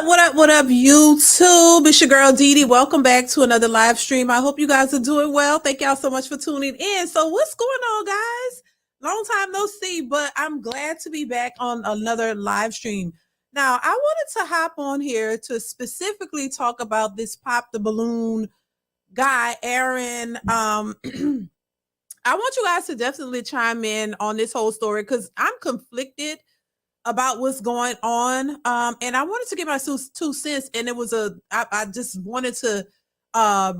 What up, YouTube? It's your girl DeeDee. Welcome back to another live stream. I hope you guys are doing well. Thank y'all so much for tuning in. So, what's going on, guys? Long time no see, but I'm glad to be back on another live stream. Now, I wanted to hop on here to specifically talk about this pop the balloon guy, Aaron. I want you guys to definitely chime in on this whole story because I'm conflicted about what's going on. And I wanted to give my two cents, and I just wanted to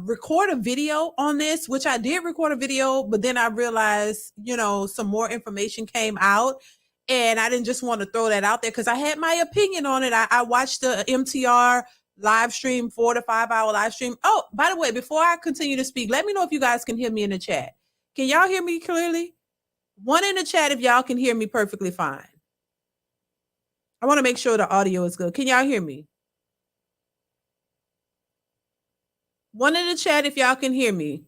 record a video on this, which I did record a video, but then I realized, some more information came out, and I didn't just want to throw that out there because I had my opinion on it. I watched the MTR live stream, 4 to 5 hour live stream. Oh, by the way, before I continue to speak, let me know if you guys can hear me in the chat. Can y'all hear me clearly? One in the chat if y'all can hear me perfectly fine. I want to make sure the audio is good. Can y'all hear me? One in the chat if y'all can hear me.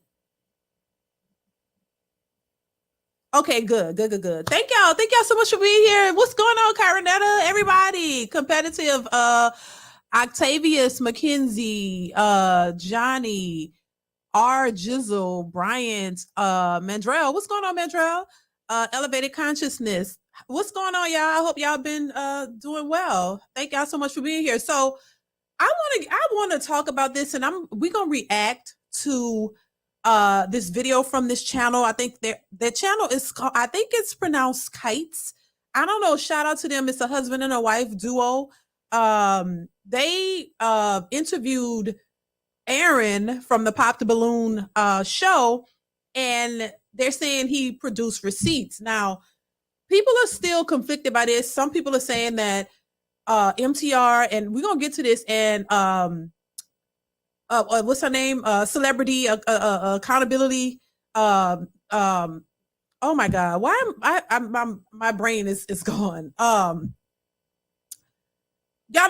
Okay, good. Thank y'all. Thank y'all so much for being here. What's going on, Caronetta? Everybody, competitive. Octavius, Mackenzie, Johnny, R. Jizzle, Bryant, Mandrell. What's going on, Mandrell? Elevated Consciousness. What's going on, y'all? I hope y'all been doing well. Thank y'all so much for being here. So I want to talk about this, and we're gonna react to this video from this channel. I think their channel is called, I think it's pronounced Kites. I don't know. Shout out to them. It's a husband and a wife duo. They interviewed Aaron from the Pop the Balloon show, and they're saying he produced receipts. Now, people are still conflicted by this. Some people are saying that MTR, and we're gonna get to this, and what's her name? Celebrity accountability. Oh my God, why am my brain is gone. Y'all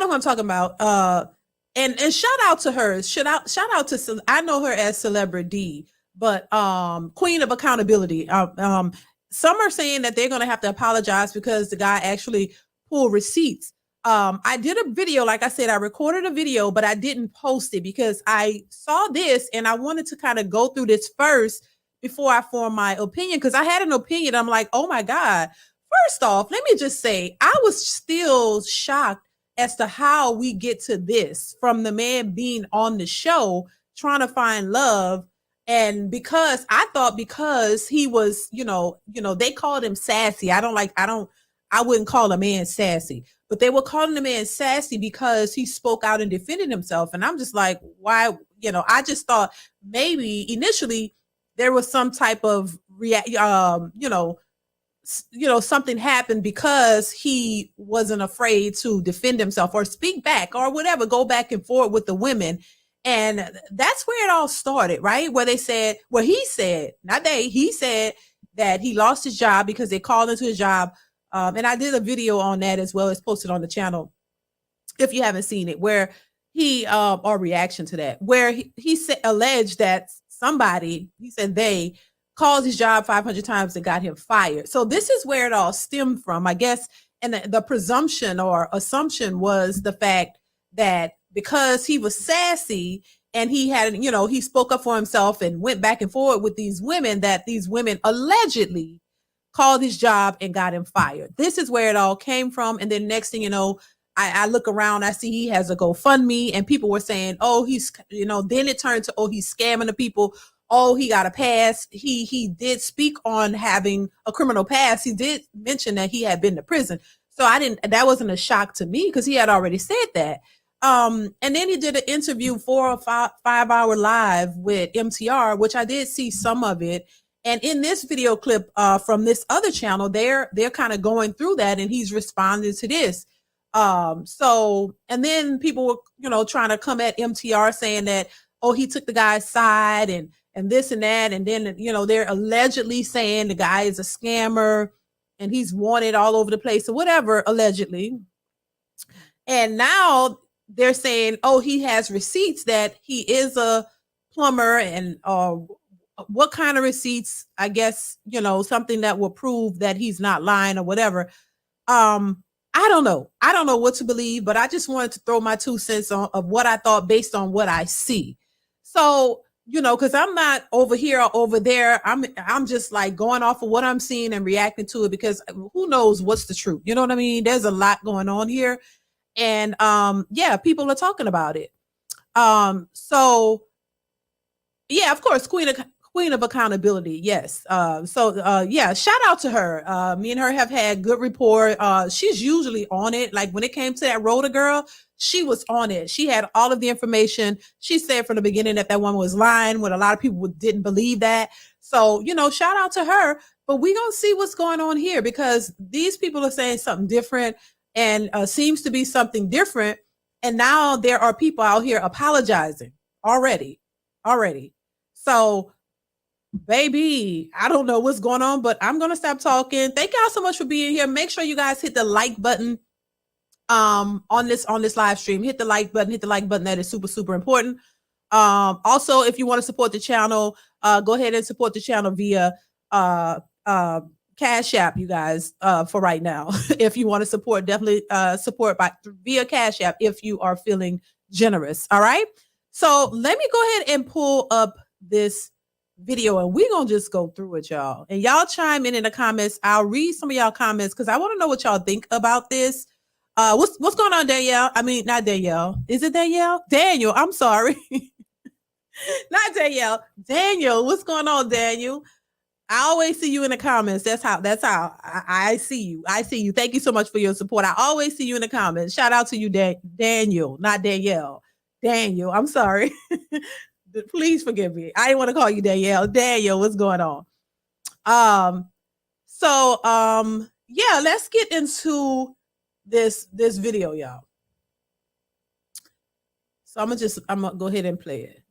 know what I'm talking about. And shout out to her. Shout out to, I know her as Celebrity, but Queen of Accountability. Some are saying that they're going to have to apologize because the guy actually pulled receipts. I did a video, like I said, I recorded a video, but I didn't post it because I saw this and I wanted to kind of go through this first before I form my opinion, because I had an opinion. I'm like, oh my God. First off, let me just say, I was still shocked as to how we get to this, from the man being on the show trying to find love. And because I thought, because he was, they called him sassy. I wouldn't call a man sassy, but they were calling the man sassy because he spoke out and defended himself. And I'm just like, why? I just thought maybe initially there was some type of something happened because he wasn't afraid to defend himself or speak back or whatever, go back and forth with the women. And that's where it all started, right? Where he said that he lost his job because they called into his job. And I did a video on that as well. It's posted on the channel if you haven't seen it, where he, or reaction to that, where he alleged that somebody, he said they called his job 500 times and got him fired. So this is where it all stemmed from, I guess. And the presumption or assumption was the fact that because he was sassy and he had, he spoke up for himself and went back and forth with these women, that these women allegedly called his job and got him fired. This is where it all came from. And then next thing you know, I look around, I see he has a GoFundMe, and people were saying, oh, he's, then it turned to, oh, he's scamming the people. Oh, he got a pass. He did speak on having a criminal past. He did mention that he had been to prison. So that wasn't a shock to me because he had already said that. And then he did an interview 4 or 5 hour live with MTR, which I did see some of it. And in this video clip from this other channel, they're kind of going through that, and he's responding to this. So, and then people were, trying to come at MTR saying that, oh, he took the guy's side and this and that. And then, they're allegedly saying the guy is a scammer and he's wanted all over the place or whatever, allegedly. And now they're saying, oh, he has receipts that he is a plumber, and what kind of receipts, I guess, something that will prove that he's not lying or whatever. I don't know. I don't know what to believe, but I just wanted to throw my 2 cents on of what I thought based on what I see. So, you know, because I'm not over here or over there. I'm just like going off of what I'm seeing and reacting to it, because who knows what's the truth? You know what I mean? There's a lot going on here. And yeah, people are talking about it. So yeah, of course, Queen of accountability. Yes. Yeah, shout out to her. Me and her have had good rapport. She's usually on it. Like when it came to that Rhoda girl, she was on it. She had all of the information. She said from the beginning that woman was lying, when a lot of people didn't believe that. So, you know, shout out to her. But we gonna see what's going on here, because these people are saying something different, and seems to be something different. And now there are people out here apologizing already. So baby, I don't know what's going on, but I'm gonna stop talking. Thank y'all so much for being here. Make sure you guys hit the like button on this live stream. Hit the like button. That is super important. Also, if you want to support the channel, go ahead and support the channel via Cash App, you guys, for right now. If you want to support, definitely support via Cash App if you are feeling generous. All right, so let me go ahead and pull up this video, and we're gonna just go through it, y'all, and y'all chime in the comments. I'll read some of y'all comments because I want to know what y'all think about this. What's going on, Danielle? I mean, not Danielle. Is it Danielle? Daniel, I'm sorry. Not Danielle. Daniel, what's going on, Daniel? I always see you in the comments. That's how I see you. Thank you so much for your support. I always see you in the comments. Shout out to you, Daniel, not Danielle. Daniel, I'm sorry. Please forgive me. I didn't want to call you Danielle. Daniel, what's going on? Yeah, let's get into this video, y'all. So I'm gonna go ahead and play it.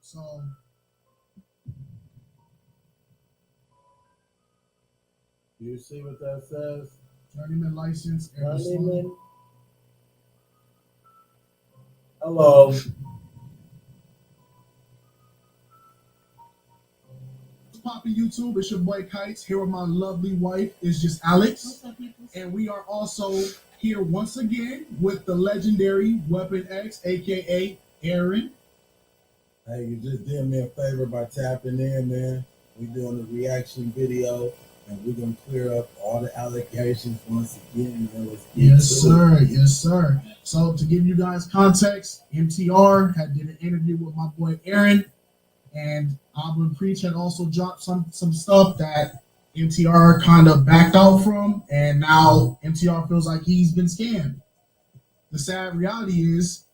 So you see what that says? Journeyman license. Journeyman. Hello. Poppy YouTube, it's your boy Kites here with my lovely wife. It's just Alex. What's up, people? And we are also here once again with the legendary Weapon X, aka Aaron. Hey, you just did me a favor by tapping in, man. We're doing a reaction video, and we're gonna clear up all the allegations once again. Yes, sir. So to give you guys context, MTR did an interview with my boy Aaron, and Auburn Preach had also dropped some stuff that MTR kind of backed out from, and now MTR feels like he's been scammed. The sad reality is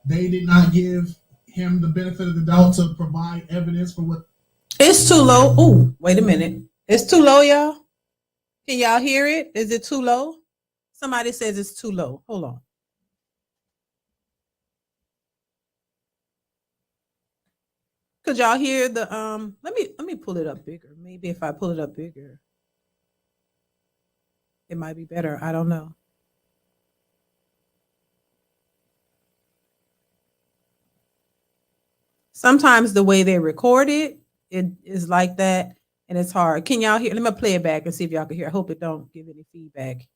they did not give him the benefit of the doubt to provide evidence for what. It's too low. Oh, wait a minute. It's too low, y'all. Can y'all hear it? Is it too low? Somebody says it's too low. Hold on. Could y'all hear the let me pull it up bigger. Maybe if I pull it up bigger, it might be better. I don't know. Sometimes the way they record it is like that, and it's hard. Can y'all hear? Let me play it back and see if y'all can hear. I hope it don't give any feedback.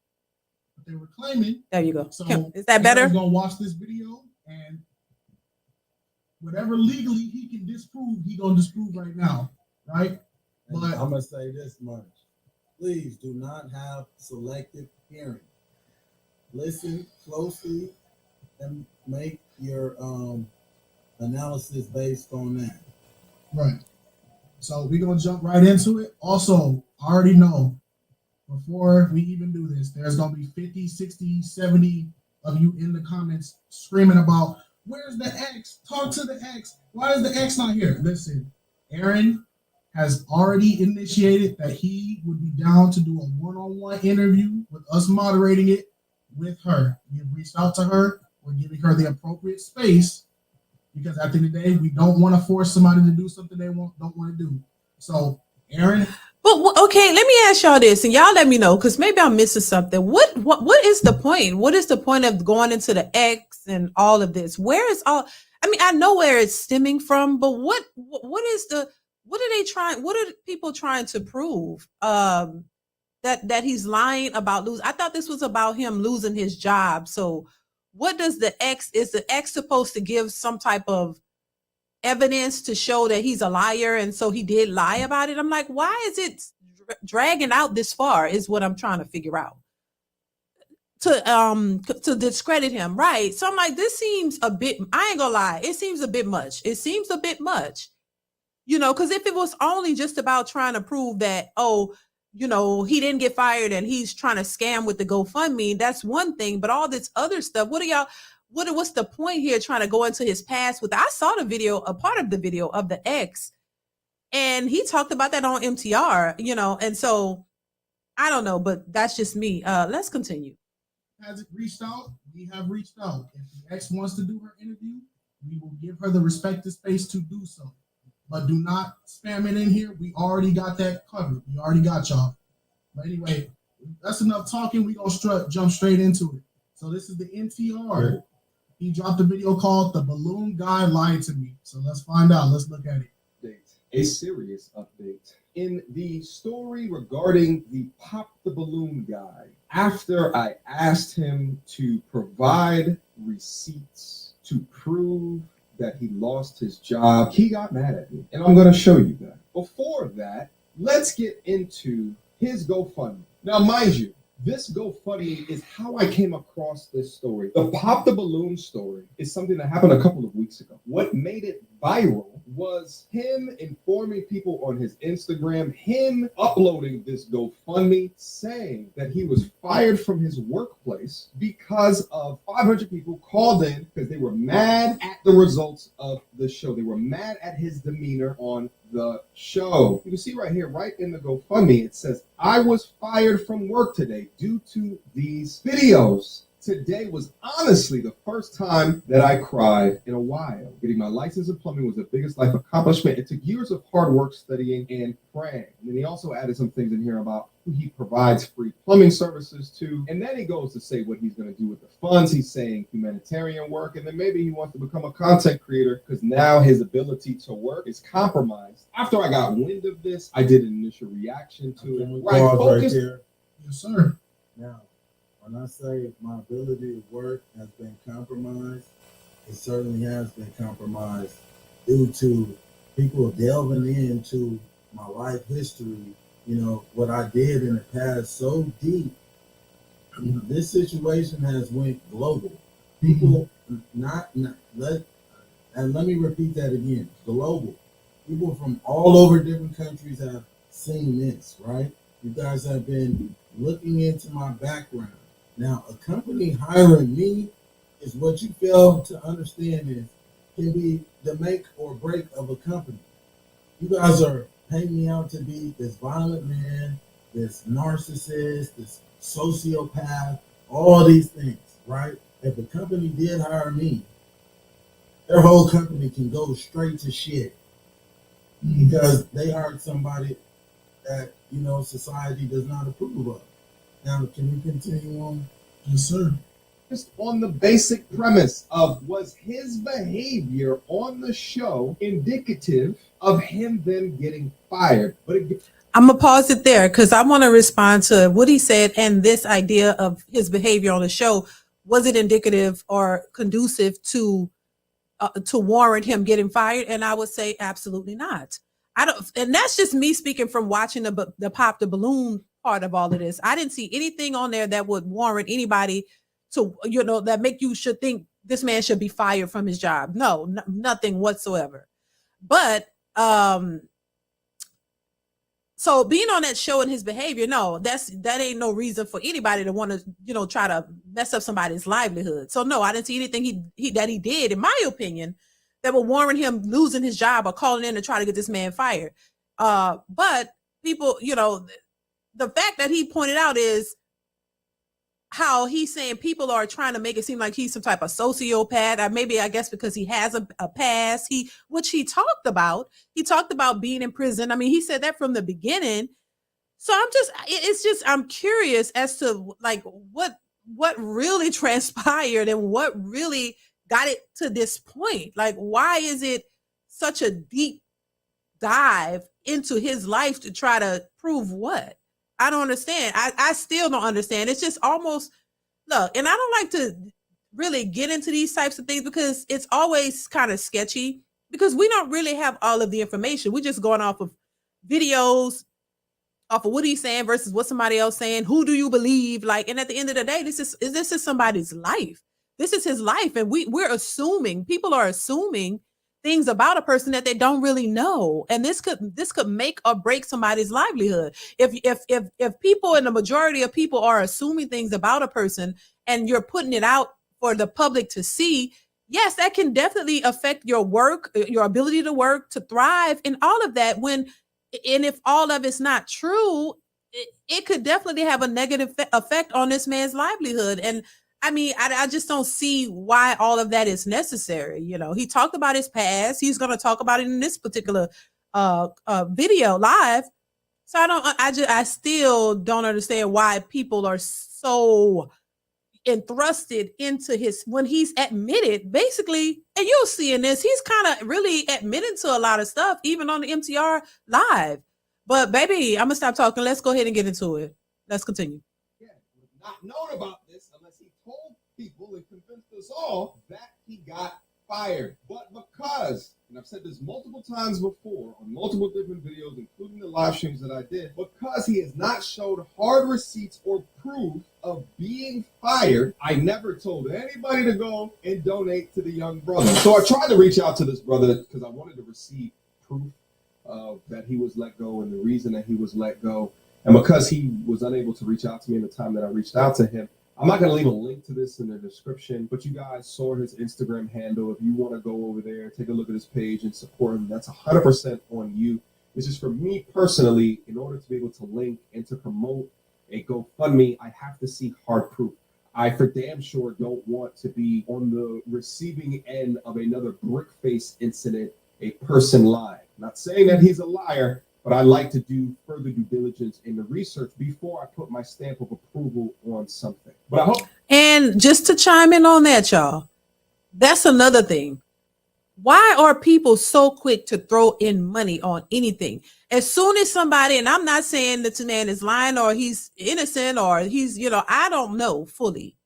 They were claiming. There you go. So is that better? He's gonna watch this video, and whatever legally he can disprove, he gonna disprove right now, right? But I'm gonna say this much: please do not have selective hearing. Listen closely and make your analysis based on that. Right. So we're gonna jump right into it. Also, I already know before we even do this, there's gonna be 50, 60, 70 of you in the comments screaming about, where's the X? Talk to the X. Why is the X not here? Listen, Aaron has already initiated that he would be down to do a one-on-one interview with us moderating it with her. We've reached out to her. We're giving her the appropriate space, because at the end of the day, we don't want to force somebody to do something they don't want to do. So, Aaron. But okay, let me ask y'all this, and y'all let me know, because maybe I'm missing something. What is the point? What is the point of going into the X and all of this? Where is all? I mean, I know where it's stemming from, but what is the what are they trying? What are people trying to prove? That he's lying about losing. I thought this was about him losing his job. So, what does the ex? Is the ex supposed to give some type of evidence to show that he's a liar, and so he did lie about it? I'm like, why is it dragging out this far? Is what I'm trying to figure out. To discredit him, right? So I'm like, this seems a bit. I ain't gonna lie, it seems a bit much. It seems a bit much, because if it was only just about trying to prove that, oh, he didn't get fired and he's trying to scam with the GoFundMe, that's one thing. But all this other stuff, what's the point here trying to go into his past with? I saw the video, a part of the video of the ex, and he talked about that on MTR, and so I don't know, but that's just me. Let's continue. Has it reached out? We have reached out. If the ex wants to do her interview, we will give her the respected space to do so. But do not spam it in here. We already got that covered. We already got y'all. But anyway, that's enough talking. We're going to jump straight into it. So this is the NTR. He dropped a video called "The Balloon Guy Lied to Me." So let's find out. Let's look at it. A serious update. In the story regarding the Pop the Balloon guy, after I asked him to provide receipts to prove that he lost his job, he got mad at me. And I'm going to show you that. Before that, let's get into his GoFundMe. Now, mind you, this GoFundMe is how I came across this story. The Pop the Balloon story is something that happened a couple of weeks ago. What made it viral was him informing people on his Instagram, him uploading this GoFundMe, saying that he was fired from his workplace because of 500 people called in because they were mad at the results of the show. They were mad at his demeanor on the show. You can see right here, right in the GoFundMe, it says, "I was fired from work today due to these videos. Today was honestly the first time that I cried in a while. Getting my license in plumbing was the biggest life accomplishment. It took years of hard work, studying, and praying." And then he also added some things in here about who he provides free plumbing services to. And then he goes to say what he's going to do with the funds. He's saying humanitarian work. And then maybe he wants to become a content creator because now his ability to work is compromised. After I got wind of this, I did an initial reaction to it. Right there. Yes, sir. Now, when I say my ability to work has been compromised, it certainly has been compromised due to people delving into my life history, what I did in the past so deep. This situation has went global. People let me repeat that again, global. People from all over different countries have seen this, right? You guys have been looking into my background. Now, a company hiring me is what you fail to understand is can be the make or break of a company. You guys are paying me out to be this violent man, this narcissist, this sociopath, all these things, right? If a company did hire me, their whole company can go straight to shit because they hired somebody that, society does not approve of. Now, can we continue on? Yes, sir. Just on the basic premise of, was his behavior on the show indicative of him then getting fired? But I'm gonna pause it there because I want to respond to what he said and this idea of his behavior on the show. Was it indicative or conducive to warrant him getting fired? And I would say absolutely not. I don't, and that's just me speaking from watching the Pop the Balloon part of all of this. I didn't see anything on there that would warrant anybody to, that make you should think this man should be fired from his job. No, nothing whatsoever. But so being on that show and his behavior, no, that ain't no reason for anybody to want to, try to mess up somebody's livelihood. So no, I didn't see anything that he did, in my opinion, that would warrant him losing his job or calling in to try to get this man fired. But people, the fact that he pointed out is how he's saying people are trying to make it seem like he's some type of sociopath, or maybe I guess because he has a past, which he talked about. He talked about being in prison. I mean, he said that from the beginning. So I'm curious as to like what really transpired and what really got it to this point. Like, why is it such a deep dive into his life to try to prove what? I don't understand. I still don't understand. It's just almost, look, and I don't like to really get into these types of things because it's always kind of sketchy because we don't really have all of the information. We're just going off of videos, off of what he's saying versus what somebody else saying. Who do you believe? Like, and at the end of the day, this is somebody's life. This is his life, and we're assuming, people are assuming things about a person that they don't really know, and this could make or break somebody's livelihood. If people, and the majority of people are assuming things about a person, and you're putting it out for the public to see, yes, that can definitely affect your work, your ability to work, to thrive, and all of that. And if all of it's not true, it could definitely have a negative effect on this man's livelihood. And I mean, I just don't see why all of that is necessary. You know, he talked about his past. He's going to talk about it in this particular video live. So I still don't understand why people are so entrusted into his, when he's admitted basically, and you'll see in this, he's kind of really admitting to a lot of stuff, even on the MTR live. But baby, I'm gonna stop talking. Let's go ahead and get into it. Let's continue. Yeah, would not known about this unless he told people and convinced us all that he got fired. But because, and I've said this multiple times before on multiple different videos, including the live streams that I did, because he has not showed hard receipts or proof of being fired, I never told anybody to go and donate to the young brother. So I tried to reach out to this brother because I wanted to receive proof that he was let go and the reason that he was let go. And because he was unable to reach out to me in the time that I reached out to him, I'm not going to leave a link to this in the description, but you guys saw his Instagram handle. If you want to go over there, take a look at his page and support him, that's 100% on you. This is for me personally. In order to be able to link and to promote a GoFundMe, I have to see hard proof. I for damn sure don't want to be on the receiving end of another brick face incident, a person lying. Not saying that he's a liar, but I like to do further due diligence in the research before I put my stamp of approval on something. But I hope. And just to chime in on that, y'all, that's another thing. Why are people so quick to throw in money on anything? As soon as somebody, and I'm not saying that the man is lying or he's innocent or he's, I don't know fully.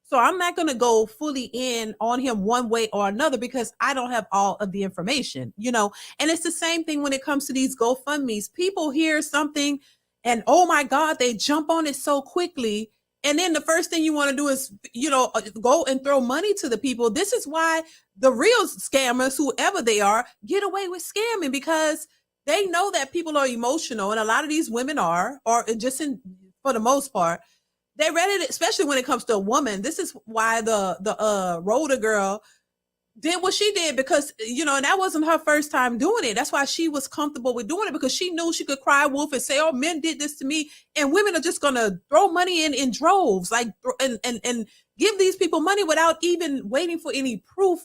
So I'm not going to go fully in on him one way or another because I don't have all of the information, and it's the same thing when it comes to these GoFundMes. People hear something and, oh my God, they jump on it so quickly. And then the first thing you want to do is, go and throw money to the people. This is why the real scammers, whoever they are, get away with scamming because they know that people are emotional. And a lot of these women are, or just for the most part, they're ready to, especially when it comes to a woman. This is why the Rhoda girl did what she did because, and that wasn't her first time doing it. That's why she was comfortable with doing it because she knew she could cry wolf and say, oh, men did this to me. And women are just going to throw money in droves, like, and give these people money without even waiting for any proof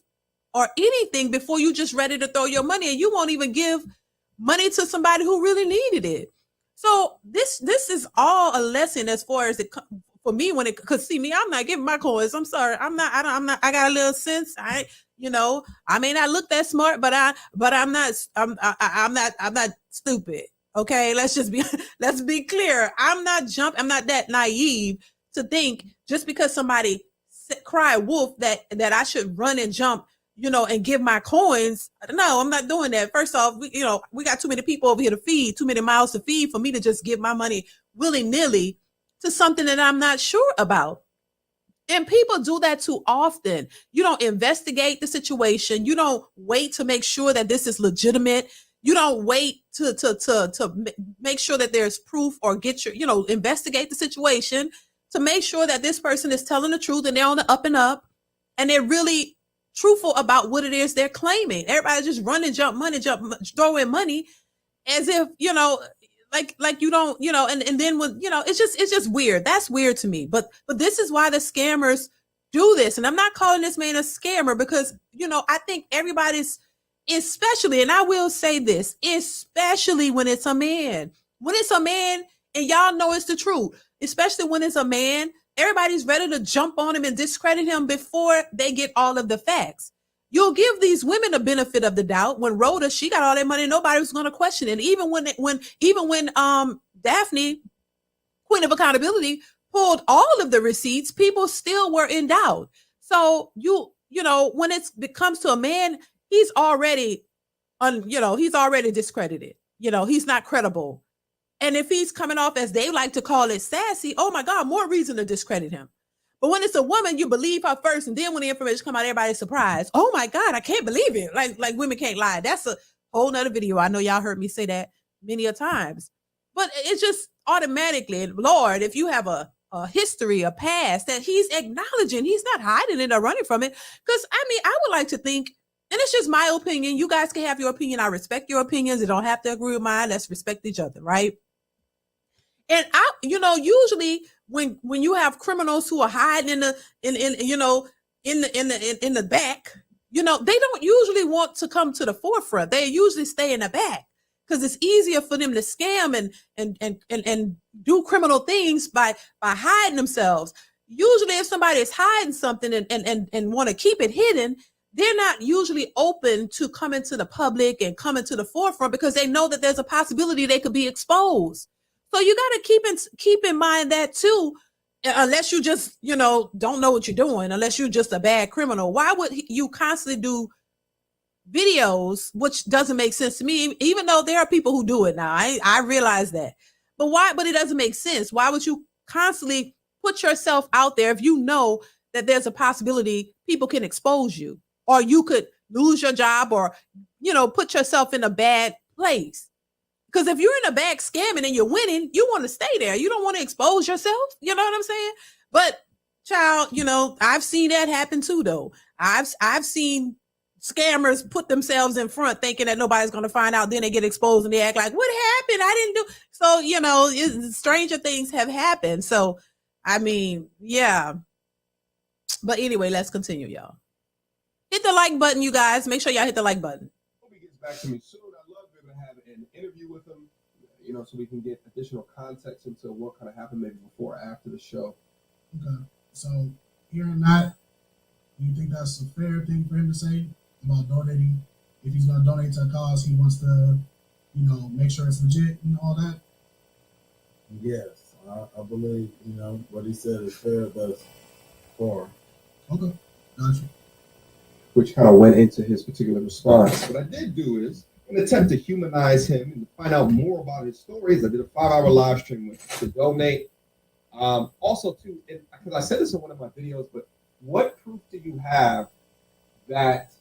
or anything before you just ready to throw your money. And you won't even give money to somebody who really needed it. So this is all a lesson as far as it for me because see me, I'm not giving my coins. I'm sorry. I'm not, I got a little sense. I may not look that smart, but I'm not stupid. Okay. Let's be clear. I'm not that naive to think just because somebody cry wolf that I should run and jump, and give my coins. No, I'm not doing that. First off, we got too many people over here to feed, too many mouths to feed for me to just give my money willy-nilly to something that I'm not sure about. And people do that too often. You don't investigate the situation. You don't wait to make sure that this is legitimate. You don't wait to make sure that there's proof or get investigate the situation to make sure that this person is telling the truth and they're on the up and up and they're really truthful about what it is they're claiming. Everybody just run and jump, throw in money as if, like you don't, and then when, it's just weird. That's weird to me. But this is why the scammers do this. And I'm not calling this man a scammer because, I think everybody's, especially, and I will say this, especially when it's a man. When it's a man and y'all know it's the truth. especially when it's a man, everybody's ready to jump on him and discredit him before they get all of the facts. You'll give these women the benefit of the doubt. When Rhoda, she got all that money, nobody was going to question it. Even when Daphne, Queen of Accountability, pulled all of the receipts, people still were in doubt. So you know, when it comes to a man, he's already he's already discredited. He's not credible. And if he's coming off, as they like to call it, sassy, oh my God, more reason to discredit him. But when it's a woman, you believe her first, and then when the information come out, everybody's surprised. Oh my God, I can't believe it. Like women can't lie. That's a whole nother video. I know y'all heard me say that many a times. But it's just automatically, Lord, if you have a history, a past, that he's acknowledging, he's not hiding it or running from it. Because I would like to think, and it's just my opinion, you guys can have your opinion. I respect your opinions. You don't have to agree with mine. Let's respect each other, right? And usually when you have criminals who are hiding in the back, they don't usually want to come to the forefront. They usually stay in the back because it's easier for them to scam and do criminal things by hiding themselves. Usually, if somebody is hiding something and want to keep it hidden, they're not usually open to coming to the public and coming to the forefront because they know that there's a possibility they could be exposed. So you got to keep in mind that too, unless you just, don't know what you're doing, unless you're just a bad criminal. Why would you constantly do videos, which doesn't make sense to me, even though there are people who do it now. I realize that. But why? But it doesn't make sense. Why would you constantly put yourself out there if you know that there's a possibility people can expose you, or you could lose your job, or, put yourself in a bad place? Because if you're in a bag scamming and you're winning, you want to stay there. You don't want to expose yourself. You know what I'm saying? But child, I've seen that happen too, though. I've seen scammers put themselves in front thinking that nobody's going to find out. Then they get exposed and they act like, what happened? I didn't do. So, stranger things have happened. So, yeah. But anyway, let's continue, y'all. Hit the like button, you guys. Make sure y'all hit the like button. Hope he gets back to me soon. Have an interview with him, so we can get additional context into what kind of happened maybe before or after the show. Okay. So hearing that, do you think that's a fair thing for him to say about donating? If he's going to donate to a cause, he wants to, make sure it's legit and all that? Yes, I believe, what he said is fair thus far. Okay, gotcha. Which kind of went into his particular response. What I did do is, in an attempt to humanize him and to find out more about his stories, I did a 5-hour live stream to donate. Also, too, because I said this in one of my videos, but what proof do you have that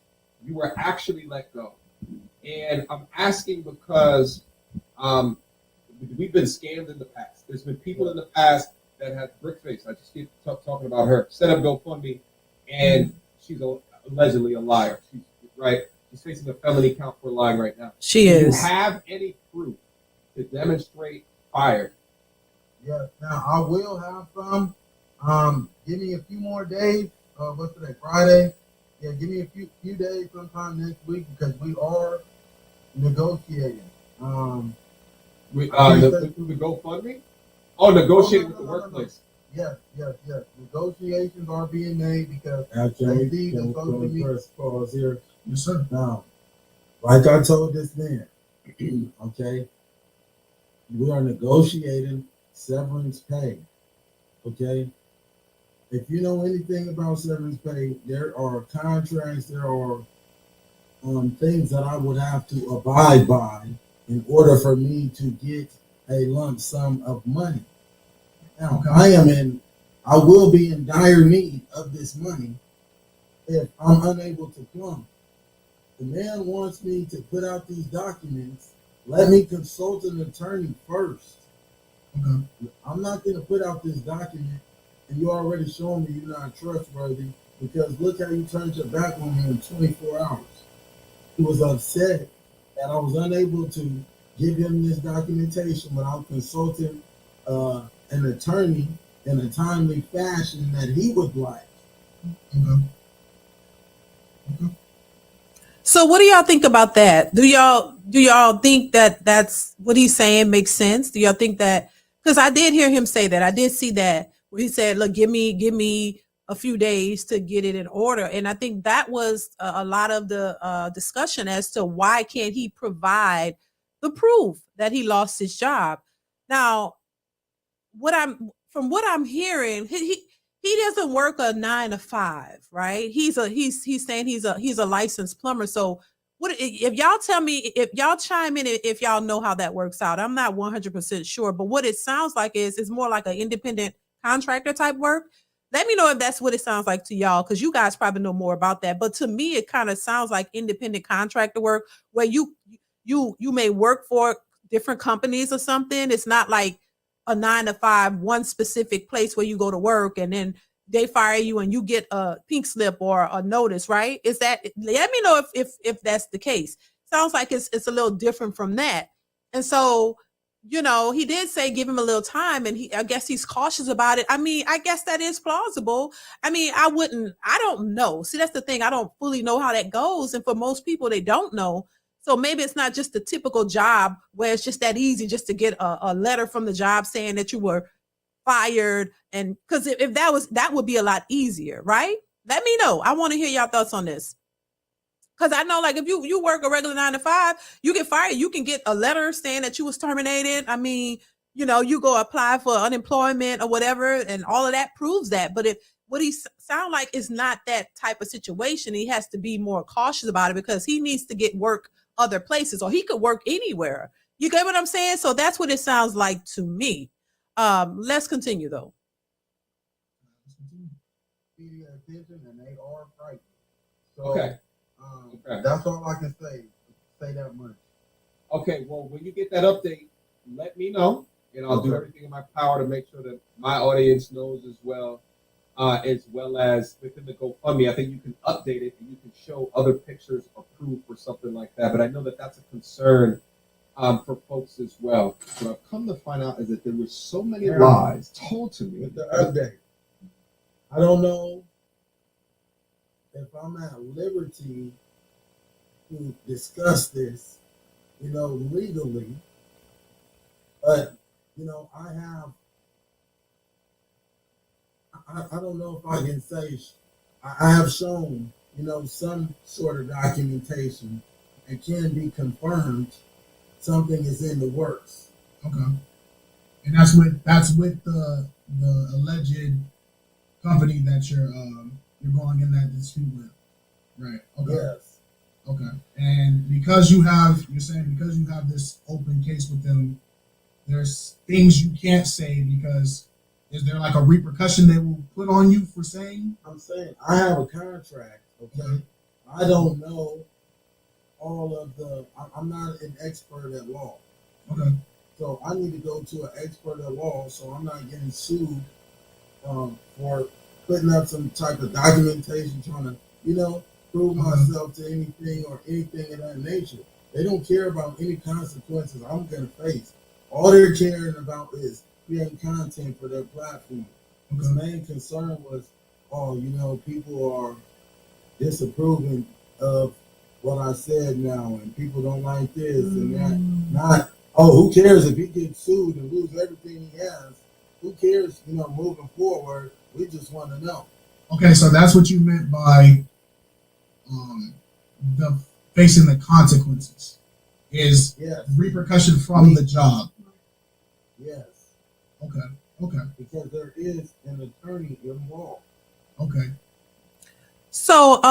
you were actually let go? And I'm asking because we've been scammed in the past. There's been people in the past that have brick face. I just keep talking about her. Set up GoFundMe, and she's allegedly a liar. She's right. She's facing a felony count for lying right now. She is. Do you have any proof to demonstrate fired? Yeah. Now I will have some. Give me a few more days. What's today? Friday. Yeah. Give me a few days sometime next week because we are negotiating. The GoFundMe? Oh, negotiating with the workplace. Yes. Negotiations are being made because Actually, first pause here. Yes, sir. Now, like I told this man, okay, we are negotiating severance pay. Okay, if you know anything about severance pay, there are contracts, there are things that I would have to abide by in order for me to get a lump sum of money. Now, Okay. I will be in dire need of this money if I'm unable to plumb. The man wants me to put out these documents. Let me consult an attorney first. Okay. I'm not going to put out this document, and you already shown me you're not trustworthy because look how you turned your back on me in 24 hours. He was upset that I was unable to give him this documentation without consulting an attorney in a timely fashion that he would like. Okay. So what do y'all think about that? Do y'all think that that's what he's saying makes sense? Do y'all think that, because I did hear him say that. I did see that where he said, "Look, give me a few days to get it in order." And I think that was a lot of the discussion as to why can't he provide the proof that he lost his job. Now, what I'm hearing, he doesn't work a 9 to 5, right? He's saying he's a licensed plumber. So what if y'all tell me, if y'all chime in if y'all know how that works out? I'm not 100% sure, but what it sounds like is more like an independent contractor type work. Let me know if that's what it sounds like to y'all, because you guys probably know more about that. But to me, it kind of sounds like independent contractor work where you may work for different companies or something. It's not like a 9 to 5, one specific place where you go to work and then they fire you and you get a pink slip or a notice, right? Is that, let me know if that's the case. Sounds like it's a little different from that. And so, he did say give him a little time, and I guess he's cautious about it. I mean, I guess that is plausible. I mean, I don't know. See, that's the thing. I don't fully know how that goes. And for most people, they don't know. So maybe it's not just the typical job where it's just that easy just to get a letter from the job saying that you were fired. And because if that would be a lot easier, right? Let me know. I want to hear y'all thoughts on this. Because I know, like, if you work a regular 9 to 5, you get fired, you can get a letter saying that you was terminated. I mean, you go apply for unemployment or whatever, and all of that proves that. But if what he sound like is not that type of situation, he has to be more cautious about it because he needs to get work other places, or he could work anywhere. You get what I'm saying? So that's what it sounds like to me. Let's continue though. Attention, and they are frightened. So, Okay. That's all I can say. Say that much. Okay, well, when you get that update, let me know, and I'll do everything in my power to make sure that my audience knows as well as within the GoFundMe. I think you can update it and you can show other pictures or proof or something like that. But I know that that's a concern for folks as well. What I've come to find out is that there were so many lies told to me. With the update, I don't know if I'm at liberty to discuss this, legally, but I don't know if I can say I have shown, some sort of documentation and can be confirmed something is in the works. Okay. And that's with the alleged company that you're going in that dispute with. Right. Okay. Yes. Okay. And you're saying because you have this open case with them, there's things you can't say because is there like a repercussion they will put on you for saying? I'm saying I have a contract. Okay. I don't know all of I'm not an expert at law. Okay. So I need to go to an expert at law so I'm not getting sued for putting up some type of documentation, trying to, prove myself to anything or anything of that nature. They don't care about any consequences I'm going to face. All they're caring about is creating content for their platform. Okay. His main concern was, people are disapproving of what I said now, and people don't like this and that. Not, who cares if he gets sued and lose everything he has? Who cares, moving forward? We just want to know. Okay, so that's what you meant by the facing the consequences is repercussion from the job. Yes. Okay. Because there is an attorney involved. Okay. So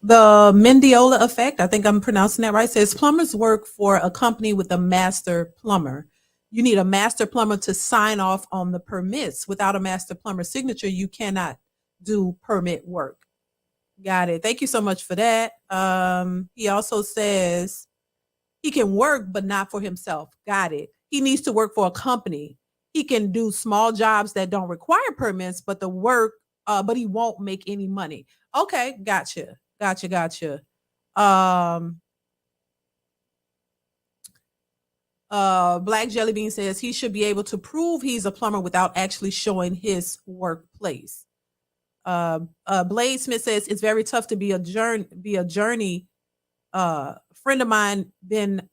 the Mendiola effect, I think I'm pronouncing that right, says plumbers work for a company with a master plumber. You need a master plumber to sign off on the permits. Without a master plumber signature, you cannot do permit work. Got it. Thank you so much for that. He also says he can work, but not for himself. Got it. He needs to work for a company. He can do small jobs that don't require permits, but but he won't make any money. Okay, gotcha. Black Jelly Bean says he should be able to prove he's a plumber without actually showing his workplace. Blade Smith says it's very tough to be a journey. Friend of mine been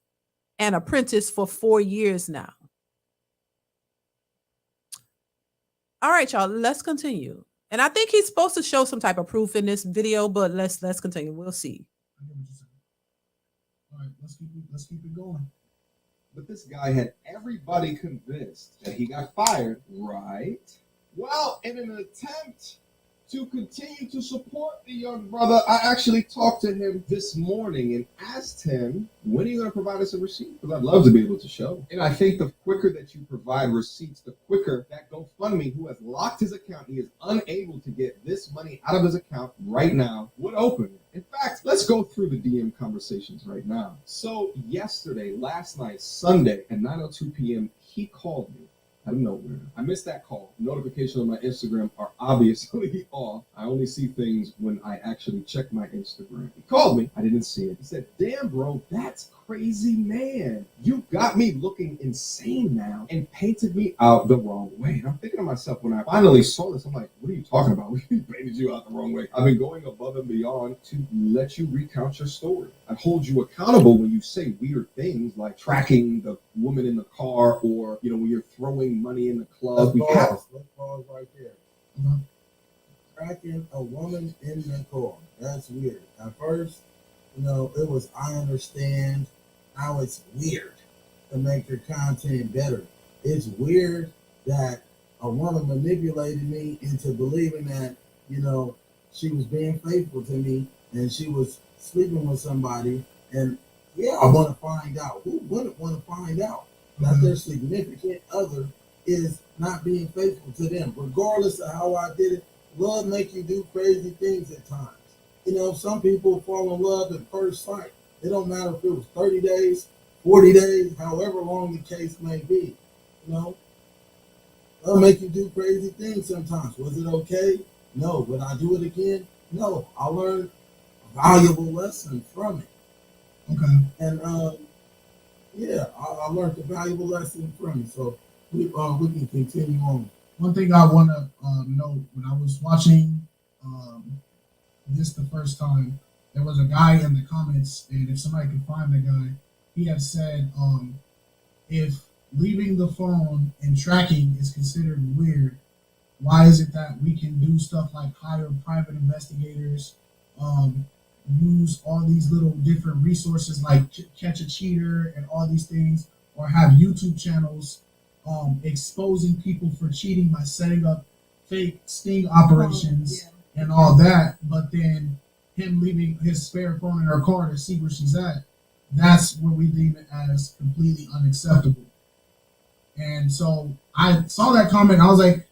an apprentice for 4 years now. All right, y'all, let's continue. And I think he's supposed to show some type of proof in this video, but let's continue. We'll see. I get what you're saying. All right, let's keep it going. But this guy had everybody convinced that he got fired, right? Well, in an attempt to continue to support the young brother, I actually talked to him this morning and asked him, when are you going to provide us a receipt? Because I'd love to be able to show. And I think the quicker that you provide receipts, the quicker that GoFundMe, who has locked his account, he is unable to get this money out of his account right now, would open. In fact, let's go through the DM conversations right now. So yesterday, last night, Sunday at 9:02 p.m., he called me out of nowhere. I missed that call. Notifications on my Instagram are obviously off. I only see things when I actually check my Instagram. He called me. I didn't see it. He said, damn, bro, that's crazy, man. You got me looking insane now and painted me out the wrong way. And I'm thinking to myself, when I finally saw this, I'm like, what are you talking about? We painted you out the wrong way. I've been going above and beyond to let you recount your story. I hold you accountable when you say weird things like tracking the woman in the car, or, you know, when you're throwing money in the club. Let's pause right there. Tracking a woman in the car. That's weird. At first, you know, it was, I understand. Now it's weird to make your content better. It's weird that a woman manipulated me into believing that, you know, she was being faithful to me and she was sleeping with somebody. And yeah, I want to find out. Who wouldn't want to find out that their significant other is not being faithful to them, regardless of how I did it? Love make you do crazy things at times. You know, some people fall in love at first sight. It don't matter if it was 30 days, 40 days, however long the case may be. You know, love make you do crazy things sometimes. Was it okay? No. Would I do it again? No. I learned a valuable lesson from it. Okay. And yeah, I learned a valuable lesson from it. So we can continue on. One thing I want to note, when I was watching this the first time, there was a guy in the comments, and if somebody can find the guy, he had said, if leaving the phone and tracking is considered weird, why is it that we can do stuff like hire private investigators, use all these little different resources like Catch a Cheater and all these things, or have YouTube channels exposing people for cheating by setting up fake sting operations and all that, but then him leaving his spare phone in her car to see where she's at, that's what we deem it as completely unacceptable. And so I saw that comment, I was like,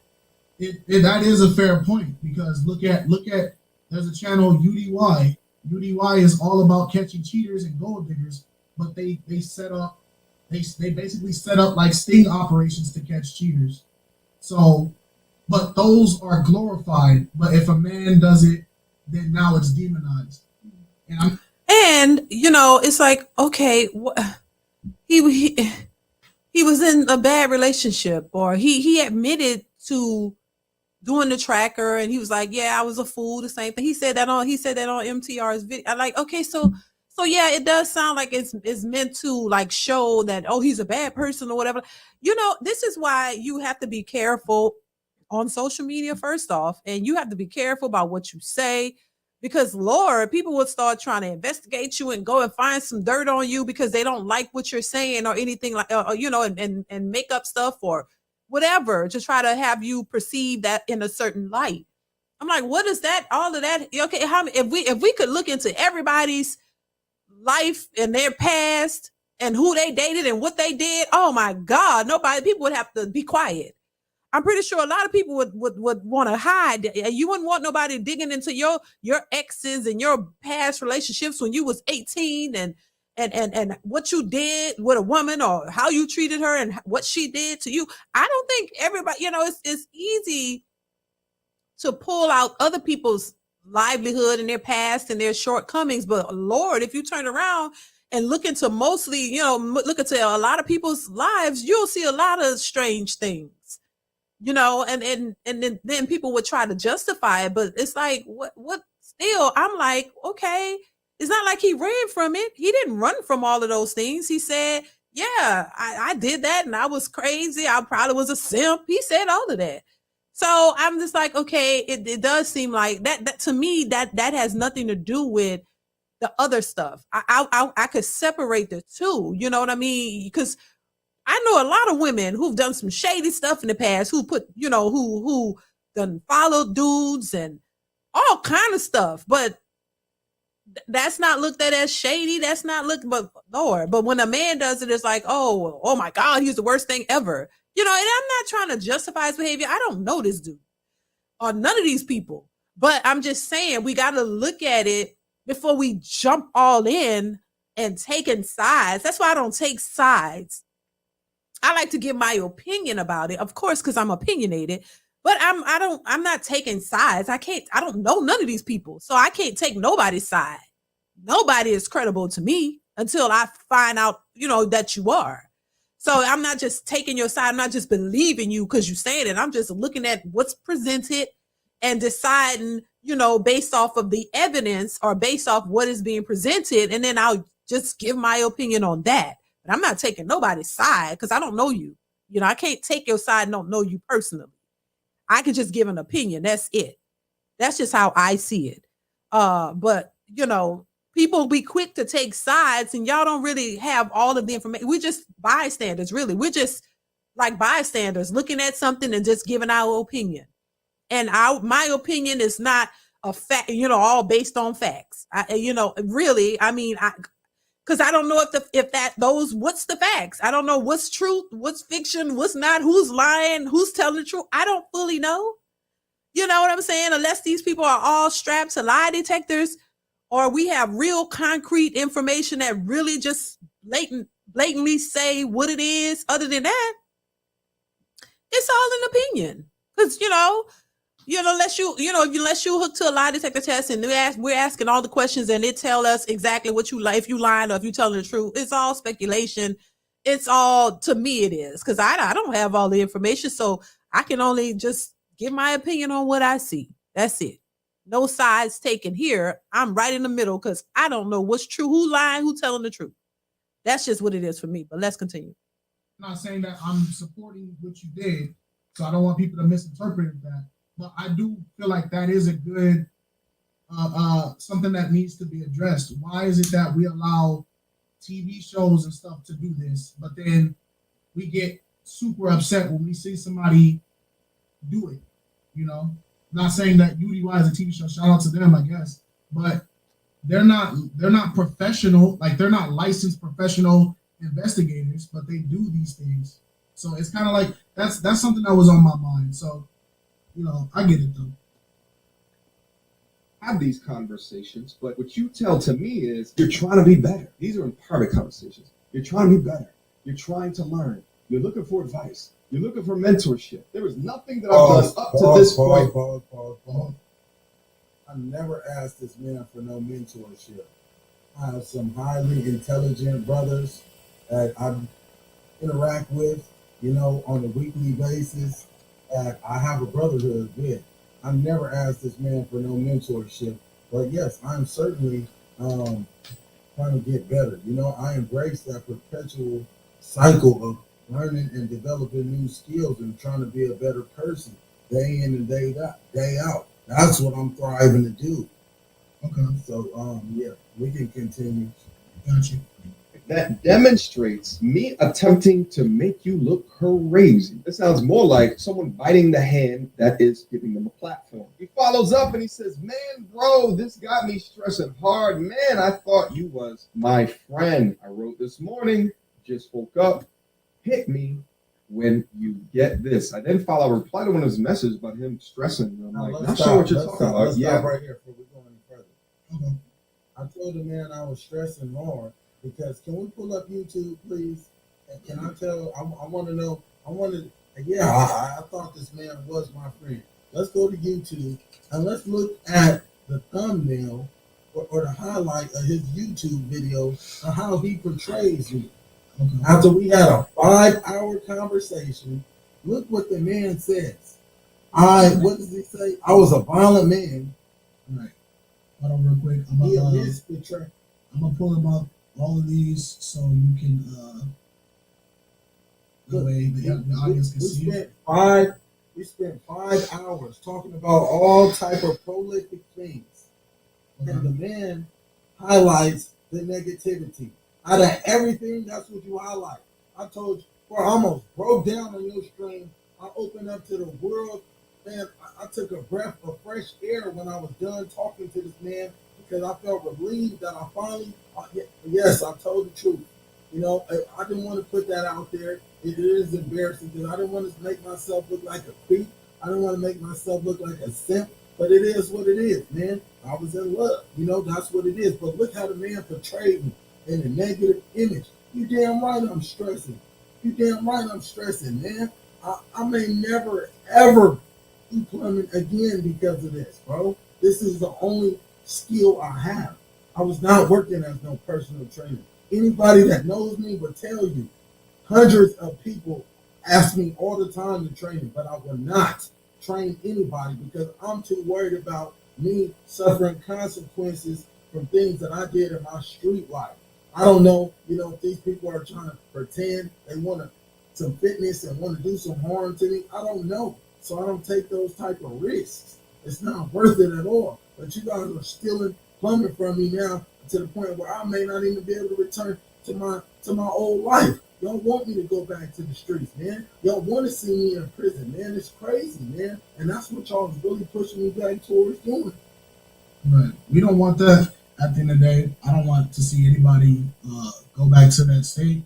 that is a fair point, because look at there's a channel, UDY. UDY is all about catching cheaters and gold diggers, but they set up, they basically set up like sting operations to catch cheaters. So, but those are glorified. But if a man does it, then now it's demonized. And you know, it's like, okay, he was in a bad relationship, or he admitted to doing the tracker, and he was like, yeah, I was a fool. The same thing. He said that on MTR's video. I like, okay, so yeah, it does sound like it's meant to like show that, oh, he's a bad person or whatever. You know, this is why you have to be careful on social media, first off, and you have to be careful about what you say, because Lord, people would start trying to investigate you and go and find some dirt on you because they don't like what you're saying or anything like, you know, and make up stuff or whatever to try to have you perceive that in a certain light. I'm like, what is that? All of that? Okay, if we could look into everybody's life and their past and who they dated and what they did, oh my God, people would have to be quiet. I'm pretty sure a lot of people would want to hide. You wouldn't want nobody digging into your exes and your past relationships when you was 18 and what you did with a woman or how you treated her and what she did to you. I don't think everybody, you know, it's easy to pull out other people's livelihood and their past and their shortcomings. But Lord, if you turn around and look into look into a lot of people's lives, you'll see a lot of strange things. You know, and then people would try to justify it, but it's like, what still, I'm like, okay, it's not like he ran from it. He didn't run from all of those things. He said, yeah, I did that and I was crazy. I probably was a simp. He said all of that. So I'm just like, okay, it does seem like that to me, that has nothing to do with the other stuff. I could separate the two. You know what I mean? Because I know a lot of women who've done some shady stuff in the past, who put, who done followed dudes and all kind of stuff, but that's not looked at as shady. That's not looked, but Lord. But when a man does it, it's like, oh my God, he's the worst thing ever. And I'm not trying to justify his behavior. I don't know this dude or none of these people. But I'm just saying we got to look at it before we jump all in and taking sides. That's why I don't take sides. I like to give my opinion about it, of course, because I'm opinionated. But I'm not taking sides. I don't know none of these people. So I can't take nobody's side. Nobody is credible to me until I find out, that you are. So I'm not just taking your side. I'm not just believing you because you're saying it. I'm just looking at what's presented and deciding, based off of the evidence or based off what is being presented. And then I'll just give my opinion on that. But I'm not taking nobody's side because I don't know you. I can't take your side and don't know you personally. I can just give an opinion. That's it. That's just how I see it. But people be quick to take sides and y'all don't really have all of the information. We're just bystanders, really. We're just like bystanders looking at something and just giving our opinion. And my opinion is not a fact, all based on facts. Really, I mean, because I don't know what's the facts. I don't know what's truth, what's fiction, what's not, who's lying, who's telling the truth. I don't fully know. You know what I'm saying? Unless these people are all strapped to lie detectors, or we have real concrete information that really just blatantly say what it is. Other than that, it's all an opinion. Because unless you hook to a lie detector test and we're asking all the questions and it tell us exactly what you like, if you lying or if you telling the truth, it's all speculation. It's all, to me, it is, because I don't have all the information, so I can only just give my opinion on what I see. That's it. No sides taken here. I'm right in the middle because I don't know what's true, who lying, who telling the truth. That's just what it is for me. But let's continue. I'm not saying that I'm supporting what you did, so I don't want people to misinterpret that. But I do feel like that is a good something that needs to be addressed. Why is it that we allow TV shows and stuff to do this, but then we get super upset when we see somebody do it? I'm not saying that UDY is a TV show. Shout out to them, I guess, but they're not professional. Like, they're not licensed professional investigators, but they do these things. So it's kind of like that's something that was on my mind. So I get it though. Have these conversations, but what you tell to me is you're trying to be better. These are in private conversations. You're trying to be better. You're trying to learn. You're looking for advice. You're looking for mentorship. There is nothing that I've done up to this point. Pause. I never asked this man for no mentorship. I have some highly intelligent brothers that I interact with, on a weekly basis. I have a brotherhood with. I never asked this man for no mentorship, but yes, I'm certainly trying to get better. I embrace that perpetual cycle of learning and developing new skills and trying to be a better person day in and day out. That's what I'm thriving to do. Okay. So yeah, we can continue. Got you. That demonstrates me attempting to make you look crazy. It sounds more like someone biting the hand that is giving them a platform. He follows up and he says, man, bro, this got me stressing hard. Man, I thought you was my friend. I wrote this morning, just woke up, hit me when you get this. I then follow a reply to one of his messages about him stressing. I'm like, not sure what you're talking about. Let's stop right here before we go any further. Okay. I told the man I was stressing hard. Because can we pull up YouTube, please? And can I tell? I want to know. I thought this man was my friend. Let's go to YouTube and let's look at the thumbnail or the highlight of his YouTube video of how he portrays me. Okay. After we had a 5-hour conversation, look what the man says. What does he say? I was a violent man. All right. Hold on real quick. I'm gonna pull him up. All of these, so you can the way the audience can see it. We spent 5 hours talking about all type of prolific things. And the man highlights the negativity. Out of everything, that's what you highlight. I told you, bro, I almost broke down on your stream. I opened up to the world. Man, I took a breath of fresh air when I was done talking to this man because I felt relieved that I finally, yes, I told the truth. You know, I didn't want to put that out there. It is embarrassing because I didn't want to make myself look like a creep. I didn't want to make myself look like a simp. But it is what it is, man. I was in love. You know, that's what it is. But look how the man portrayed me in a negative image. You damn right I'm stressing. You damn right I'm stressing, man. I may never, ever do plumbing again because of this, bro. This is the only skill I have. I was not working as no personal trainer. Anybody that knows me will tell you, hundreds of people ask me all the time to train them, but I will not train anybody because I'm too worried about me suffering consequences from things that I did in my street life. I don't know, you know, if these people are trying to pretend they want some fitness and want to do some harm to me. I don't know. So I don't take those type of risks. It's not worth it at all. But you guys are stealing plumbing from me now to the point where I may not even be able to return to my old life. Y'all want me to go back to the streets, man. Y'all want to see me in prison, man. It's crazy, man. And that's what y'all is really pushing me back towards doing. But we don't want that. At the end of the day, I don't want to see anybody go back to that state.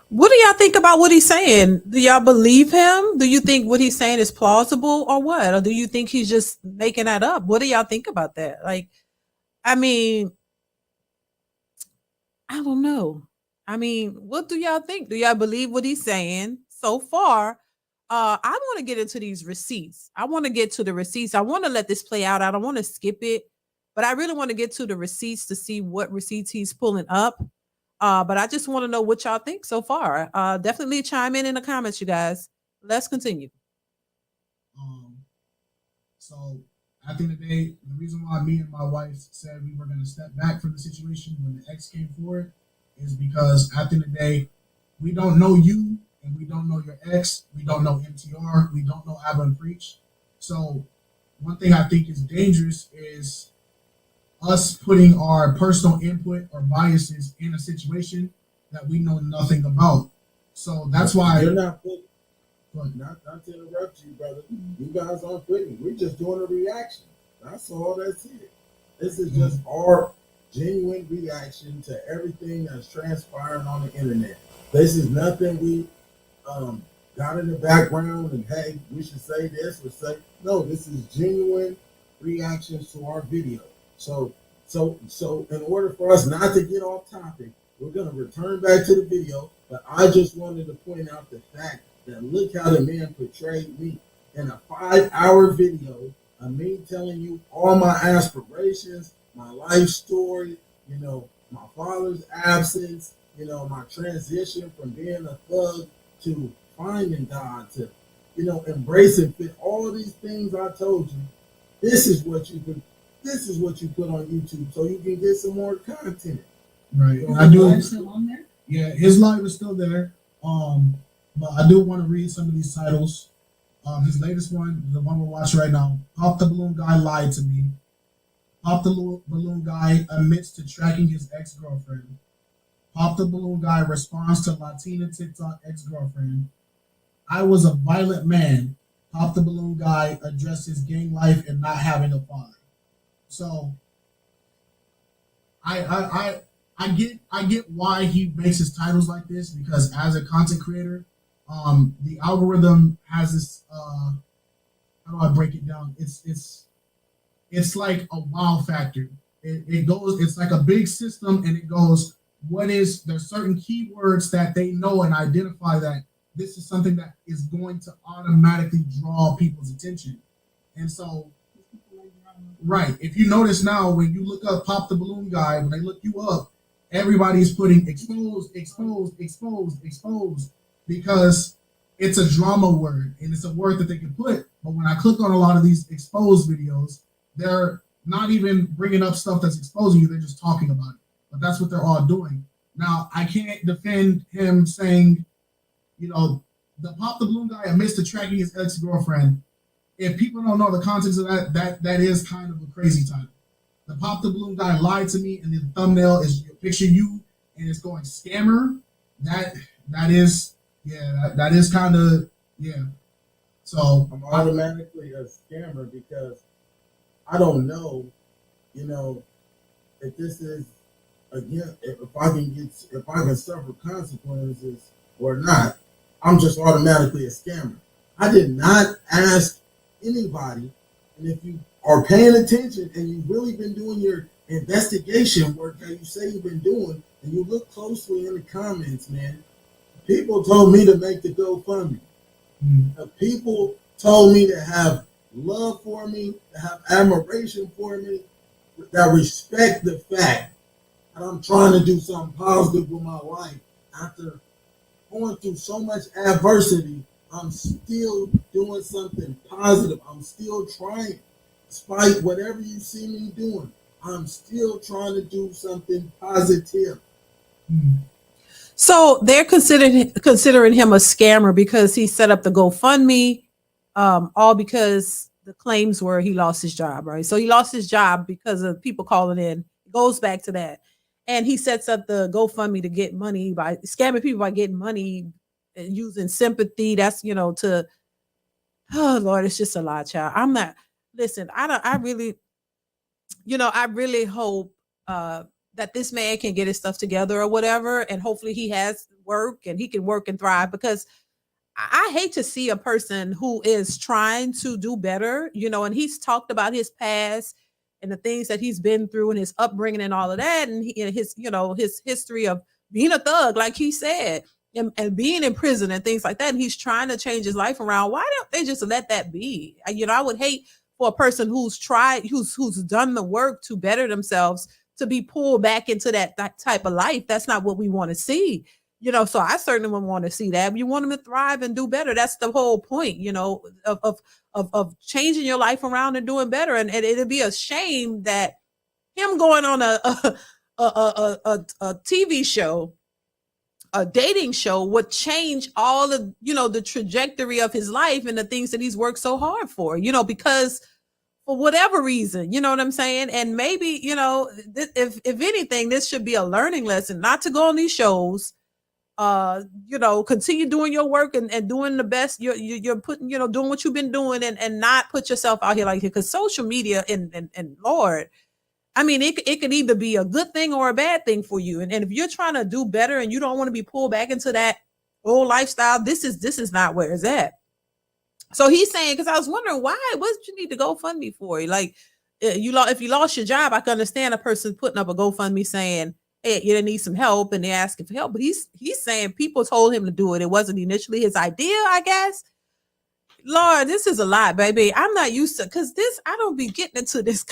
What do y'all think about what he's saying? Do y'all believe him? Do you think what he's saying is plausible or what? Or do you think he's just making that up? What do y'all think about that? Like, I mean, I don't know. I mean, what do y'all think? Do y'all believe what he's saying so far? I want to get into these receipts. I want to get to the receipts. I want to let this play out. I don't want to skip it, but I really want to get to the receipts to see what receipts he's pulling up. But I just want to know what y'all think so far. Definitely chime in the comments, you guys. Let's continue. So at the end of the day, the reason why me and my wife said we were going to step back from the situation when the ex came forward is because at the end of the day, we don't know you and we don't know your ex. We don't know MTR. We don't know Abba and Preach. So one thing I think is dangerous is us putting our personal input or biases in a situation that we know nothing about. So that's why you're not putting, not to interrupt you, brother. You guys aren't putting. We're just doing a reaction. That's all. That's it. This is just our genuine reaction to everything that's transpiring on the internet. This is nothing we got in the background and hey, we should say this or say no. This is genuine reactions to our video. So in order for us not to get off topic, we're gonna return back to the video. But I just wanted to point out the fact that look how the man portrayed me in a 5-hour video of me telling you all my aspirations, my life story, you know, my father's absence, you know, my transition from being a thug to finding God, to, you know, embracing fit. All of these things I told you, this is what you put on YouTube so you can get some more content. Right. So I do. Still on there? Yeah, his live is still there. But I do want to read some of these titles. His latest one, the one we're watching right now, Pop the Balloon Guy lied to me. Pop the Balloon Guy admits to tracking his ex-girlfriend. Pop the Balloon Guy responds to Latina TikTok ex-girlfriend. I was a violent man. Pop the Balloon Guy addresses gang life and not having a father. So I get why he makes his titles like this, because as a content creator, the algorithm has this how do I break it down? It's like a wow factor. It goes, it's like a big system, and it goes, there's certain keywords that they know and identify that this is something that is going to automatically draw people's attention. And so, right, if you notice now, when you look up Pop the Balloon Guy, when they look you up, everybody's putting exposed, because it's a drama word and it's a word that they can put. But when I click on a lot of these exposed videos, they're not even bringing up stuff that's exposing you. They're just talking about it. But that's what they're all doing. Now, I can't defend him saying, you know, the pop the balloon guy admits to tracking his ex-girlfriend. If people don't know the context of that is kind of a crazy title. The pop the balloon guy lied to me, and the thumbnail is a picture of you, and it's going scammer. That is kind of So I'm automatically a scammer because I don't know, if this is again if I can suffer consequences or not. I'm just automatically a scammer. I did not ask anybody, and if you are paying attention and you've really been doing your investigation work that you say you've been doing, and you look closely in the comments, man, people told me to make the GoFundMe. People told me to have love for me, to have admiration for me, that respect the fact that I'm trying to do something positive with my life. After going through so much adversity, I'm still doing something positive. I'm still trying. Despite whatever you see me doing, I'm still trying to do something positive. So they're considering him a scammer because he set up the GoFundMe, all because the claims were he lost his job, right? So he lost his job because of people calling in. It goes back to that. And he sets up the GoFundMe to get money by scamming people by getting money and using sympathy. That's, to, oh Lord, it's just a lot, child. I really hope that this man can get his stuff together or whatever. And hopefully he has work and he can work and thrive, because I hate to see a person who is trying to do better, and he's talked about his past and the things that he's been through and his upbringing and all of that. And his history of being a thug, like he said, and being in prison and things like that. And he's trying to change his life around. Why don't they just let that be? I would hate for a person who's done the work to better themselves to be pulled back into that type of life. That's not what we want to see. So I certainly would want to see that. You want them to thrive and do better. That's the whole point, of changing your life around and doing better. And it'd be a shame that him going on a TV show, a dating show, would change all of, the trajectory of his life and the things that he's worked so hard for, because for whatever reason, you know what I'm saying? And maybe, if anything, this should be a learning lesson, not to go on these shows. Continue doing your work and doing the best you're putting, doing what you've been doing, and not put yourself out here like that, because social media and Lord, I mean, it could either be a good thing or a bad thing for you. And if you're trying to do better and you don't want to be pulled back into that old lifestyle, this is not where it's at. So he's saying, because I was wondering what did you need to GoFundMe for? Like, if you lost your job, I can understand a person putting up a GoFundMe saying, hey, you need some help, and they're asking for help. But he's saying people told him to do it. It wasn't initially his idea, I guess. Lord, this is a lot, baby. I'm not used to, because I don't be getting into this.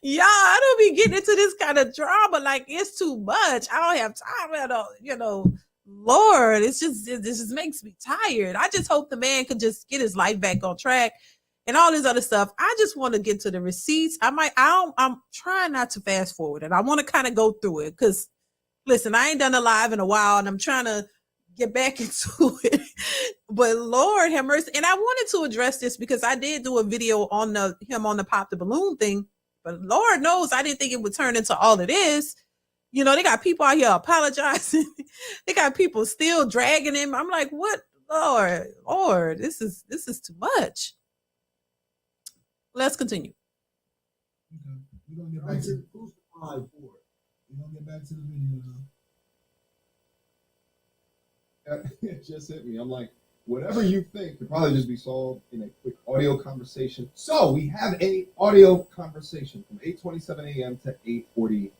Y'all, I don't be getting into this kind of drama. Like, it's too much. I don't have time at all, Lord, this just makes me tired. I just hope the man could just get his life back on track and all this other stuff. I just want to get to the receipts. I'm trying not to fast forward, and I want to kind of go through it, because listen, I ain't done a live in a while, and I'm trying to get back into it. But Lord have mercy. And I wanted to address this because I did do a video on him on the pop the balloon thing, but Lord knows I didn't think it would turn into all it is. They got people out here apologizing. They got people still dragging him. I'm like, what, Lord, this is too much. Let's continue. Okay. We're gonna get back to the video now. It just hit me. I'm like, whatever you think could probably just be solved in a quick audio conversation. So we have a audio conversation from 8:27 a.m. to 8:45.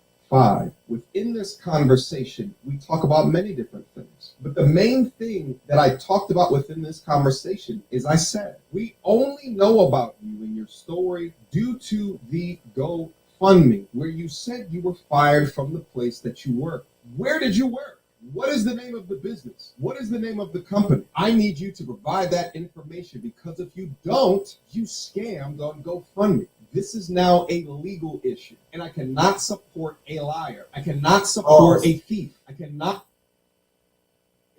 Within this conversation, we talk about many different things. But the main thing that I talked about within this conversation is I said, we only know about you and your story due to the GoFundMe, where you said you were fired from the place that you work. Where did you work? What is the name of the business? What is the name of the company? I need you to provide that information, because if you don't, you scammed on GoFundMe. This is now a legal issue, and I cannot support a liar. I cannot support a thief. I cannot.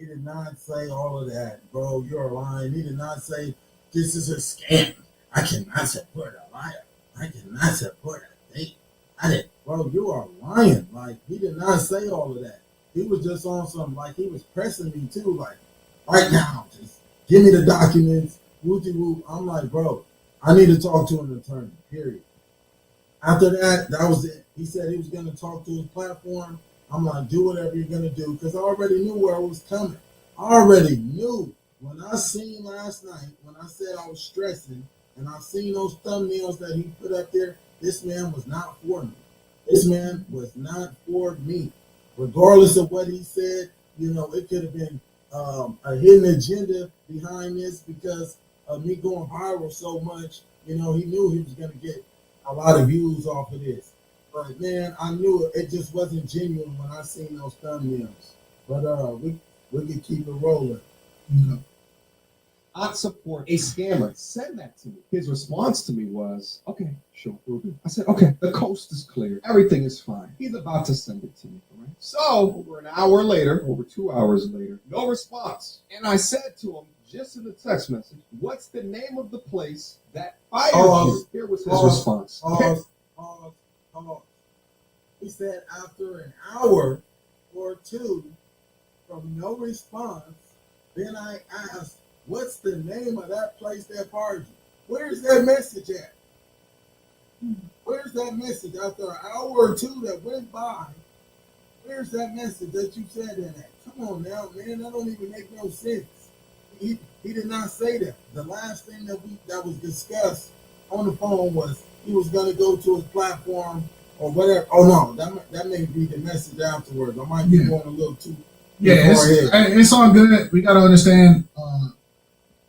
He did not say all of that, bro. You're lying. He did not say this is a scam. I cannot support a liar. I cannot support a fake. I did, bro. You are lying. Like he did not say all of that. He was just on some like he was pressing me too. Like right now, just give me the documents. Wooty woo. I'm like, bro, I need to talk to an attorney. Period. After that, that was it. He said he was going to talk to his platform. I'm like, do whatever you're going to do because I already knew where it was coming. I already knew. When I seen last night, when I said I was stressing, and I seen those thumbnails that he put up there, this man was not for me. This man was not for me. Regardless of what he said, you know, it could have been a hidden agenda behind this because of me going viral so much. You know, he knew he was going to get a lot of views off of this. But man, I knew it just wasn't genuine when I seen those thumbnails. But we can keep it rolling. You know. Not support a scammer. Send that to me. His response to me was, okay, sure, we'll do. I said, okay, the coast is clear. Everything is fine. He's about to send it to me. All right? So over an hour later, over 2 hours later, no response. And I said to him, just in the text message, what's the name of the place that fired you? Here was his response. Pause. He said after an hour or two from no response, then I asked, what's the name of that place that fired you? Where's that message at? Where's that message after an hour or two that went by? Where's that message that you said in that? Come on now, man, that don't even make no sense. He did not say that. The last thing that was discussed on the phone was he was going to go to his platform or whatever. Oh no, that may be the message afterwards. I might be going a little too far ahead. It's all good. We got to understand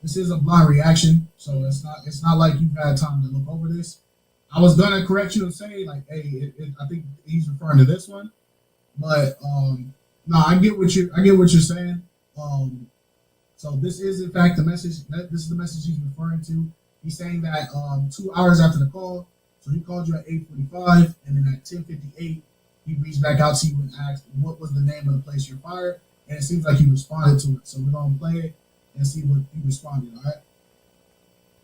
this is a blind reaction, so it's not like you've had time to look over this. I was gonna correct you and say like, hey, I think he's referring to this one, but no, I get what you're saying. So this is in fact the message. This is the message he's referring to. He's saying that 2 hours after the call, so he called you at 8:45, and then at 10:58, he reached back out to you and asked what was the name of the place you're fired, and it seems like he responded to it. So we're gonna play it and see what he responded. All right.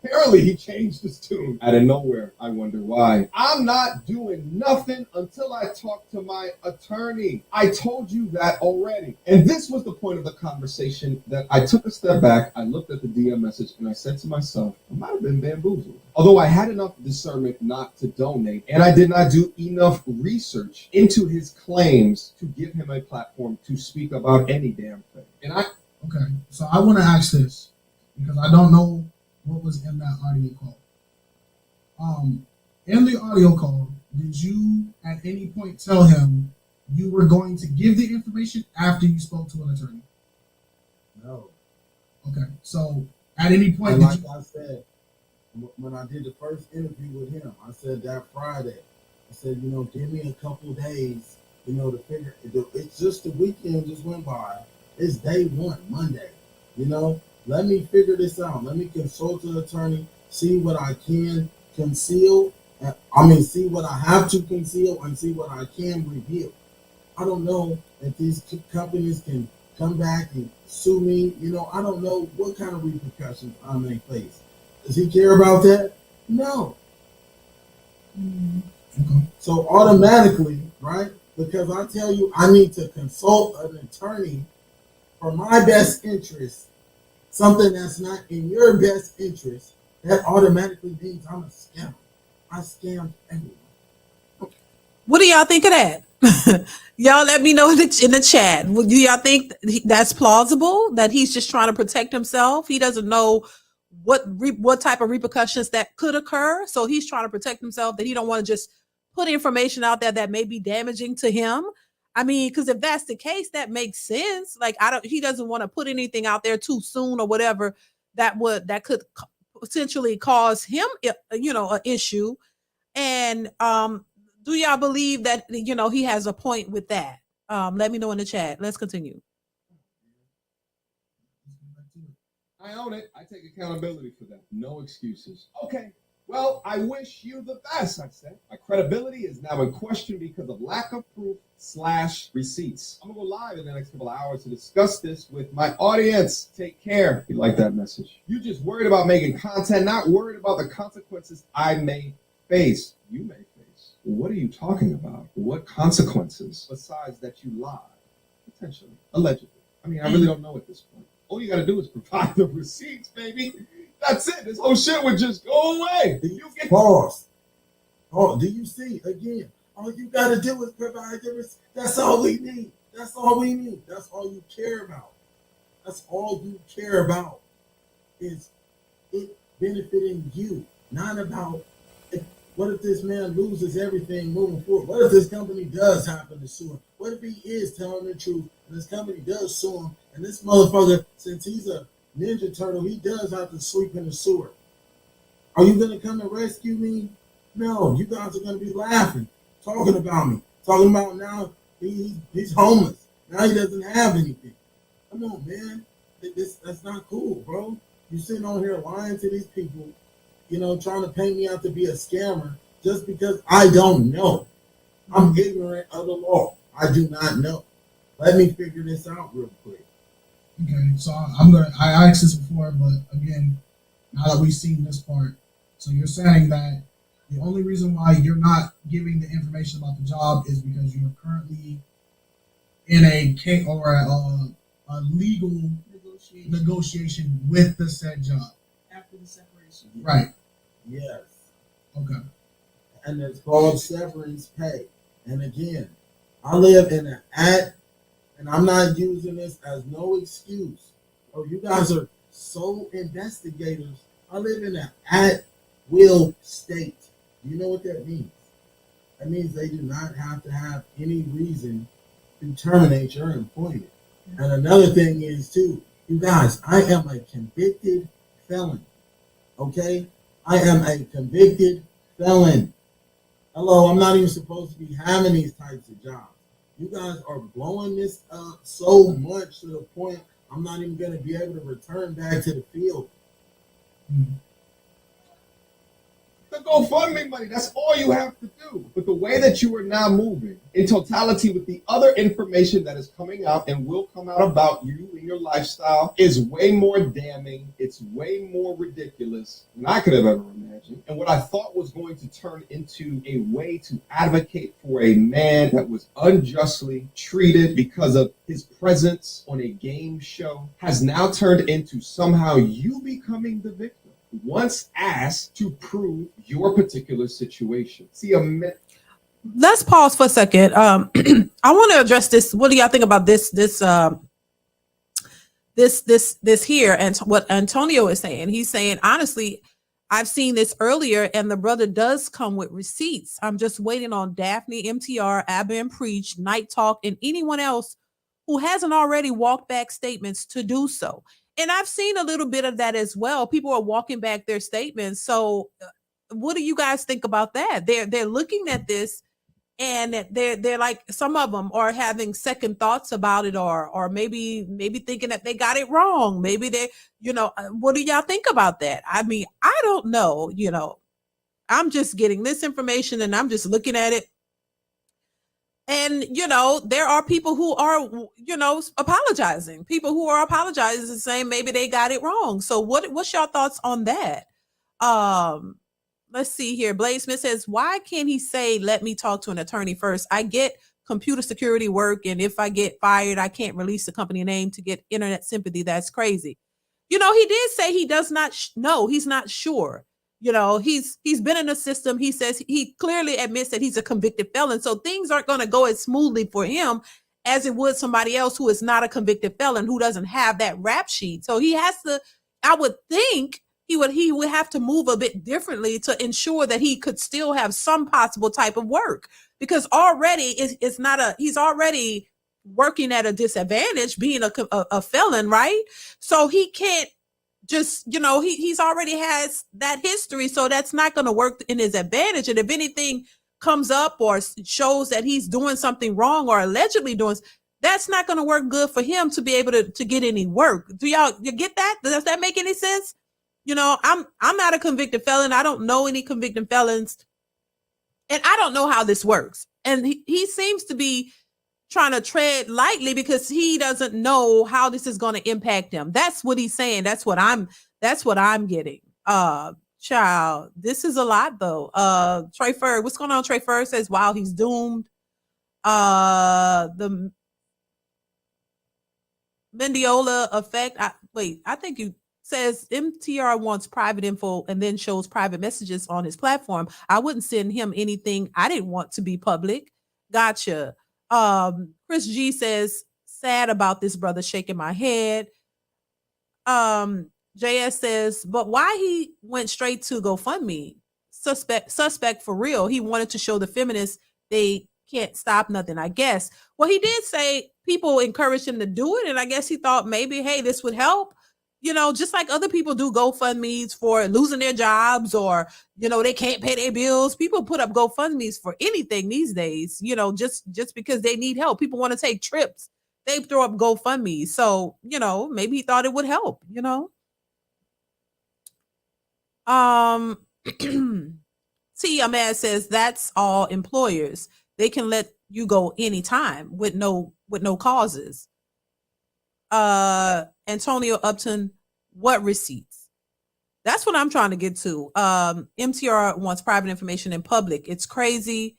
Apparently, he changed his tune out of nowhere. I wonder why. I'm not doing nothing until I talk to my attorney. I told you that already. And this was the point of the conversation that I took a step back. I looked at the DM message and I said to myself, I might have been bamboozled. Although I had enough discernment not to donate, and I did not do enough research into his claims to give him a platform to speak about any damn thing. Okay, so I want to ask this because I don't know what was in that audio call. In the audio call, did you at any point tell him you were going to give the information after you spoke to an attorney? No. Okay, so at any point, like I said, when I did the first interview with him, I said that Friday, I said, you know, give me a couple days, you know, to figure. It's just the weekend just went by. It's day one, Monday. You know, let me figure this out. Let me consult an attorney, see what I can conceal. See what I have to conceal and see what I can reveal. I don't know if these companies can come back and sue me. You know, I don't know what kind of repercussions I may face. Does he care about that? No. okay. So automatically, right? Because I tell you, I need to consult an attorney for my best interest, something that's not in your best interest, that automatically means I'm a scammer. I scammed everyone. What do y'all think of that? Y'all let me know in the chat. Do y'all think that's plausible, that he's just trying to protect himself? He doesn't know what type of repercussions that could occur, so he's trying to protect himself, that he don't want to just put information out there that may be damaging to him. I mean, because if that's the case, that makes sense. Like, he doesn't want to put anything out there too soon or whatever that could potentially cause him, you know, an issue. And do y'all believe that, you know, he has a point with that? Let me know in the chat. Let's continue. I own it. I take accountability for that. No excuses. Okay. Well, I wish you the best, I said. My credibility is now in question because of lack of proof / receipts. I'm gonna go live in the next couple of hours to discuss this with my audience. Take care. You like that message? You just worried about making content, not worried about the consequences I may face. You may face. What are you talking about? What consequences besides that you lied? Potentially. Allegedly. I mean, I really don't know at this point. All you gotta do is provide the receipts, baby. That's it. This whole shit would just go away. You get pause. Oh, do you see again? All you gotta do is provide the receipts. That's all we need. That's all we need. That's all you care about. That's all you care about is it benefiting you, not about what if this man loses everything moving forward? What if this company does happen to sue him? What if he is telling the truth and this company does sue him and this motherfucker, since he's a Ninja Turtle, he does have to sleep in the sewer? Are you going to come and rescue me? No, you guys are going to be laughing, talking about me, talking about now he's homeless. Now he doesn't have anything. Come on, man. That's not cool, bro. You sitting on here lying to these people, trying to paint me out to be a scammer just because I don't know. I'm ignorant of the law. I do not know. Let me figure this out real quick. Okay, so I asked this before, but again, now that we've seen this part, so you're saying that the only reason why you're not giving the information about the job is because you're currently in a case or a legal negotiation with the said job. After the separation. Right. Yes. Okay. And it's called severance pay. And again, I live in an and I'm not using this as no excuse. Oh, you guys are sole investigators. I live in an at-will state. Do you know what that means? That means they do not have to have any reason to terminate your employment. And another thing is, too, you guys, I am a convicted felon. Okay? I am a convicted felon. Hello, I'm not even supposed to be having these types of jobs. You guys are blowing this up so much to the point I'm not even going to be able to return back to the field. Mm-hmm. The GoFundMe money, that's all you have to do. But the way that you are now moving in totality with the other information that is coming out and will come out about you and your lifestyle is way more damning. It's way more ridiculous than I could have ever imagined. And what I thought was going to turn into a way to advocate for a man that was unjustly treated because of his presence on a game show has now turned into somehow you becoming the victim once asked to prove your particular situation. See, let's pause for a second. I want to address this. What do y'all think about this here? And what Antonio is saying, he's saying, honestly, I've seen this earlier and the brother does come with receipts. I'm just waiting on Daphne, MTR, Abba and Preach, Night Talk, and anyone else who hasn't already walked back statements to do so. And I've seen a little bit of that as well. People are walking back their statements. So what do you guys think about that? They're looking at this and they're like, some of them are having second thoughts about it, or maybe thinking that they got it wrong. Maybe they, what do y'all think about that? I mean, I don't know, I'm just getting this information and I'm just looking at it. And, there are people who are, apologizing. People who are apologizing and saying maybe they got it wrong. So what's your thoughts on that? Let's see here. Blaze Smith says, why can't he say, let me talk to an attorney first? I get computer security work. And if I get fired, I can't release the company name to get internet sympathy. That's crazy. He did say he does not know. He's not sure. He's been in the system. He says he clearly admits that he's a convicted felon. So things aren't going to go as smoothly for him as it would somebody else who is not a convicted felon, who doesn't have that rap sheet. So he has to, I would think he would have to move a bit differently to ensure that he could still have some possible type of work, because already he's already working at a disadvantage being a felon, right? So he can't just, he's already has that history. So that's not going to work in his advantage. And if anything comes up or shows that he's doing something wrong or allegedly doing, that's not going to work good for him to be able to get any work. Do you get that? Does that make any sense? You know, I'm not a convicted felon. I don't know any convicted felons. And I don't know how this works. And he seems to be trying to tread lightly because he doesn't know how this is going to impact him. That's what he's saying. That's what I'm getting. Child, this is a lot though. Trey Ferg, what's going on? Trey Ferg says, wow, he's doomed. The Mendiola effect. I think you says MTR wants private info and then shows private messages on his platform. I wouldn't send him anything I didn't want to be public. Gotcha. Chris G says, sad about this brother, shaking my head. JS says, but why he went straight to GoFundMe? Suspect for real. He wanted to show the feminists they can't stop nothing, I guess. Well, he did say people encouraged him to do it, and I guess he thought maybe, hey, this would help. You know, just like other people do GoFundMes for losing their jobs or, you know, they can't pay their bills. People put up GoFundMes for anything these days, you know, just because they need help. People want to take trips. They throw up GoFundMe. So, you know, maybe he thought it would help, you know. T. says that's all employers. They can let you go anytime with no causes. Antonio Upton, what receipts? That's what I'm trying to get to. MTR wants private information in public. It's crazy.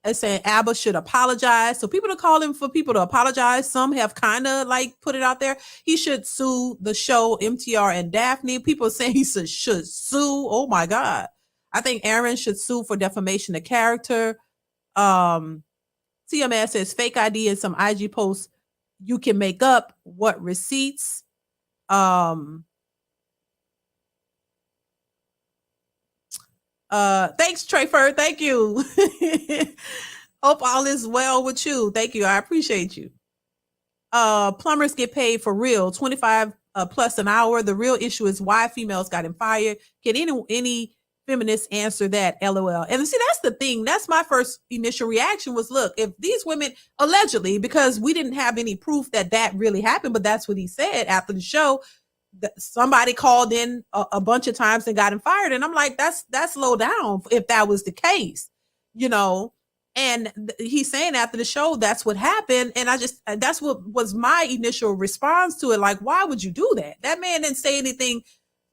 It's saying Abba should apologize. So people are calling for people to apologize. Some have kind of like put it out there. He should sue the show, MTR and Daphne. People are saying he should sue. Oh my God. I think Aaron should sue for defamation of character. TMS says fake ID and some IG posts you can make up. What receipts? Thanks, Trayford. Thank you. Hope all is well with you. Thank you. I appreciate you. Plumbers get paid for real, 25 plus an hour. The real issue is why females got him fired. Can any feminists answer that? LOL. And see, that's the thing. That's my first initial reaction was, look, if these women allegedly, because we didn't have any proof that really happened, but that's what he said after the show, somebody called in a bunch of times and got him fired. And I'm like, that's low down if that was the case, you know. And he's saying after the show, that's what happened. And that's what was my initial response to it. Like, why would you do that? That man didn't say anything.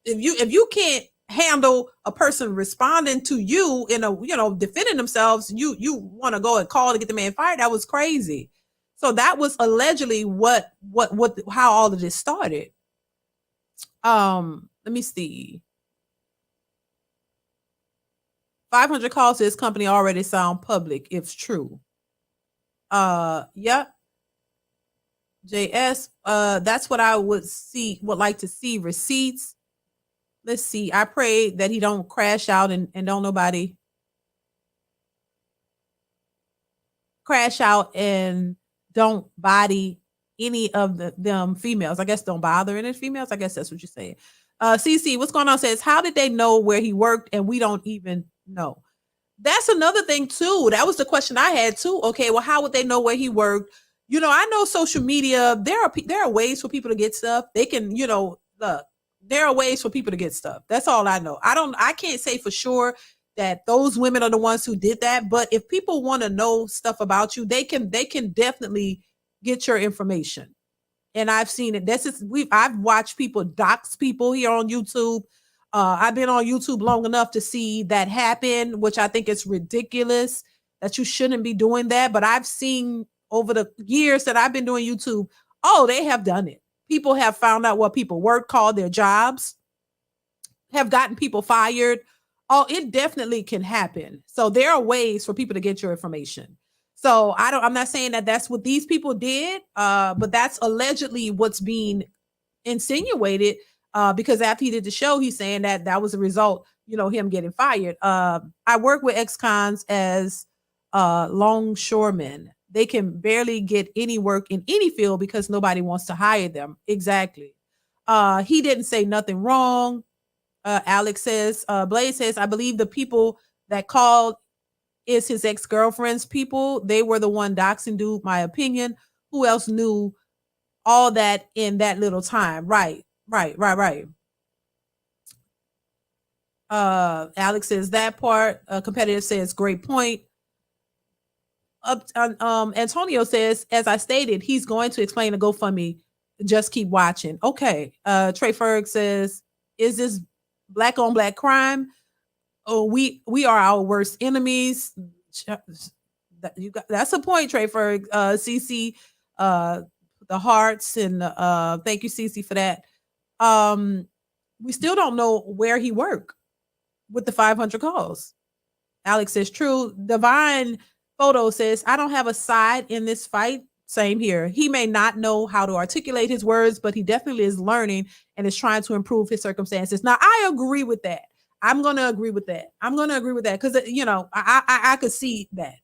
If you can't handle a person responding to you in a, you know, defending themselves, you want to go and call to get the man fired. That was crazy. So that was allegedly how all of this started. Let me see. 500 calls to his company already sound public if true. Yep. JS, that's what I would like to see receipts. Let's see. I pray that he don't crash out and don't nobody crash out and don't body any of them females. I guess don't bother any females. I guess that's what you're saying. CC, what's going on? Says, how did they know where he worked and we don't even know? That's another thing too. That was the question I had too. Okay, well, how would they know where he worked? You know, I know social media, there are ways for people to get stuff. They can, you know, look, there are ways for people to get stuff. That's all I know. I can't say for sure that those women are the ones who did that, but if people want to know stuff about you, they can definitely get your information. And I've seen it. I've watched people dox people here on YouTube. I've been on YouTube long enough to see that happen, which I think is ridiculous that you shouldn't be doing that. But I've seen over the years that I've been doing YouTube, they have done it. People have found out what people work, called their jobs, have gotten people fired. Oh, it definitely can happen. So there are ways for people to get your information. So I'm not saying that that's what these people did, but that's allegedly what's being insinuated, because after he did the show, he's saying that was a result, you know, him getting fired. I work with ex-cons as longshoremen. They can barely get any work in any field because nobody wants to hire them. Exactly. He didn't say nothing wrong. Alex says, Blaze says, I believe the people that called is his ex-girlfriend's people. They were the one doxing dude, my opinion. Who else knew all that in that little time? Right. Alex says that part. Competitive says great point. Antonio says, as I stated, he's going to explain the GoFundMe. Just keep watching. Okay. Trey Ferg says, is this black on black crime? Oh, we are our worst enemies. That's a point, Trey Ferg. CC, the hearts, and thank you, CC, for that. We still don't know where he worked with the 500 calls. Alex says true. Divine Photo says, I don't have a side in this fight. Same here. He may not know how to articulate his words, but he definitely is learning and is trying to improve his circumstances. Now, I agree with that. I'm going to agree with that. Because, I could see that.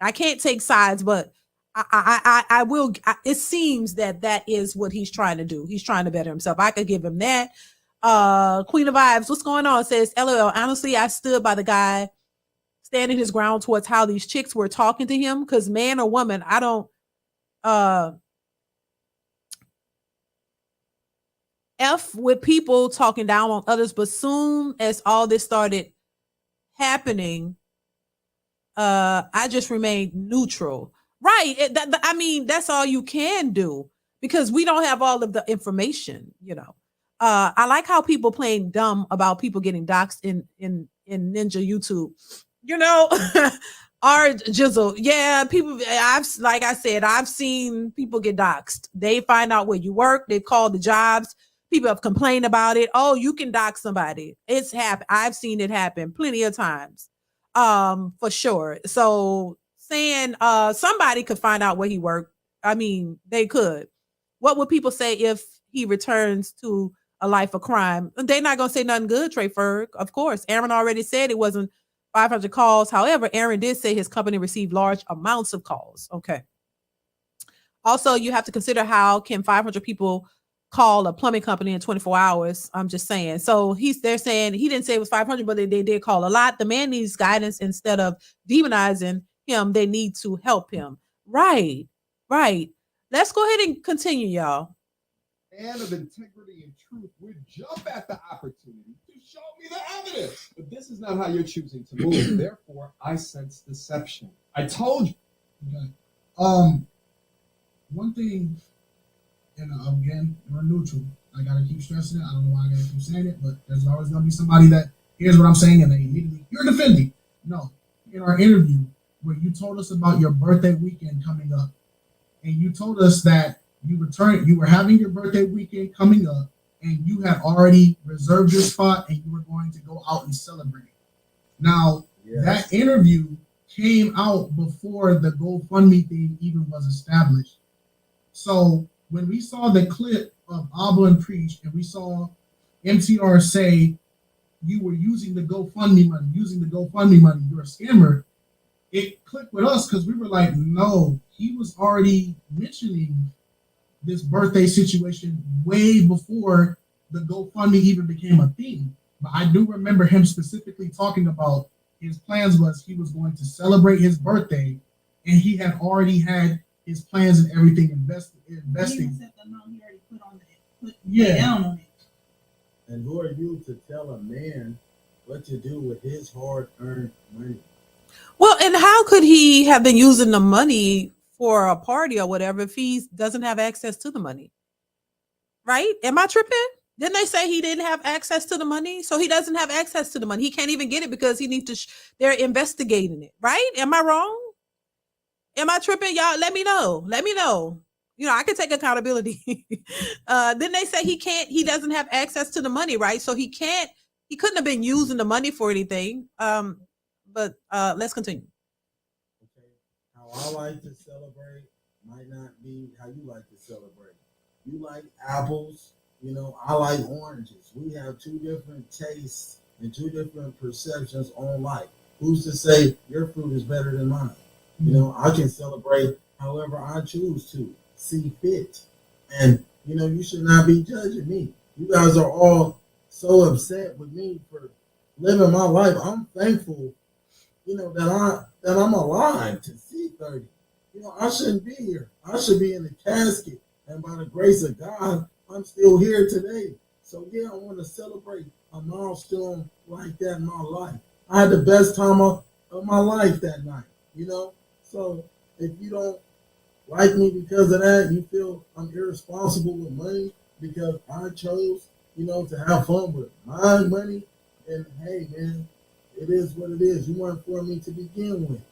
I can't take sides, but I will. It seems that is what he's trying to do. He's trying to better himself. I could give him that. Queen of Vibes, what's going on? Says, LOL, honestly, I stood by the guy standing his ground towards how these chicks were talking to him, because man or woman, I don't F with people talking down on others, but soon as all this started happening, I just remained neutral. Right. I mean, that's all you can do, because we don't have all of the information, I like how people playing dumb about people getting doxxed in Ninja YouTube. Our jizzle. Yeah, people, like I said, I've seen people get doxxed. They find out where you work. They've called the jobs. People have complained about it. Oh, you can dox somebody. It's happened. I've seen it happen plenty of times. For sure. So saying somebody could find out where he worked. I mean, they could. What would people say if he returns to a life of crime? They're not gonna say nothing good, Trey Ferg. Of course. Aaron already said it wasn't 500 calls. However, Aaron did say his company received large amounts of calls. Okay. Also, you have to consider, how can 500 people call a plumbing company in 24 hours? I'm just saying. So they're saying he didn't say it was 500, but they did call a lot. The man needs guidance. Instead of demonizing him, they need to help him. Right. Let's go ahead and continue, y'all. Man of integrity and truth would jump at the opportunity to show me the evidence. But this is not how you're choosing to move. Therefore, I sense deception. I told you. Okay. One thing, and again, we're neutral. I gotta keep stressing it. I don't know why I gotta keep saying it, but there's always gonna be somebody that hears what I'm saying and they immediately, you're defending. No. In our interview, where you told us about your birthday weekend coming up, and you told us that you were having your birthday weekend coming up, and you had already reserved your spot, and you were going to go out and celebrate. Now, yes, that interview came out before the GoFundMe thing even was established. So when we saw the clip of Abba and Preach, and we saw MTR say you were using the GoFundMe money, you're a scammer, it clicked with us, because we were like, no, he was already mentioning this birthday situation way before the GoFundMe even became a thing. But I do remember him specifically talking about his plans was he was going to celebrate his birthday, and he had already had his plans and everything investing. Down on it. And who are you to tell a man what to do with his hard-earned money? Well, and how could he have been using the money for a party or whatever if he doesn't have access to the money? Right? Am I tripping? Didn't they say he didn't have access to the money? So he doesn't have access to the money. He can't even get it because he needs to. They're investigating it. Right? Am I wrong? Am I tripping? Y'all, let me know. I can take accountability. Didn't they say he doesn't have access to the money, right? So he couldn't have been using the money for anything. But let's continue. Okay. How I like to celebrate might not be how you like to celebrate. You like apples, I like oranges. We have two different tastes and two different perceptions on life. Who's to say your fruit is better than mine? I can celebrate however I choose to see fit. And, you should not be judging me. You guys are all so upset with me for living my life. I'm thankful, that I'm alive to see 30. I shouldn't be here. I should be in the casket. And by the grace of God, I'm still here today. So, yeah, I want to celebrate my mom's feeling like that in my life. I had the best time of my life that night, you know? So if you don't like me because of that, you feel I'm irresponsible with money because I chose, you know, to have fun with my money, and hey, man, it is what it is. You weren't for me to begin with.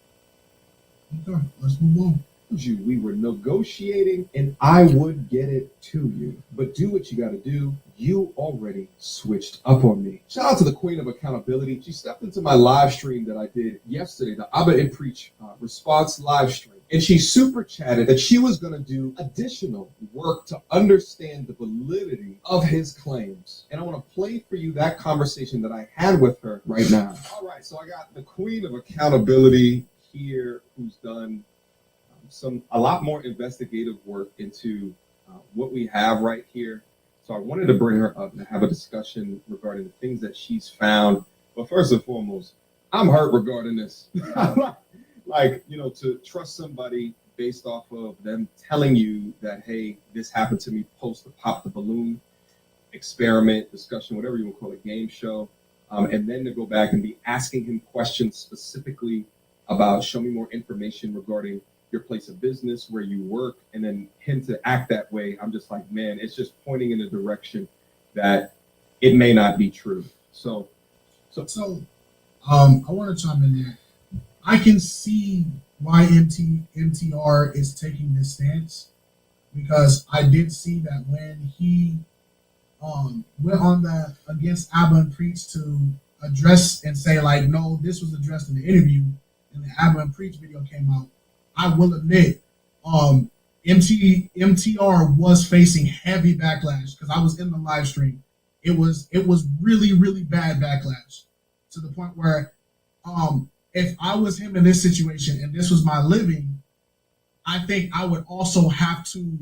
Okay, let's move on. We were negotiating and I would get it to you. But do what you got to do. You already switched up on me. Shout out to the queen of accountability. She stepped into my live stream that I did yesterday, the Abba and Preach response live stream. And she super chatted that she was going to do additional work to understand the validity of his claims. And I want to play for you that conversation that I had with her right now. All right, so I got the queen of accountability here who's done a lot more investigative work into what we have right here. So I wanted to bring her up and have a discussion regarding the things that she's found. But first and foremost, I'm hurt regarding this. Like, you know, to trust somebody based off of them telling you that, hey, this happened to me post the pop the balloon experiment, discussion, whatever you want to call it, game show. And then to go back and be asking him questions specifically about show me more information regarding your place of business, where you work, and then him to act that way. I'm just like, man, it's just pointing in a direction that it may not be true. So I want to chime in there. I can see why MTR is taking this stance, because I did see that when he went on that against Abba and Preach to address and say like, no, this was addressed in the interview, and the Abba and Preach video came out. I will admit, MTR was facing heavy backlash because I was in the live stream. It was really, really bad backlash, to the point where if I was him in this situation and this was my living, I think I would also have to,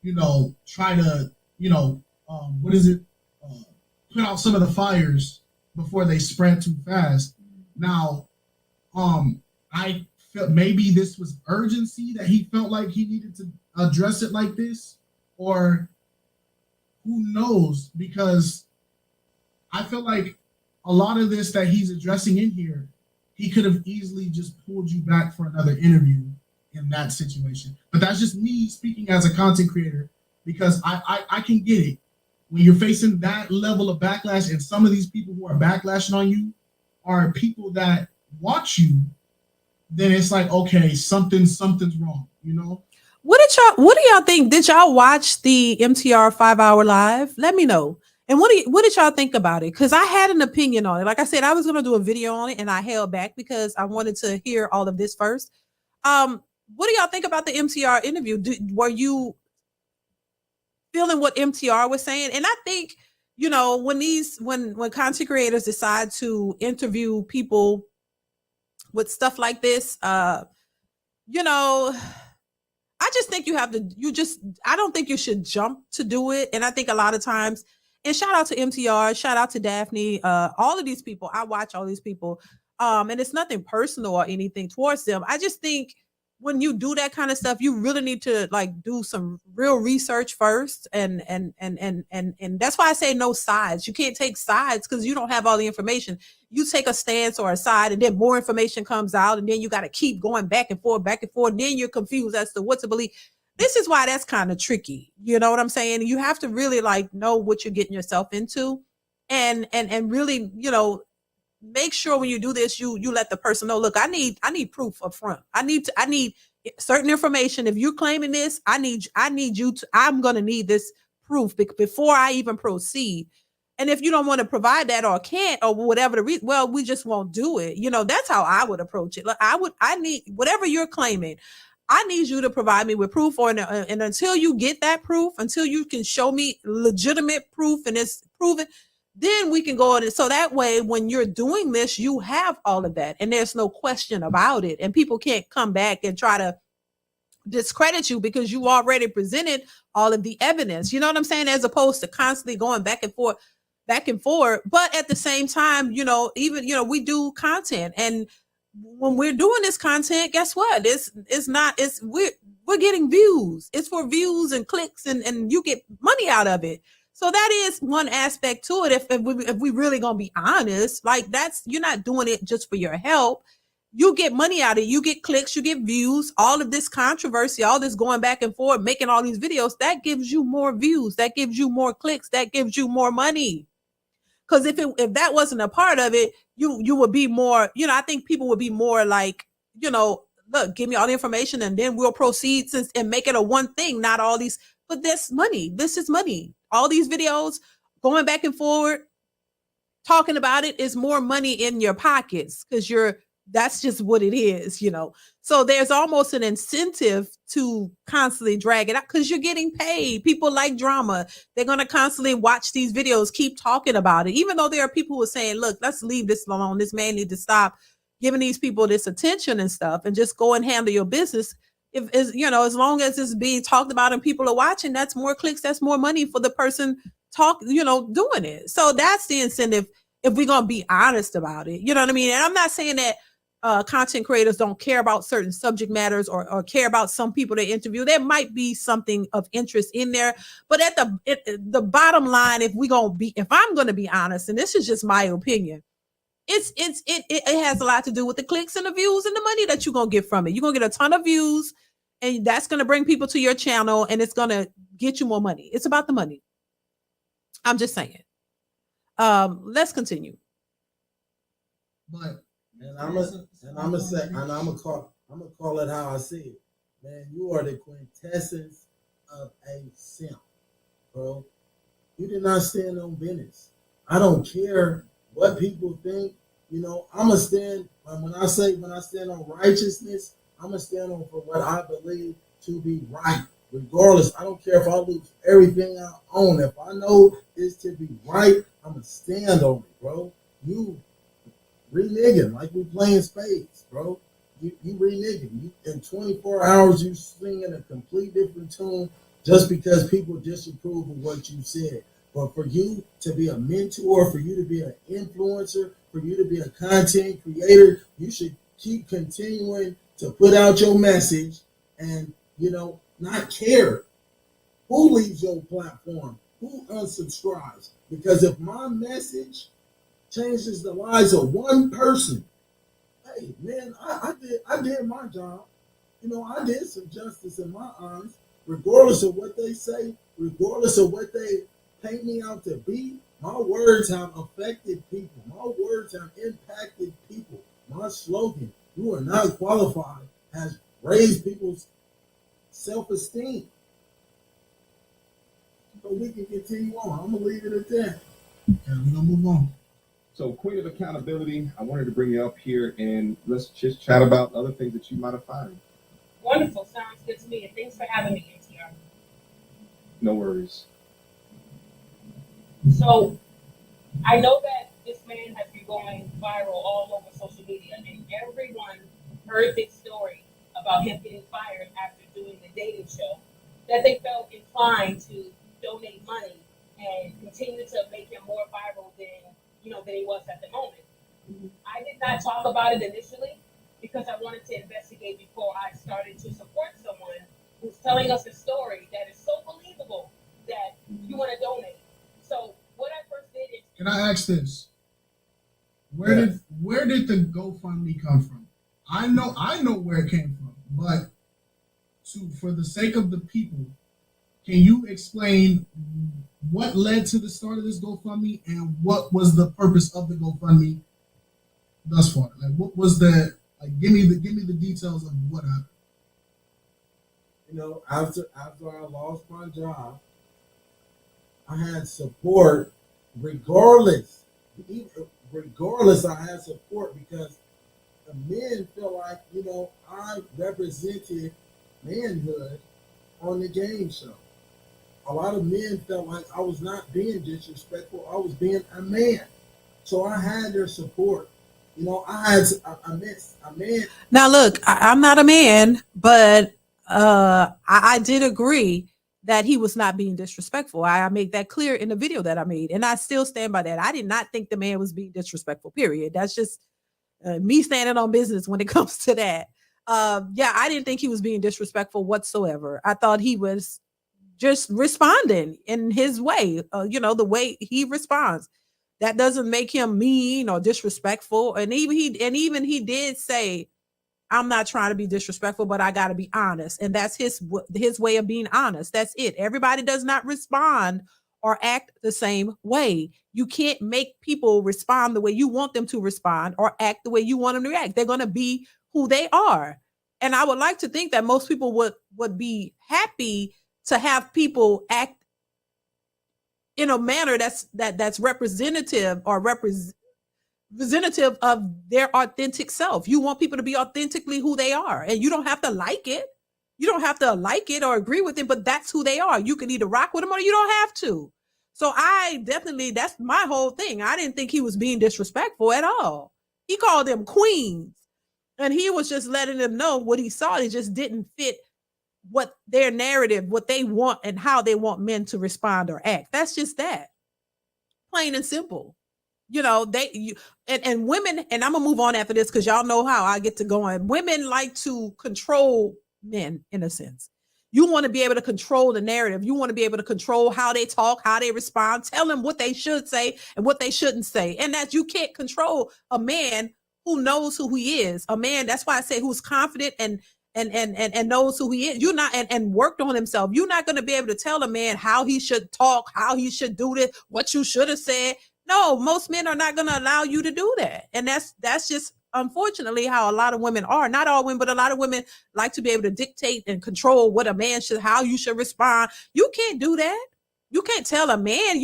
you know, try to, you know, put out some of the fires before they spread too fast. Now, I felt maybe this was urgency that he felt like he needed to address it like this, or who knows, because I feel like a lot of this that he's addressing in here, he could have easily just pulled you back for another interview in that situation. But that's just me speaking as a content creator, because I can get it. When you're facing that level of backlash, and some of these people who are backlashing on you are people that watch you, then it's like, okay, something's wrong, you know? What do y'all think? Did y'all watch the MTR 5-hour live? Let me know. And what did y'all think about it? Because I had an opinion on it. Like I said, I was going to do a video on it and I held back because I wanted to hear all of this first. What do y'all think about the MTR interview? Were you feeling what MTR was saying? And I think, you know, when content creators decide to interview people with stuff like this, you know, I just think I don't think you should jump to do it. And I think a lot of times, and shout out to MTR, shout out to Daphne, all of these people, I watch all these people, and it's nothing personal or anything towards them. I just think when you do that kind of stuff, you really need to like do some real research first, and that's why I say no sides. You can't take sides because you don't have all the information. You take a stance or a side, and then more information comes out, and then you got to keep going back and forth, and then you're confused as to what to believe. This is why that's kind of tricky. You know what I'm saying? You have to really like know what you're getting yourself into, and really, you know, make sure when you do this, you let the person know, look, I need proof up front. I need certain information. If you're claiming this, I'm going to need this proof before I even proceed. And if you don't want to provide that or can't or whatever the reason, well, we just won't do it. You know, that's how I would approach it. Like I need whatever you're claiming. I need you to provide me with proof, and until you get that proof, until you can show me legitimate proof and it's proven, then we can go on it. So that way, when you're doing this, you have all of that and there's no question about it. And people can't come back and try to discredit you because you already presented all of the evidence. You know what I'm saying? As opposed to constantly going back and forth. But at the same time, you know, even, you know, we do content, and when we're doing this content, guess what? We're getting views. It's for views and clicks, and you get money out of it. So that is one aspect to it. If we really gonna be honest, like you're not doing it just for your help. You get money out of it. You get clicks, you get views. All of this controversy, all this going back and forth, making all these videos, that gives you more views, that gives you more clicks, that gives you more money. Because if that wasn't a part of it, you would be more. I think people would be more like, look, give me all the information and then we'll proceed and make it a one thing, not all these. But this money, this is money. All these videos going back and forward, talking about it is more money in your pockets because that's just what it is. So there's almost an incentive to constantly drag it out because you're getting paid. People like drama. They're going to constantly watch these videos, keep talking about it, even though there are people who are saying, look, let's leave this alone. This man needs to stop giving these people this attention and stuff and just go and handle your business. As long as it's being talked about and people are watching, that's more clicks, that's more money for the person doing it. So that's the incentive if we're going to be honest about it. You know what I mean? And I'm not saying that content creators don't care about certain subject matters or care about some people they interview. There might be something of interest in there, but at the bottom line, if I'm going to be honest, and this is just my opinion, it has a lot to do with the clicks and the views and the money that you're going to get from it. You're going to get a ton of views and that's going to bring people to your channel and it's going to get you more money. It's about the money. I'm just saying. Let's continue. But I'm gonna call it how I see it. Man, you are the quintessence of a simp, bro. You did not stand on business. I don't care what people think. I'ma stand when I stand on righteousness. I'ma stand on for what I believe to be right. Regardless, I don't care if I lose everything I own. If I know it's to be right, I'ma stand on it, bro. You reneging like we playing spades, bro. You reneging. In 24 hours, you singing a complete different tune just because people disapprove of what you said. But for you to be a mentor, for you to be an influencer, for you to be a content creator, you should keep continuing to put out your message and, not care who leaves your platform, who unsubscribes. Because if my message changes the lives of one person, hey man, I did my job. I did some justice in my eyes, regardless of what they say, regardless of what they paint me out to be. My words have affected people. My words have impacted people. My slogan, "You are not qualified," has raised people's self-esteem. So we can continue on. I'm gonna leave it at that. Okay, we're gonna move on. So, Queen of Accountability, I wanted to bring you up here and let's just chat about other things that you might have found. Wonderful. Sounds good to me. And thanks for having me, NTR. No worries. So, I know that this man has been going viral all over social media, and everyone heard this story about him getting fired after doing the dating show, that they felt inclined to donate money and continue to make him more viral than he was at the moment. I did not talk about it initially because I wanted to investigate before I started to support someone who's telling us a story that is so believable that you want to donate. So what I first did is, Can I ask this? Where did the GoFundMe come from? I know where it came from, but for the sake of the people, can you explain what led to the start of this GoFundMe and what was the purpose of the GoFundMe thus far? Like, what was the give me the details of what happened. After I lost my job, I had support regardless. I had support because the men feel like, I represented manhood on the game show. A lot of men felt like I was not being disrespectful. I was being a man. So I had their support. I met. Now, look, I'm not a man, but I did agree that he was not being disrespectful. I made that clear in the video that I made, and I still stand by that. I did not think the man was being disrespectful, period. That's just me standing on business when it comes to that. I didn't think he was being disrespectful whatsoever. I thought he was just responding in his way, the way he responds. That doesn't make him mean or disrespectful. And even he did say, I'm not trying to be disrespectful, but I got to be honest. And that's his way of being honest. That's it. Everybody does not respond or act the same way. You can't make people respond the way you want them to respond or act the way you want them to react. They're going to be who they are. And I would like to think that most people would be happy to have people act in a manner that's representative or representative of their authentic self. You want people to be authentically who they are, and you don't have to like it. You don't have to like it or agree with it, but that's who they are. You can either rock with them or you don't have to. So that's my whole thing. I didn't think he was being disrespectful at all. He called them queens, and he was just letting them know what he saw. It just didn't fit what their narrative, what they want, and how they want men to respond or act. That's just that. Plain and simple. And women, and I'm gonna move on after this because y'all know how I get to going. Women like to control men in a sense. You want to be able to control the narrative. You want to be able to control how they talk, how they respond, tell them what they should say and what they shouldn't say. And that you can't control a man who knows who he is. A man, that's why I say who's confident and knows who he is. You're not and worked on himself. You're not going to be able to tell a man how he should talk, how he should do this, what you should have said. No, most men are not going to allow you to do that. And that's just unfortunately how a lot of women are. Not all women, but a lot of women like to be able to dictate and control what a man should, how you should respond. You can't do that. You can't tell a man.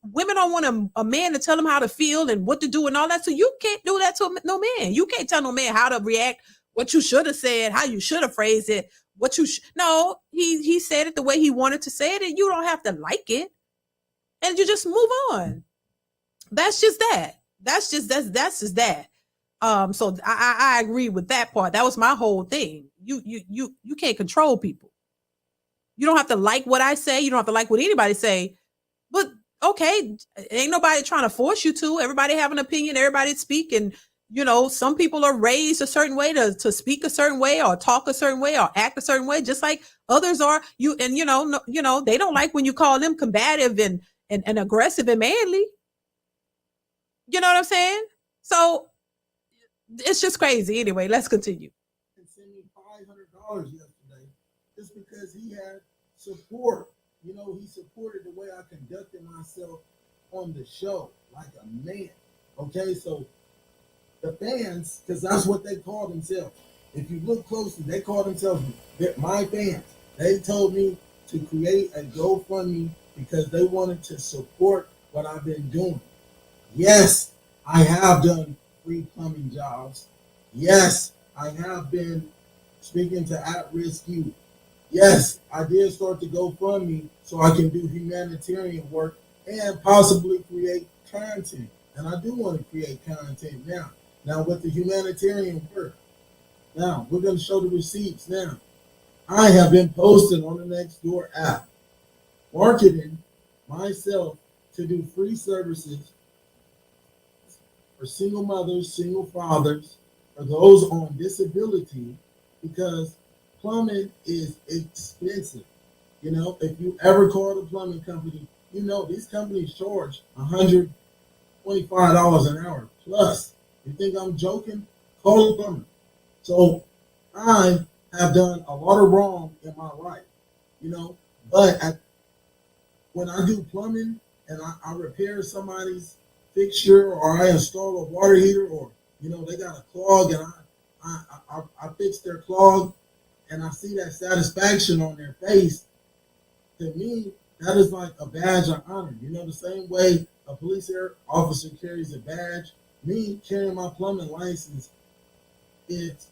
Women don't want a man to tell them how to feel and what to do and all that. So you can't do that to no man. You can't tell no man how to react, what you should have said, how you should have phrased it, no, he said it the way he wanted to say it, and you don't have to like it. And you just move on. That's just that. That's just that. So I agree with that part. That was my whole thing. You can't control people. You don't have to like what I say. You don't have to like what anybody say. But okay, ain't nobody trying to force you to. Everybody have an opinion. Everybody speak, and some people are raised a certain way to speak a certain way or talk a certain way or act a certain way, just like others are. They don't like when you call them combative and aggressive and manly. You know what I'm saying? So it's just crazy. Anyway, let's continue. And sent me $500 yesterday just because he had support. He supported the way I conducted myself on the show, like a man. Okay, so the fans, because that's what they call themselves. If you look closely, they call themselves my fans. They told me to create a GoFundMe because they wanted to support what I've been doing. Yes, I have done free plumbing jobs. Yes, I have been speaking to at-risk youth. Yes, I did start the GoFundMe so I can do humanitarian work and possibly create content. And I do want to create content now. Now with the humanitarian work. Now, we're going to show the receipts now. I have been posting on the Nextdoor app, marketing myself to do free services for single mothers, single fathers, for those on disability, because plumbing is expensive. If you ever call the plumbing company, these companies charge $125 an hour plus. You think I'm joking? Call a plumber. So I have done a lot of wrong in my life, but when I do plumbing and I repair somebody's fixture or I install a water heater or, they got a clog and I fix their clog and I see that satisfaction on their face, to me, that is like a badge of honor. The same way a police officer carries a badge, me carrying my plumbing license, it's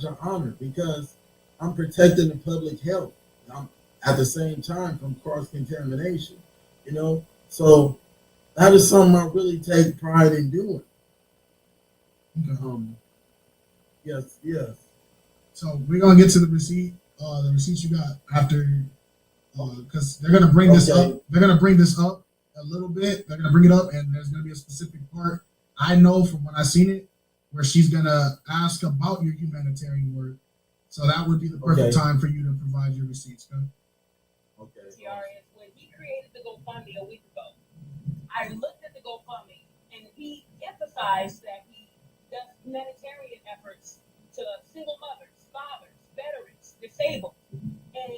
an honor because I'm protecting the public health. I'm at the same time from cross-contamination, So that is something I really take pride in doing. Yes. So we're gonna get to the receipts you got after, because they're gonna bring this up. They're gonna bring this up a little bit. They're gonna bring it up, and there's gonna be a specific part I know from when I seen it where she's gonna ask about your humanitarian work. So that would be the perfect time for you to provide your receipts. Okay? TR, is when he created the GoFundMe a week ago. I looked at the GoFundMe, and he emphasized that he does humanitarian efforts to single mothers, fathers, veterans, disabled, and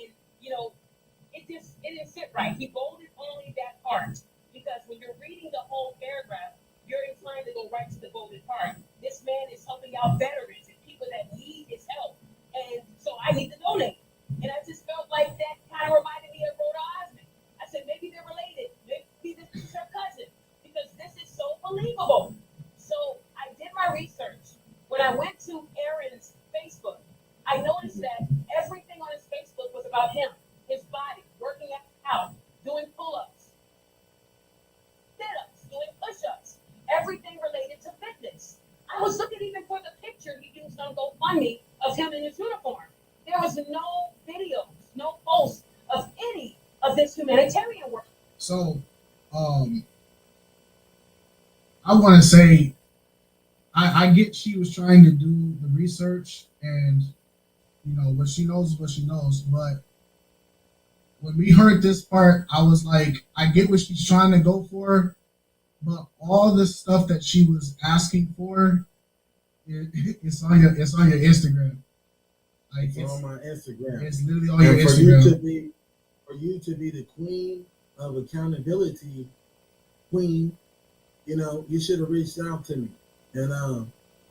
it didn't sit right. He bolded only that part because when you're reading the whole paragraph, you're inclined to go right to the bolded part. This man is helping out veterans and people that need his help, and so I need to donate. And I just felt like that kind of reminded me of Rhoda Osmond. I said maybe they're related. Maybe this is her cousin because this is so believable. So I did my research. When I went to Aaron's Facebook, I noticed that everything on his Facebook was about him, his body, working out, doing pull-ups, sit-ups, doing push-ups, everything related to fitness. I was looking even for the picture he used on GoFundMe of him in his uniform. There was no videos, no posts of any of this humanitarian work. So, I want to say, I get she was trying to do the research, and what she knows is what she knows. But when we heard this part, I was like, I get what she's trying to go for, but all the stuff that she was asking for, it's on your Instagram. Like It's on my Instagram. It's literally on your And for Instagram. you to be the queen of accountability, queen, you should have reached out to me, and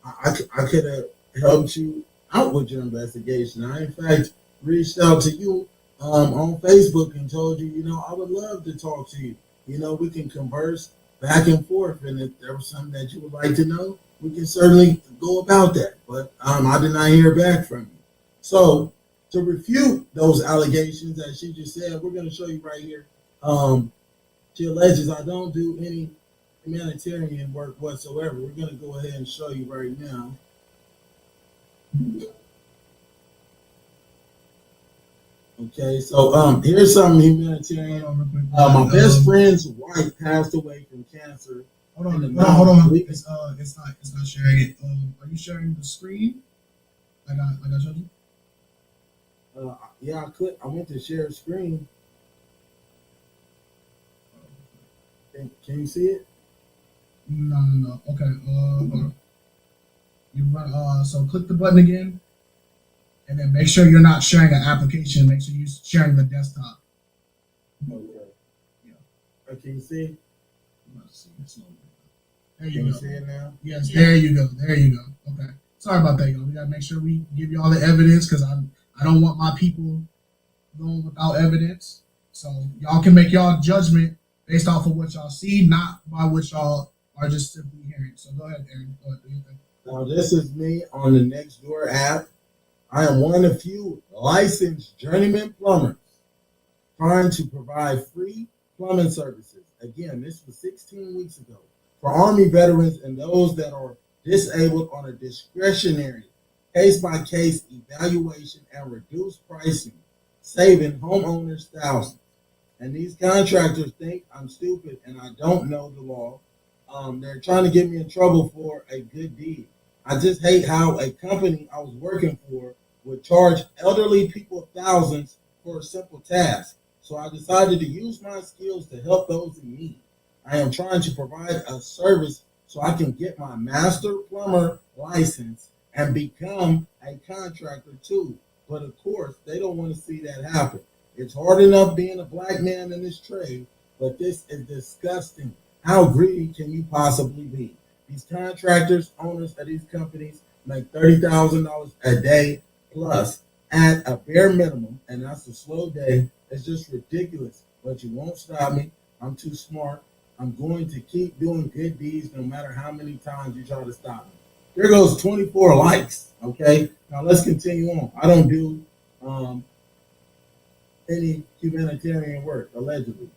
I could have helped you out with your investigation. I in fact reached out to you on Facebook and told you, I would love to talk to you. We can converse back and forth, and if there was something that you would like to know, we can certainly go about that. But I did not hear back from you. So to refute those allegations that she just said, we're going to show you right here. She alleges I don't do any humanitarian work whatsoever. We're going to go ahead and show you right now. Okay, so here's some humanitarian. My best friend's wife passed away from cancer. Hold on. It's not sharing it. Are you sharing the screen? Like I showed you? Yeah, I could. I went to share screen. Can you see it? No. Okay. Hold on. You run. So click the button again, and then make sure you're not sharing an application. Make sure you're sharing the desktop. Okay. Yeah. Can you see? There you Can go. you see it now? Yes. There you go. Okay. Sorry about that, y'all. We gotta make sure we give you all the evidence because I don't want my people going without evidence. So y'all can make y'all judgment based off of what y'all see, not by what y'all are just simply hearing. So go ahead, Aaron. Go ahead. Do your thing. Now this is me on the Nextdoor app. I am one of few licensed journeyman plumbers trying to provide free plumbing services. Again, this was 16 weeks ago for Army veterans and those that are disabled on a discretionary case-by-case evaluation and reduced pricing, saving homeowners thousands. And these contractors think I'm stupid and I don't know the law. They're trying to get me in trouble for a good deed. I just hate how a company I was working for would charge elderly people thousands for a simple task. So I decided to use my skills to help those in need. I am trying to provide a service so I can get my master plumber license and become a contractor too. But of course, they don't want to see that happen. It's hard enough being a black man in this trade, but this is disgusting. How greedy can you possibly be? These contractors, owners of these companies make $30,000 a day plus at a bare minimum, and that's a slow day. It's just ridiculous, but you won't stop me. I'm too smart. I'm going to keep doing good deeds no matter how many times you try to stop me. There goes 24 likes, okay? Now let's continue on. I don't do any humanitarian work, allegedly.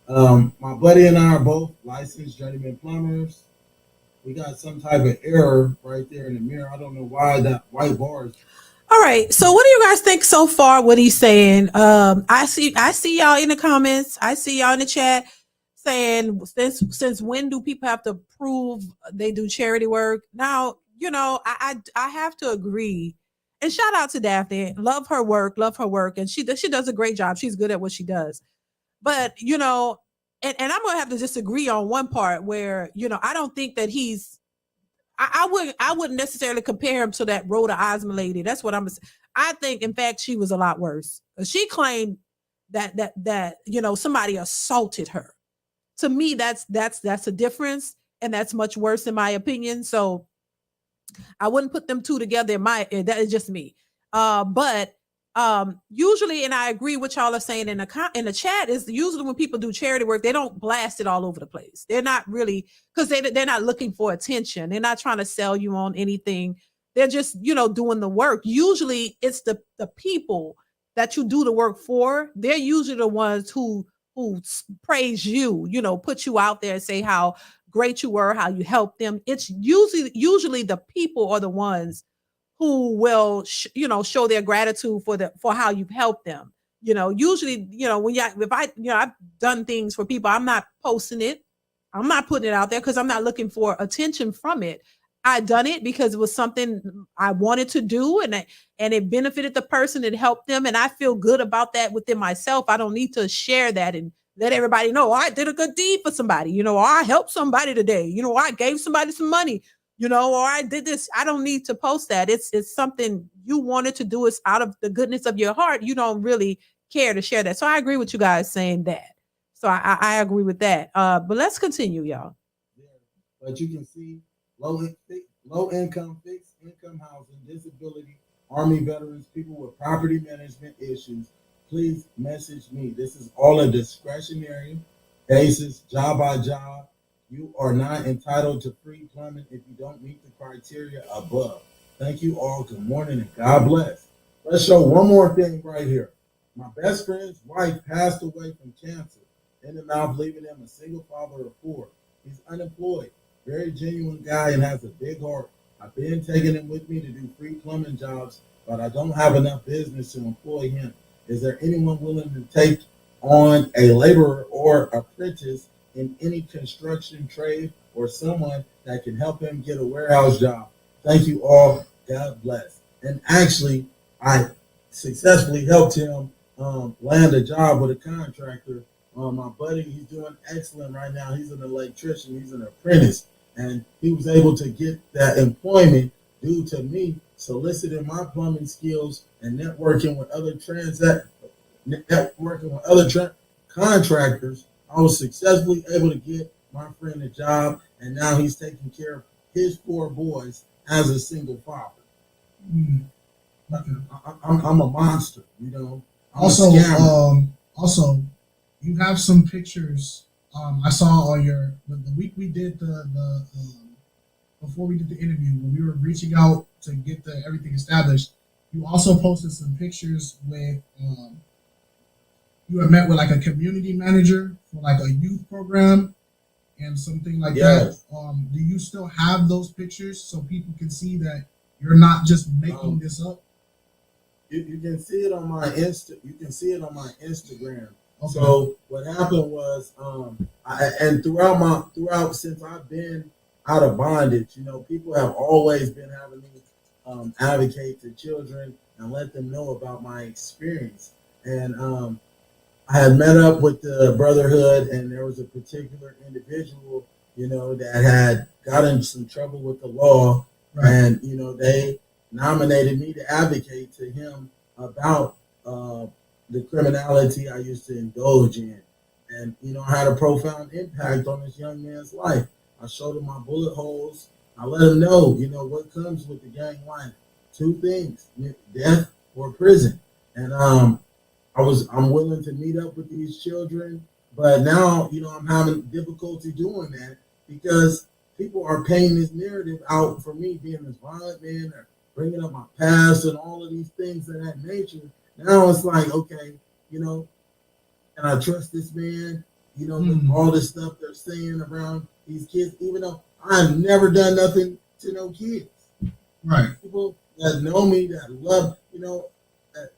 My buddy and I are both licensed journeyman plumbers. We got some type of error right there in the mirror. I don't know why that white bar is. All right. So what do you guys think so far? What he's saying? I see y'all in the comments. I see y'all in the chat saying since when do people have to prove they do charity work? Now, I have to agree. And shout out to Daphne. Love her work. And she does a great job. She's good at what she does. But, and I'm going to have to disagree on one part where, I don't think that I wouldn't necessarily compare him to that Rhoda Osmond lady. That's what I think, in fact, she was a lot worse. She claimed that somebody assaulted her. To me, that's a difference, and that's much worse in my opinion. So I wouldn't put them two together that is just me. But usually, and I agree with y'all are saying in the chat, is usually when people do charity work, they don't blast it all over the place. They're not really, because they're not looking for attention. They're not trying to sell you on anything. They're just, doing the work. Usually it's the people that you do the work for. They're usually the ones who praise you, put you out there and say how great you were, how you helped them. It's usually the people are the ones who will show their gratitude for how you've helped them. Usually, I've done things for people, I'm not posting it, I'm not putting it out there because I'm not looking for attention from it. I done it because it was something I wanted to do, and it benefited the person, it helped them, and I feel good about that within myself. I don't need to share that and let everybody know I did a good deed for somebody, or I helped somebody today, I gave somebody some money, or I did this. I don't need to post that. It's something you wanted to do. It's out of the goodness of your heart. You don't really care to share that. So I agree with you guys saying that. So I agree with that. But let's continue, y'all. Yeah, but you can see low income, fixed income housing, disability, Army veterans, people with property management issues. Please message me. This is all a discretionary basis, job by job. You are not entitled to free plumbing if you don't meet the criteria above. Thank you all. Good morning and God bless. Let's show one more thing right here. My best friend's wife passed away from cancer in the mouth, leaving him a single father of 4. He's unemployed, very genuine guy, and has a big heart. I've been taking him with me to do free plumbing jobs, but I don't have enough business to employ him. Is there anyone willing to take on a laborer or apprentice in any construction trade, or someone that can help him get a warehouse job? Thank you all. God bless. And actually, I successfully helped him land a job with a contractor. My buddy, he's doing excellent right now. He's an electrician. He's an apprentice. And he was able to get that employment due to me soliciting my plumbing skills and networking with other contractors. I was successfully able to get my friend a job, and now he's taking care of his 4 boys as a single father. I'm a monster, I'm Also, you have some pictures. I saw on the week we did the before we did the interview, when we were reaching out to get everything established. You also posted some pictures with you had met with like a community manager for like a youth program and something like that. Do you still have those pictures so people can see that you're not just making this up? You can see it on my You can see it on my Instagram. Okay. So what happened was, throughout since I've been out of bondage, people have always been having me advocate to children and let them know about my experience. And I had met up with the Brotherhood, and there was a particular individual, that had gotten in some trouble with the law, right. And they nominated me to advocate to him about the criminality I used to indulge in. And, I had a profound impact on this young man's life. I showed him my bullet holes. I let him know, what comes with the gang life. 2 things, death or prison. And I'm willing to meet up with these children, but now, I'm having difficulty doing that because people are painting this narrative out for me being this violent man or bringing up my past and all of these things of that nature. Now it's like, okay, and I trust this man, with all this stuff they're saying around these kids, even though I've never done nothing to no kids. Right. People that know me, that love,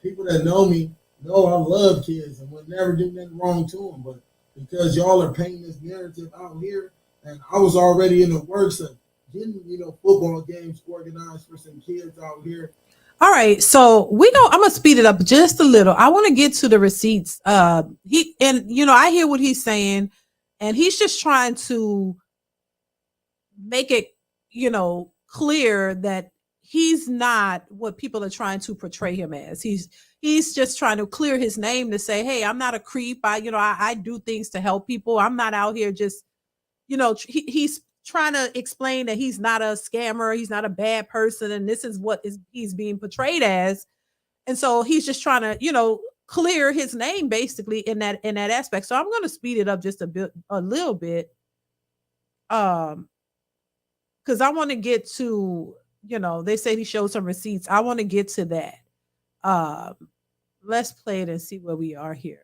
people that know me know I love kids and would never do nothing wrong to them. But because y'all are painting this narrative out here, and I was already in the works of getting, football games organized for some kids out here. All right, so I'm gonna speed it up just a little. I want to get to the receipts. I hear what he's saying, and he's just trying to make it, clear that he's not what people are trying to portray him as. He's just trying to clear his name to say, hey, I'm not a creep. I do things to help people. I'm not out here just, he's trying to explain that he's not a scammer, he's not a bad person, and this is what he's being portrayed as. And so he's just trying to, clear his name basically in that aspect. So I'm going to speed it up just a little bit. Because I want to get to, they say he showed some receipts. I want to get to that. Let's play it and see where we are here.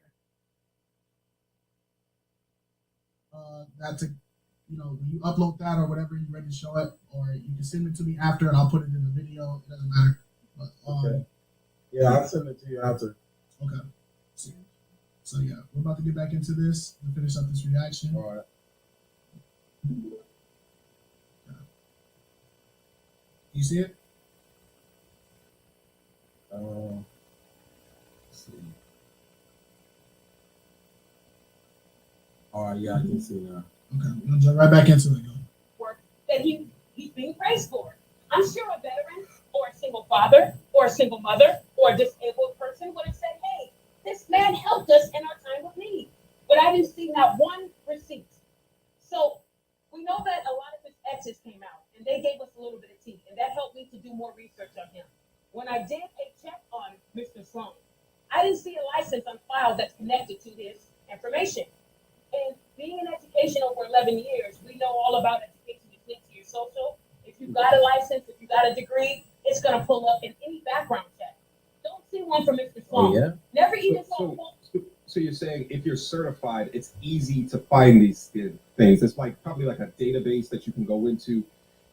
That's when you upload that or whatever you're ready to show it, or you can send it to me after and I'll put it in the video. It doesn't matter. But, okay. Yeah, I'll send it to you after. Okay. So yeah, we're about to get back into this and finish up this reaction. All right. You see it? Let's see. All right, yeah, I can see now. Okay, we're gonna jump right back into it. Work that he's being praised for. I'm sure a veteran or a single father or a single mother or a disabled person would have said, hey, this man helped us in our time of need. But I didn't see not one receipt. So we know that a lot of his exes came out and they gave us a little bit of tea, and that helped me to do more research on him. When I did a check on Mr. Sloan, I didn't see a license on file that's connected to his information. And being in education over 11 years, we know all about education is linked to your social. If you got a license, if you got a degree, it's going to pull up in any background check. Don't see one for Mr. Sloan. Oh, yeah? Never even saw one. So you're saying if you're certified, it's easy to find these things. It's probably like a database that you can go into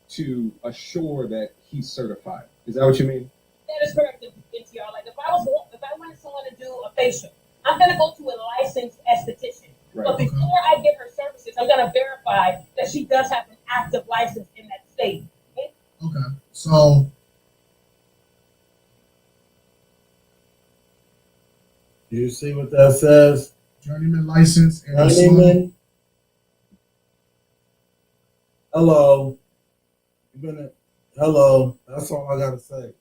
to assure that he's certified. Is that what you mean? That is correct, NTR. Like if I wanted someone to do a facial, I'm going to go to a licensed esthetician. Right. But before I get her services, I'm going to verify that she does have an active license in that state. Okay, so Do you see what that says? journeyman license and Journeyman. Hello. Hello. That's all I gotta say.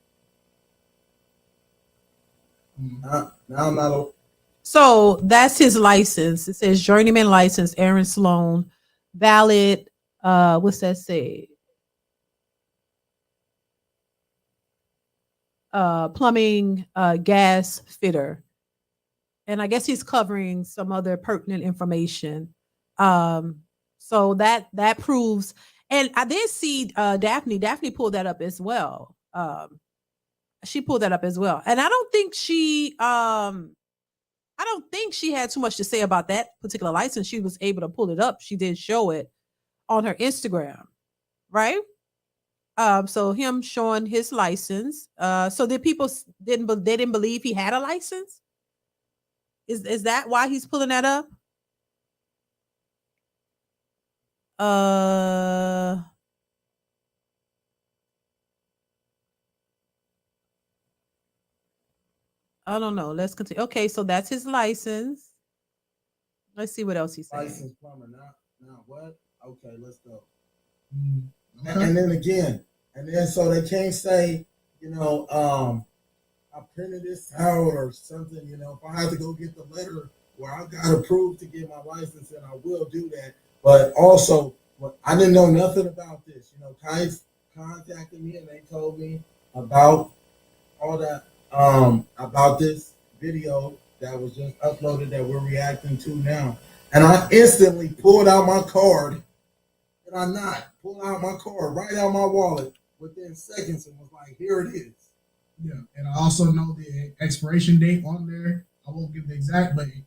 Now I'm not a. So that's his license. It says journeyman license, Aaron Sloan, valid. What's that say? Plumbing, gas fitter. And I guess he's covering some other pertinent information. So that proves, and I did see Daphne pulled that up as well. She pulled that up as well. And I don't think she had too much to say about that particular license. She was able to pull it up. She did show it on her Instagram, right? So him showing his license. So did people didn't believe he had a license? Is that why he's pulling that up? I don't know. Let's continue. Okay, so that's his license. Let's see what else he said. Licensed plumber. Now what? Okay, let's go. okay. And then again, so they can't say, I printed this out or something, if I have to go get the letter where I got approved to get my license, and I will do that. But also, I didn't know nothing about this. Guys contacted me and they told me about all that, about this video that was just uploaded that we're reacting to now. And I instantly pulled out my card, pulled out my card right out my wallet within seconds and was like, here it is. Yeah, and I also know the expiration date on there. I won't give the exact, but it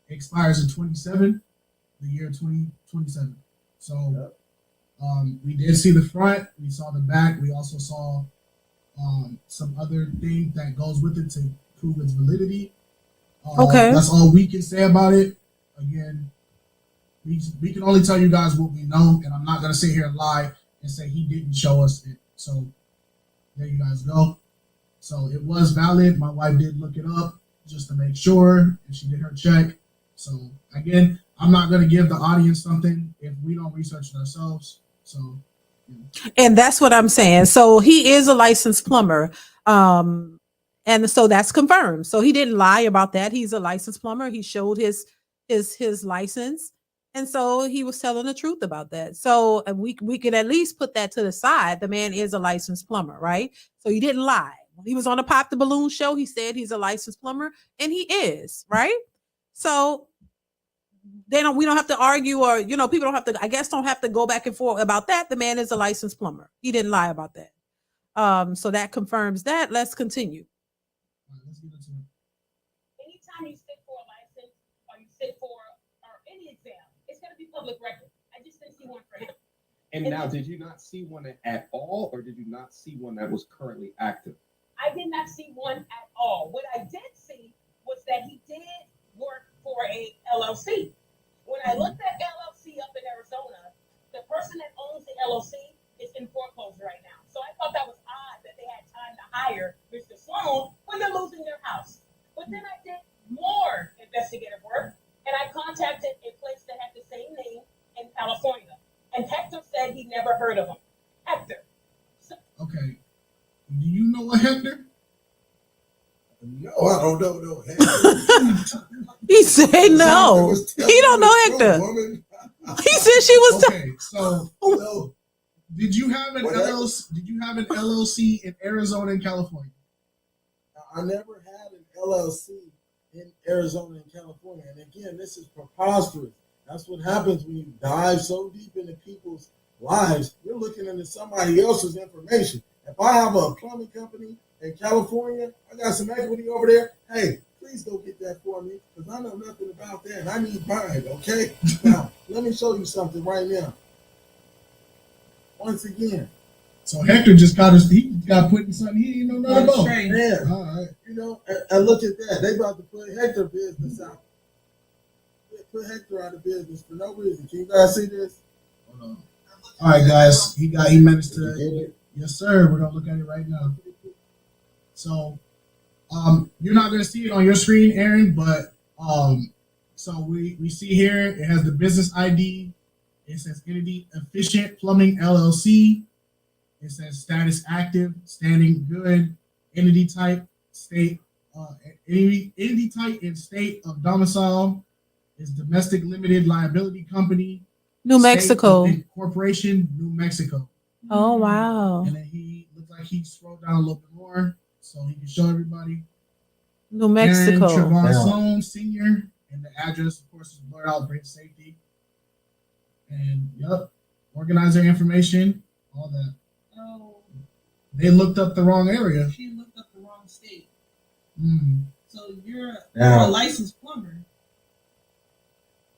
expires in 27, the year 2027. So we did see the front, we saw the back, we also saw some other thing that goes with it to prove its validity. Okay. That's all we can say about it. Again, we can only tell you guys what we know, and I'm not going to sit here and lie and say he didn't show us it. So there you guys go. So it was valid. My wife did look it up just to make sure, and she did her check. So again, I'm not going to give the audience something if we don't research it ourselves. So, And that's what I'm saying. So he is a licensed plumber. And so that's confirmed. So he didn't lie about that. He's a licensed plumber. He showed his license. And so he was telling the truth about that. So and we could at least put that to the side. The man is a licensed plumber, right? So he didn't lie. When he was on the Pop the Balloon show, he said he's a licensed plumber, and he is, right? So we don't have to argue, or people don't have to, I guess, don't have to go back and forth about that. The man is a licensed plumber. He didn't lie about that. So that confirms that. Let's continue. let's get into it. Anytime you sit for a license or you sit for or any exam, it's going to be public record. I just didn't see one for him. And now, did you not see one at all, or did you not see one that was currently active? I did not see one at all. What I did see was that he did work for a LLC. When I looked at LLC up in Arizona, the person that owns the LLC is in foreclosure right now. So I thought that was odd that they had time to hire Mr. Sloan when they're losing their house. But then I did more investigative work, and I contacted a place that had the same name in California. And Hector said he never heard of him. Hector. Okay. Do you know a Hector? No, I don't know no Hector. He said no. He don't know Hector. He said she was. Okay, so No. did you have an Whatever. LLC? Did you have an LLC in Arizona and California? I never had an LLC in Arizona and California. And again, this is preposterous. That's what happens when you dive so deep into people's lives. You're looking into somebody else's information. If I have a plumbing company in California, I got some equity over there. Hey, please go get that for me, because I know nothing about that and I need mine, okay? Now, let me show you something right now. Once again, So Hector just he got put in something he didn't know nothing about. man, All right. and look at that. They about to put Hector business out. They put Hector out of business for no reason. Can you guys see this? Hold on. All right, guys. He managed Did you to. get it? Yes, sir. We're gonna look at it right now. So, you're not gonna see it on your screen, Aaron, but so we see here it has the business ID. It says entity Efficient Plumbing LLC. It says status active, standing good, entity type, state, entity type and state of domicile is domestic limited liability company. New State Mexico. of Incorporation, New Mexico. Oh wow. And then he looked like he scrolled down a little bit more so he can show everybody. New Aaron Mexico. Trevon Now- Sloan Sr. And the address, of course, is blurred out for his safety. And yep, organizer information, all that. Oh, They looked up the wrong area. she looked up the wrong state. So you're Now- a licensed plumber.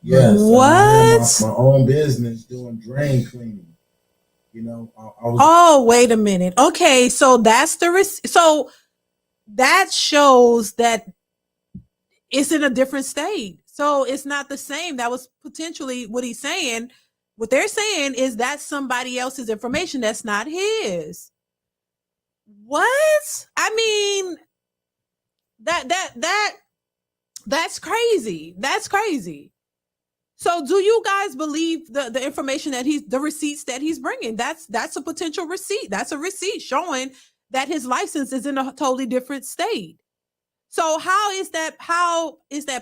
Yes. What? I have my own business doing drain cleaning. You know, I was. Oh, wait a minute. Okay, so that's the so that shows that it's in a different state. So it's not the same. That was potentially what he's saying. What they're saying is that's somebody else's information. That's not his. What? I mean, that's crazy. That's crazy. So do you guys believe the information that the receipts that he's bringing? That's a potential receipt. That's a receipt showing that his license is in a totally different state. So how is that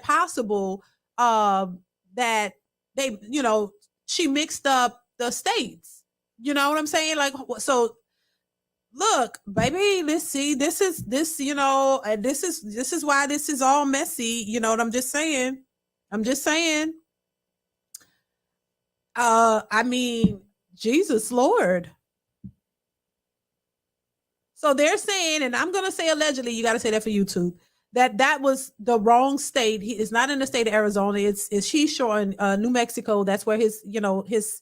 possible that they, she mixed up the states? You know what I'm saying? Like, so look, baby, let's see. This is why this is all messy. You know what I'm just saying? I mean, Jesus Lord. So they're saying, and I'm gonna say allegedly, you gotta say that for YouTube, that was the wrong state. He is not in the state of Arizona. It's she's showing New Mexico. That's where his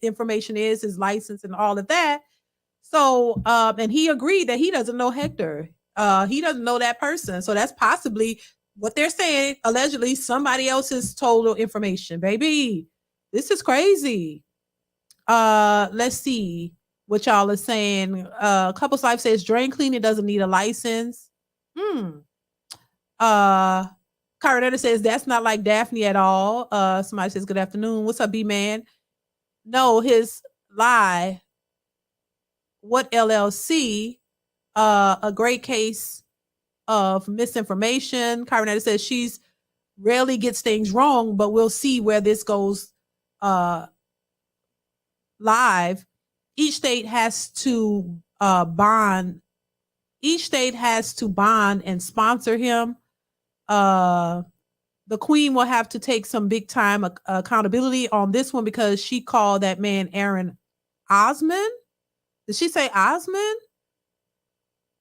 information is, his license and all of that. So and he agreed that he doesn't know Hector. He doesn't know that person. So that's possibly what they're saying, allegedly somebody else's total information. Baby, this is crazy. Let's see what y'all are saying. Couples Life says drain cleaning doesn't need a license. Carolina says that's not like Daphne at all. Somebody says good afternoon. What's up, B man? No, his lie. What LLC? A great case of misinformation. Carolina says she's rarely gets things wrong, but we'll see where this goes live. Each state has to bond. Each state has to bond and sponsor him. The queen will have to take some big time accountability on this one because she called that man Aaron Osmond. Did she say Osmond?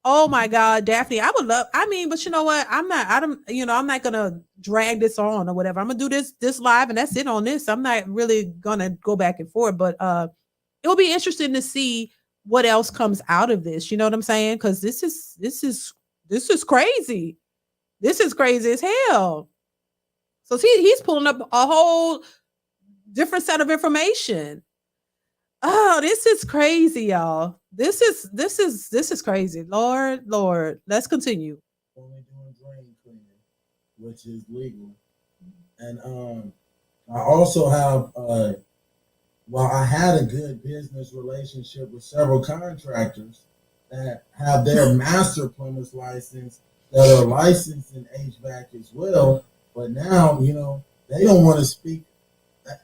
Oh my God, Daphne, I would love, but you know what? I'm not gonna drag this on or whatever. I'm gonna do this live and that's it on this. I'm not really gonna go back and forth, but it will be interesting to see what else comes out of this. You know what I'm saying? Because this is crazy. This is crazy as hell. So he's pulling up a whole different set of information. Oh, this is crazy, y'all. This is crazy. Lord. Let's continue. Only doing drain cleaning, which is legal. And I also have I had a good business relationship with several contractors that have their master plumber's license that are licensed in HVAC as well. But now, they don't want to speak.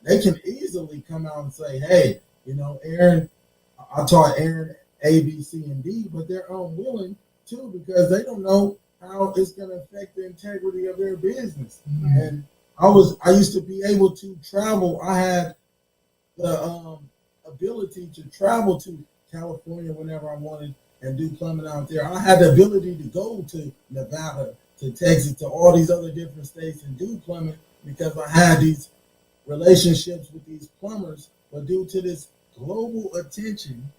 They can easily come out and say, hey, Aaron, I taught Aaron A, B, C, and D, but they're unwilling to because they don't know how it's going to affect the integrity of their business. Mm-hmm. And I used to be able to travel. I had the ability to travel to California whenever I wanted and do plumbing out there. I had the ability to go to Nevada, to Texas, to all these other different states and do plumbing because I had these relationships with these plumbers. But due to this global attention,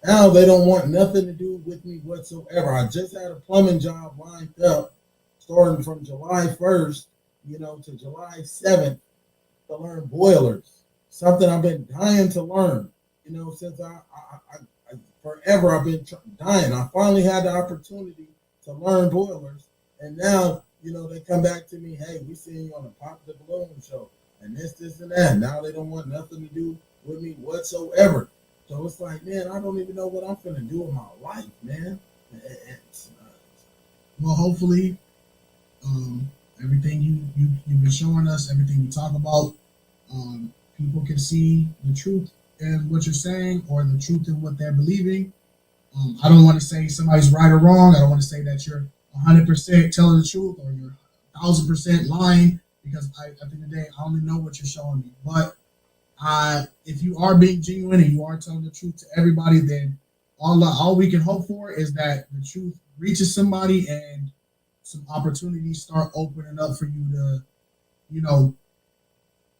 now they don't want nothing to do with me whatsoever. I just had a plumbing job lined up starting from July 1st, to July 7th to learn boilers. Something I've been dying to learn, since I forever I've been dying. I finally had the opportunity to learn boilers. And now, they come back to me, hey, we seen you on the Pop the Balloon show. And this, and that. Now they don't want nothing to do with me whatsoever. So it's like, man, I don't even know what I'm going to do in my life, man. Well, hopefully, everything you've been showing us, everything we talk about, people can see the truth in what you're saying or the truth in what they're believing. I don't want to say somebody's right or wrong. I don't want to say that you're 100% telling the truth or you're 1,000% lying. Because at the end of the day, I only know what you're showing me. But if you are being genuine and you are telling the truth to everybody, then all we can hope for is that the truth reaches somebody and some opportunities start opening up for you to,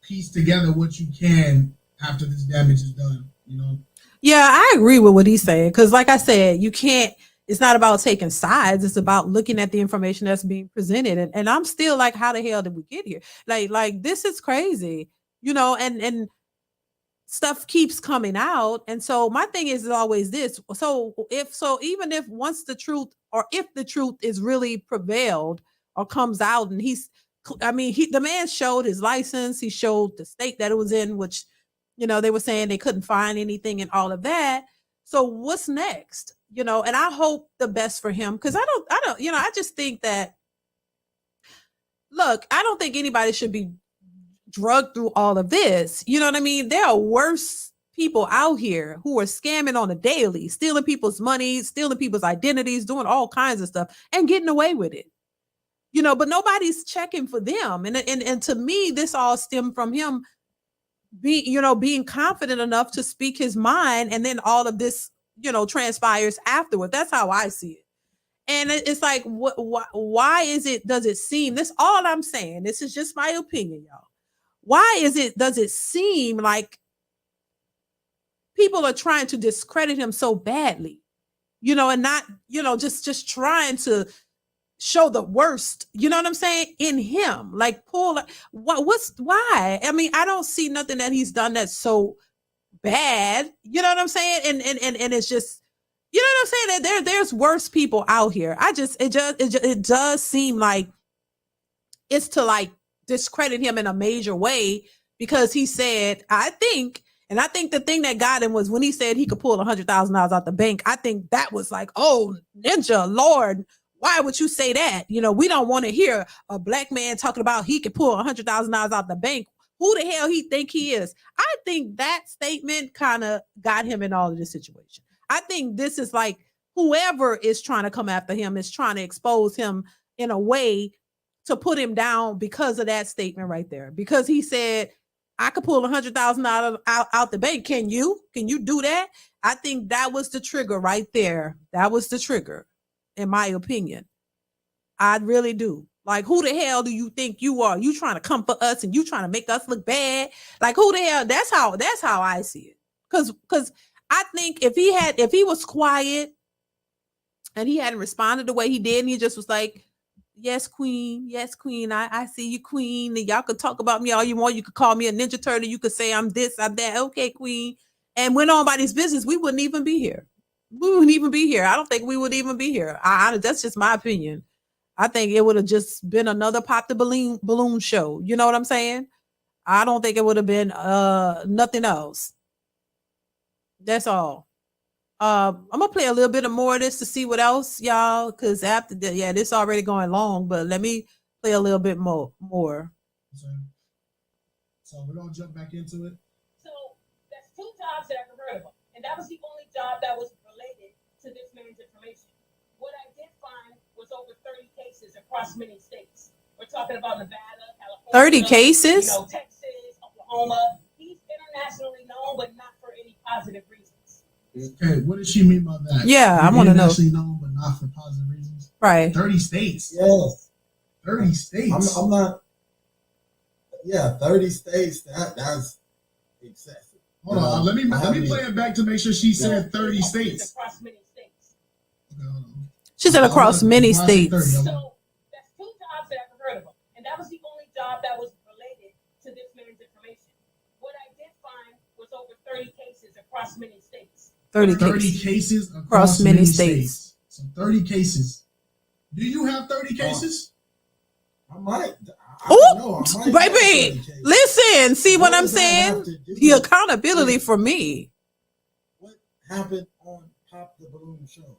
piece together what you can after this damage is done. Yeah, I agree with what he's saying. Because like I said, it's not about taking sides. It's about looking at the information that's being presented. And I'm still like, how the hell did we get here? Like this is crazy, and stuff keeps coming out. And so my thing is always this. Even if once the truth or if the truth is really prevailed or comes out and the man showed his license. He showed the state that it was in, which, they were saying they couldn't find anything and all of that. So what's next? And I hope the best for him because I just think that, look, I don't think anybody should be drugged through all of this. You know what I mean? There are worse people out here who are scamming on a daily, stealing people's money, stealing people's identities, doing all kinds of stuff and getting away with it. But nobody's checking for them. And to me, this all stemmed from him being confident enough to speak his mind. And then all of this, transpires afterward. That's how I see it. And it's like, why does it seem, this all I'm saying, this is just my opinion, y'all. Why does it seem like people are trying to discredit him so badly, and not, just trying to show the worst, you know what I'm saying, in him, like why? I don't see nothing that he's done that's so bad, you know what I'm saying? And it's just, You know what I'm saying? That there's worse people out here. It does seem like it's to like discredit him in a major way because he said, I think the thing that got him was when he said he could pull $100,000 out the bank. I think that was like, oh, Ninja, Lord, why would you say that? You know, we don't want to hear a black man talking about he could pull $100,000 out the bank. Who the hell he think he is? I think that statement kind of got him in all of this situation. I think this is like whoever is trying to come after him is trying to expose him in a way to put him down because of that statement right there. Because he said, I could pull $100,000 out the bank. Can you do that? I think that was the trigger right there. That was the trigger, in my opinion. I really do. Like, who the hell do you think you are? You trying to come for us and you trying to make us look bad? Like, who the hell? That's how I see it. Because I think if he was quiet and he hadn't responded the way he did, and he just was like, yes, queen. Yes, queen. I see you, queen. And y'all could talk about me all you want. You could call me a Ninja Turtle. You could say I'm this, I'm that. Okay, queen. And went on by this business, we wouldn't even be here. We wouldn't even be here. I don't think we would even be here. That's just my opinion. I think it would have just been another pop the balloon show. You know what I'm saying? I don't think it would have been nothing else. That's all. I'm gonna play a little bit of more of this to see what else, y'all, because after that, yeah, this already going long, but let me play a little bit more. So we're gonna jump back into it. So that's 2 jobs that I've heard of, and that was the only job that was related to this man's information. What I did find was over 30 cases across many states. We're talking about Nevada, California, 30 cases, Texas, Oklahoma. He's internationally known, but not for any positive reasons. Okay, what does she mean by that? Yeah, I want to know. Internationally known, but not for positive reasons. Right. 30 states. Yes. 30 states. I'm not. Yeah, 30 states. That's excessive. Hold on. Let me play it back to make sure she said 30 states. Across many states. Okay, hold on. She said across many states. So that's 2 jobs that I've heard of, and that was the only job that was related to this man's information. What I did find was over 30 cases across many states. 30 cases across many states. So 30 cases. Do you have 30 cases? I might. Oh, baby, listen, see what I'm saying? The accountability for me. What happened on Pop the Balloon Show?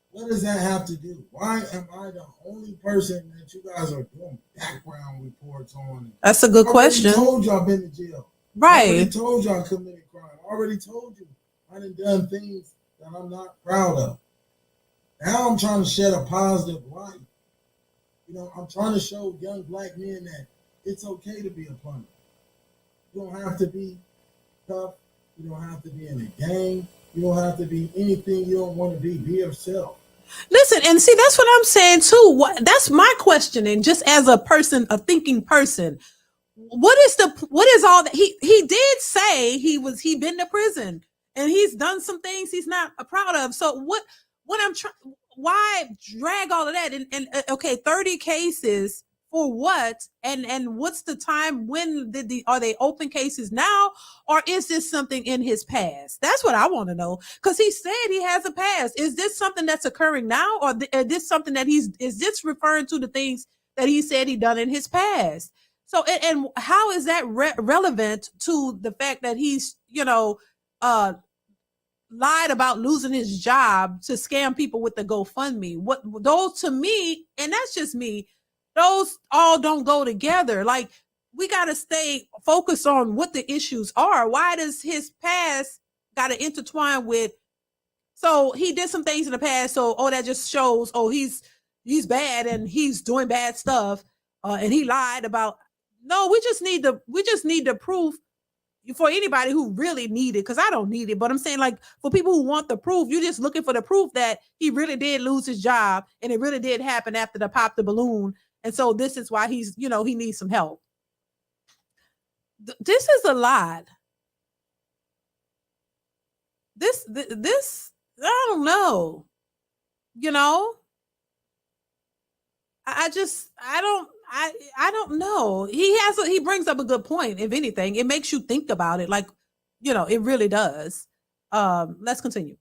What does that have to do? Why am I the only person that you guys are doing background reports on? That's a good question. I already told you I've been to jail. Right. I already told you I committed crime. I already told you I done things that I'm not proud of. Now I'm trying to shed a positive light. You know, I'm trying to show young black men that it's okay to be a plumber. You don't have to be tough. You don't have to be in a gang. You don't have to be anything you don't want to be. Be yourself. Listen, and see, that's what I'm saying too. That's my questioning, just as a person, a thinking person. What is all that he did say he been to prison and he's done some things he's not proud of. So what I'm trying, why drag all of that? And okay, 30 cases for what? And what's the time? When are they open cases now, or is this something in his past? That's what I want to know, because he said he has a past. Is this something that's occurring now, or is this something that is this referring to the things that he said he done in his past? So and how is that relevant to the fact that he's lied about losing his job to scam people with the GoFundMe? What those, to me, and that's just me, those all don't go together. Like, we got to stay focused on what the issues are. Why does his past got to intertwine with, so he did some things in the past, so that just shows, he's bad and he's doing bad stuff, and he lied about. No, we just need the proof for anybody who really need it, because I don't need it. But I'm saying, like, for people who want the proof, you're just looking for the proof that he really did lose his job and it really did happen after the pop the balloon. And so this is why he's, he needs some help. This is a lot. This, I don't know. I don't know. He brings up a good point. If anything, it makes you think about it. Like, it really does. Let's continue.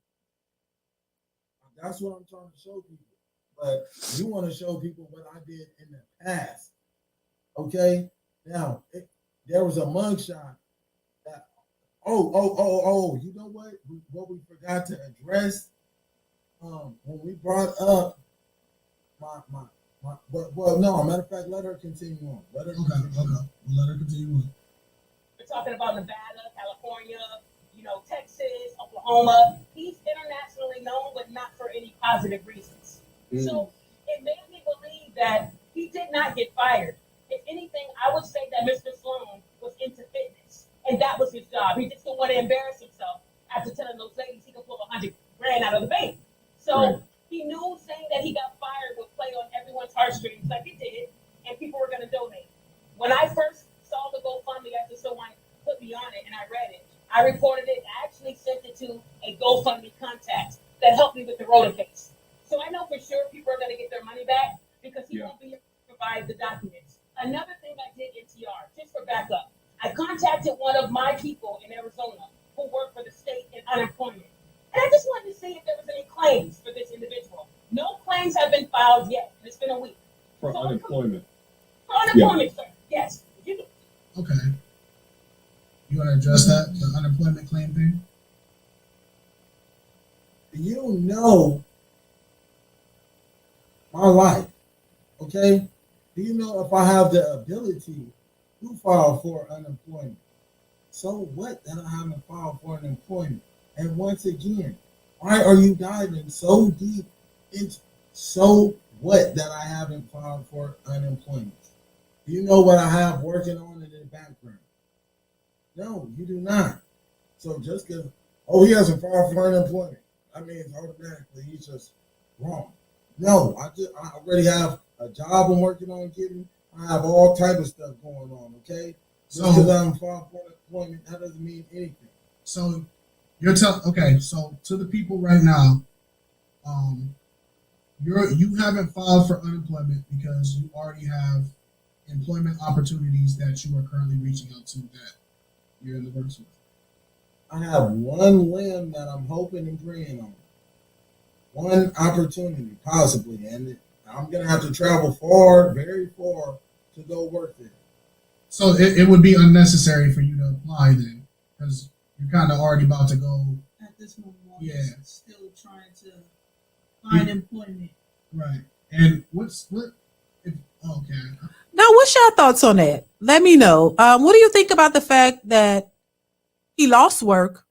That's what I'm trying to show people. But you want to show people what I did in the past. Okay? Now, there was a mugshot that, you know what? What we forgot to address when we brought up no, matter of fact, let her continue on. Let her continue on. Let her continue on. We're talking about Nevada, California, Texas, Oklahoma. He's internationally known, but not for any positive reasons. So it made me believe that he did not get fired. If anything, I would say that Mr. Sloan was into fitness, and that was his job. He just didn't want to embarrass himself after telling those ladies he could pull $100,000 out of the bank. So he knew saying that he got fired would play on everyone's heartstrings, like it did, and people were going to donate. When I first saw the GoFundMe after someone put me on it and I read it, I reported it. I actually sent it to a GoFundMe contact that helped me with the Rhoda case. So I know for sure people are going to get their money back because he won't be able to provide the documents. Another thing I did, NTR, just for backup, I contacted one of my people in Arizona who work for the state in unemployment. And I just wanted to see if there was any claims for this individual. No claims have been filed yet, and it's been a week. For unemployment. For unemployment, sir. Yes. Okay. You want to address that, the unemployment claim thing? You know my life, okay? Do you know if I have the ability to file for unemployment? So what that I haven't filed for unemployment? And once again, why are you diving so deep into so what that I haven't filed for unemployment? Do you know what I have working on in the background? No, you do not. So just because, he hasn't filed for unemployment, that means automatically he's just wrong. No, I already have a job I'm working on getting. I have all type of stuff going on, okay? Just because I haven't filed for unemployment, that doesn't mean anything. So you're so to the people right now, you haven't filed for unemployment because you already have employment opportunities that you are currently reaching out to that you're in the works with. I have one limb that I'm hoping and praying on. One opportunity, possibly, and I'm gonna have to travel far, very far, to go work there. So it would be unnecessary for you to apply then, because you're kind of already about to go. At this moment, Yeah. still trying to find employment. Right. And Now, what's your thoughts on that? Let me know. What do you think about the fact that he lost work?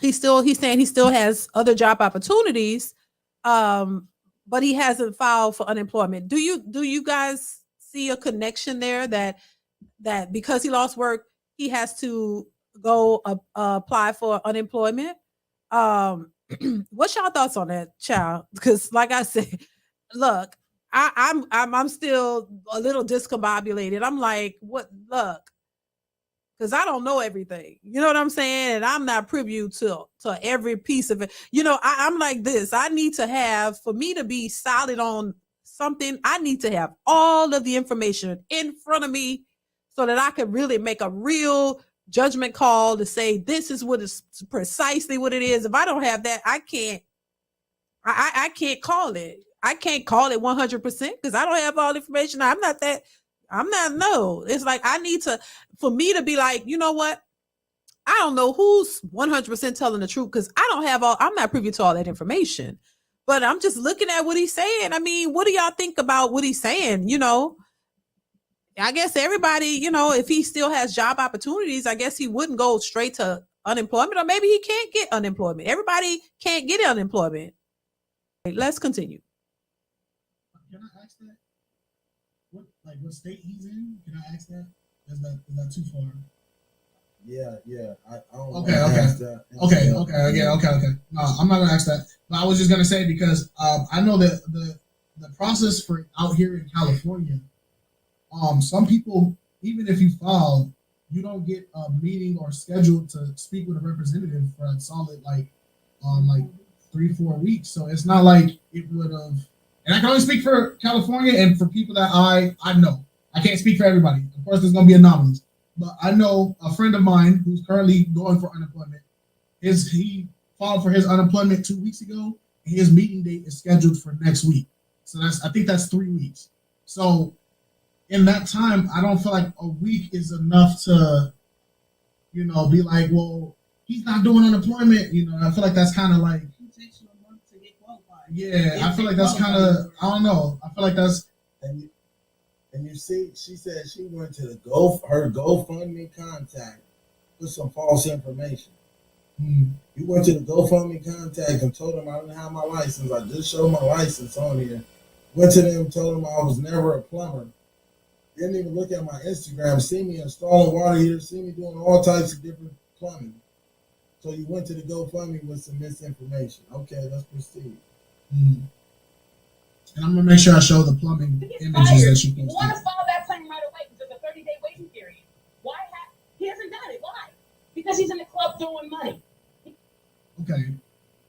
He's saying he still has other job opportunities, but he hasn't filed for unemployment. Do you guys see a connection there that because he lost work, he has to go apply for unemployment? What's y'all thoughts on that, child? Because like I said, look, I'm still a little discombobulated. I'm like, what? Look, because I don't know everything. You know what I'm saying? And I'm not privy to every piece of it. I'm like this. I need to have, for me to be solid on something, I need to have all of the information in front of me so that I can really make a real judgment call to say this is what is precisely what it is. If I don't have that, I can't call it. I can't call it 100% because I don't have all the information. No. It's like I need to, for me to be like, you know what? I don't know who's 100% telling the truth because I'm not privy to all that information. But I'm just looking at what he's saying. I mean, what do y'all think about what he's saying? I guess everybody, if he still has job opportunities, I guess he wouldn't go straight to unemployment, or maybe he can't get unemployment. Everybody can't get unemployment. Let's continue. Can I ask that? What state he's in? Can I ask that? Is that too far? Yeah. I don't Okay. ask that. Okay. No, I'm not gonna ask that. But I was just gonna say because I know that the process for out here in California, some people, even if you file, you don't get a meeting or scheduled to speak with a representative for a solid like 3-4 weeks. So it's not like it would have. And I can only speak for California and for people that I know. I can't speak for everybody. Of course, there's going to be anomalies. But I know a friend of mine who's currently going for unemployment. He filed for his unemployment 2 weeks ago, His meeting date is scheduled for next week. So I think that's 3 weeks. So in that time, I don't feel like a week is enough to, be like, well, he's not doing unemployment. I feel like that's kind of like, It takes you a month to get qualified. yeah, I feel like that's kind of, I don't know. I feel like that's, and you see, she said she went to her GoFundMe contact with some false information. You went to the GoFundMe contact and told them I didn't have my license. I just showed my license on here. Went to them, told them I was never a plumber. Didn't even look at my Instagram, see me installing water heaters, see me doing all types of different plumbing. So you went to the GoFundMe with some misinformation. Okay, let's proceed. And I'm gonna make sure I show the plumbing images that she You want posted. to file that claim right away because there's a 30-day waiting period. He hasn't done it. Why? Because he's in the club throwing money. Okay,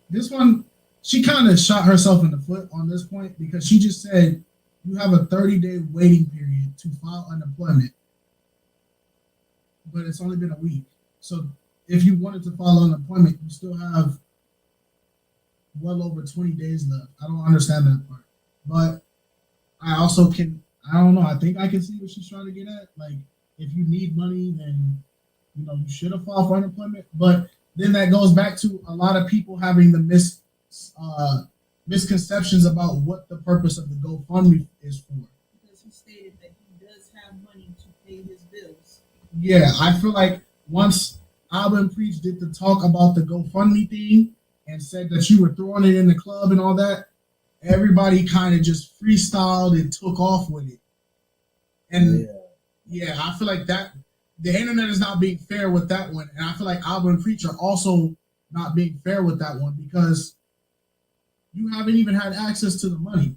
this one, she kind of shot herself in the foot on this point because she just said you have a 30-day waiting period to file unemployment, but it's only been a week. So if you wanted to file unemployment, you still have well over 20 days left. I don't understand that part, but I also I don't know. I think I can see what she's trying to get at. Like, if you need money, then you should have filed for unemployment. But then that goes back to a lot of people having the misconceptions about what the purpose of the GoFundMe is for. Because he stated that he does have money to pay his bills. Yeah, I feel like once Alvin Preach did the talk about the GoFundMe thing and said that you were throwing it in the club and all that, everybody kind of just freestyled and took off with it. And yeah, I feel like that the internet is not being fair with that one. And I feel like Alvin Preach are also not being fair with that one because you haven't even had access to the money.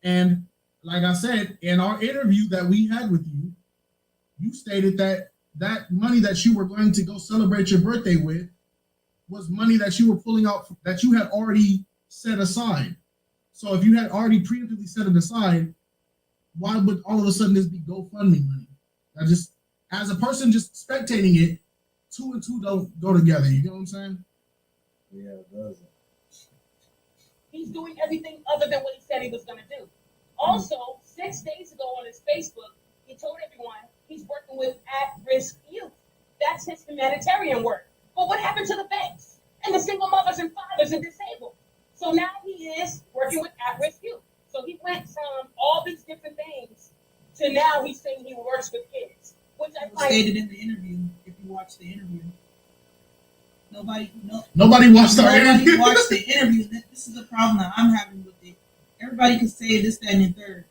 And like I said, in our interview that we had with you, you stated that that money that you were going to go celebrate your birthday with was money that you were pulling out that you had already set aside. So if you had already preemptively set it aside, why would all of a sudden this be GoFundMe money? I just, as a person just spectating it, 2 and 2 don't go together. You know what I'm saying? Yeah, it doesn't. He's doing everything other than what he said he was going to do. Also, 6 days ago on his Facebook, he told everyone he's working with at-risk youth. That's his humanitarian work. But what happened to the vets and the single mothers and fathers and disabled? So now he is working with at-risk youth. So he went from all these different things to now he's saying he works with kids, which I It was find stated in the interview. If you watch the interview, nobody watched the interview. watched the interview. This is the problem that I'm having with it. Everybody can say this, that, and the third.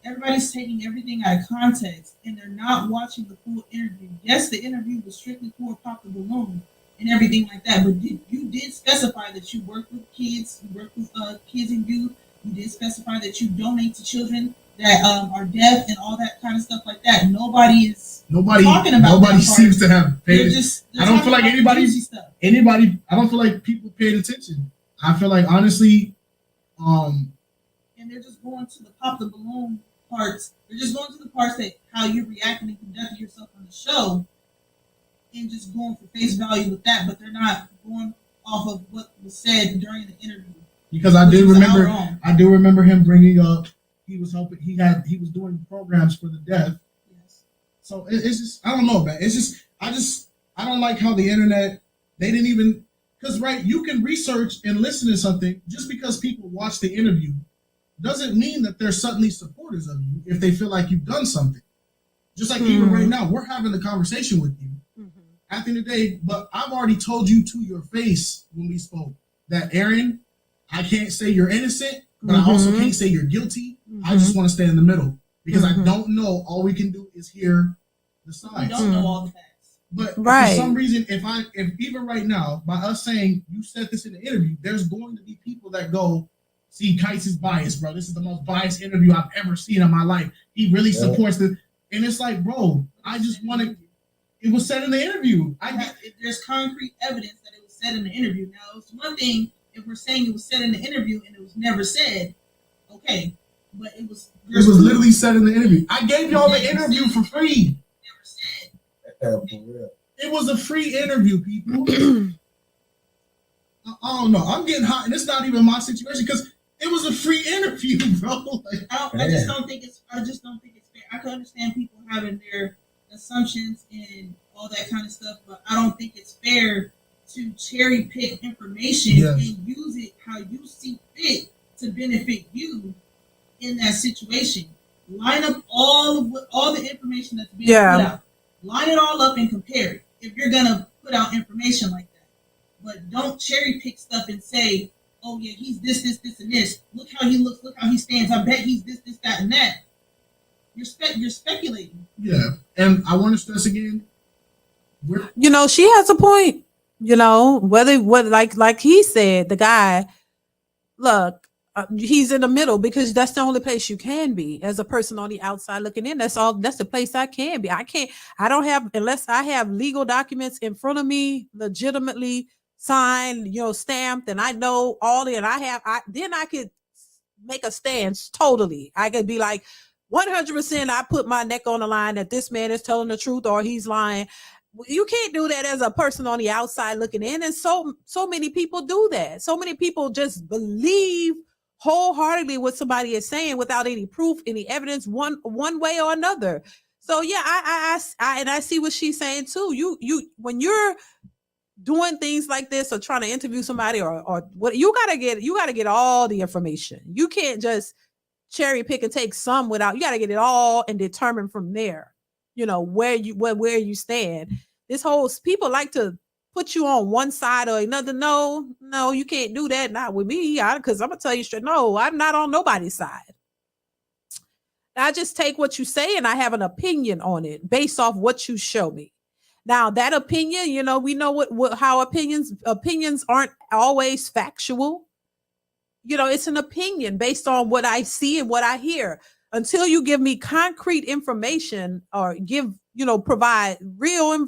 Everybody's taking everything out of context, and they're not watching the full interview. Yes, the interview was strictly for Pop the Balloon and everything like that, but you did specify that you work with kids, you work with kids and youth. You did specify that you donate to children that are deaf and all that kind of stuff like that. Nobody talking about nobody that seems part. to have paid. They're I don't feel like talking about juicy stuff. I don't feel like people paid attention. I feel like honestly, And they're just going to the Pop the Balloon parts. They're just going to the parts that how you're reacting and conducting yourself on the show, and just going for face value with that. But they're not going off of what was said during the interview. because I do remember him bringing up he was doing programs for the deaf. Yes. So it's just, I don't know, man. It's just I don't like how the internet, they didn't even, because right, you can research and listen to something just because people watch the interview doesn't mean that they're suddenly supporters of you if they feel like you've done something. Just like even right now, we're having a conversation with you. At the end of the day, but I've already told you to your face when we spoke that, Aaron, I can't say you're innocent, but I also can't say you're guilty. I just want to stay in the middle because I don't know. All we can do is hear the sides. We don't know all the facts. But for some reason, if even right now, by us saying you said this in the interview, there's going to be people that go, see, Kites is biased, bro. This is the most biased interview I've ever seen in my life. He really supports this. And it's like, bro, I just wanted, it was said in the interview. There's concrete evidence that it was said in the interview. Now, it's one thing if we're saying it was said in the interview and it was never said, okay. But it was literally said in the interview. I gave y'all the interview for free. Never said. For real. It was a free interview, people. I don't know. I'm getting hot, and it's not even my situation because it was a free interview, bro. Like, I just don't think it's. I just don't think it's fair. I can understand people having their assumptions and all that kind of stuff, but I don't think it's fair to cherry pick information and use it how you see fit to benefit you in that situation. Line up all the information that's being put out. Line it all up and compare it. If you're gonna put out information like that, but don't cherry pick stuff and say, "Oh yeah, he's this, and this. Look how he looks. Look how he stands. I bet he's this, that, and that." You're speculating. Yeah, and I want to stress again. You know, she has a point. You know, like he said, the guy, look, he's in the middle because that's the only place you can be as a person on the outside looking in. That's the place I can be. I don't have, unless I have legal documents in front of me, legitimately signed, stamped, and I know all the, and then I could make a stance totally. I could be like, 100% I put my neck on the line that this man is telling the truth or he's lying. You can't do that as a person on the outside looking in. And so many people do that. So many people just believe wholeheartedly what somebody is saying without any proof, any evidence, one way or another. So yeah, I see what she's saying too. You when you're doing things like this or trying to interview somebody or what, you gotta get all the information. You can't just cherry pick and take some without. You got to get it all and determine from there, where you stand. This whole, people like to put you on one side or another. No, you can't do that. Not with me, because I'm gonna tell you straight. No, I'm not on nobody's side. I just take what you say and I have an opinion on it based off what you show me. Now that opinion, we know how opinions aren't always factual. It's an opinion based on what I see and what I hear. Until you give me concrete information or provide real,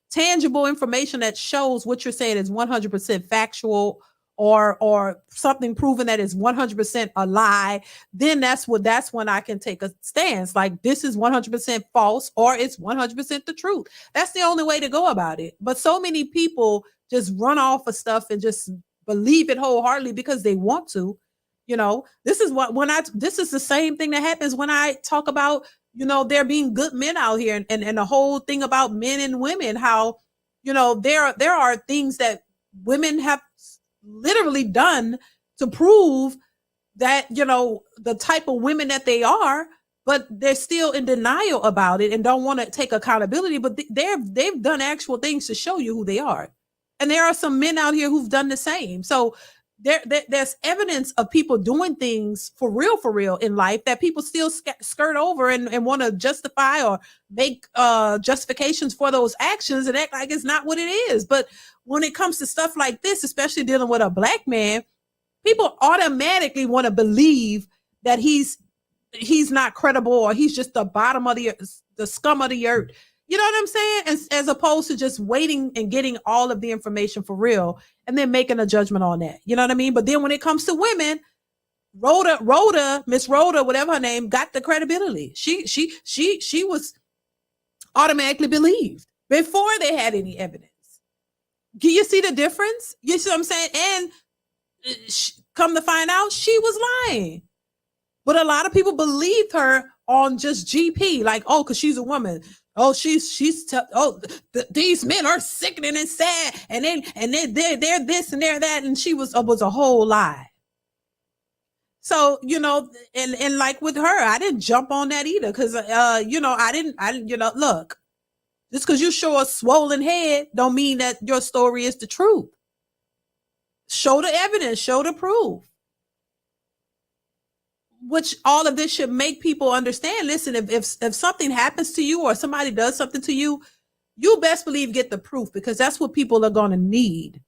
tangible information that shows what you're saying is 100% factual or something proven that is 100% a lie, then that's when I can take a stance. Like, this is 100% false or it's 100% the truth. That's the only way to go about it. But so many people just run off of stuff and just believe it wholeheartedly because they want to. This is the same thing that happens when I talk about, there being good men out here and the whole thing about men and women, how, there are things that women have literally done to prove that, the type of women that they are, but they're still in denial about it and don't want to take accountability. But they've done actual things to show you who they are. And there are some men out here who've done the same. So there's evidence of people doing things for real in life that people still skirt over and want to justify or make justifications for those actions and act like it's not what it is. But when it comes to stuff like this, especially dealing with a black man, people automatically want to believe that he's not credible or he's just the bottom of the scum of the earth. You know what I'm saying? As opposed to just waiting and getting all of the information for real and then making a judgment on that. You know what I mean? But then when it comes to women, Miss Rhoda, whatever her name, got the credibility. She was automatically believed before they had any evidence. Do you see the difference? You see what I'm saying? And come to find out, she was lying. But a lot of people believed her on just GP, like, oh, because she's a woman. Oh, these men are sickening and sad, and they're this and they're that, and she was a whole lie. So and like with her, I didn't jump on that either, because I didn't look, just because you show a swollen head don't mean that your story is the truth. Show the evidence, show the proof. Which all of this should make people understand. Listen, if something happens to you or somebody does something to you, you best believe get the proof, because that's what people are going to need.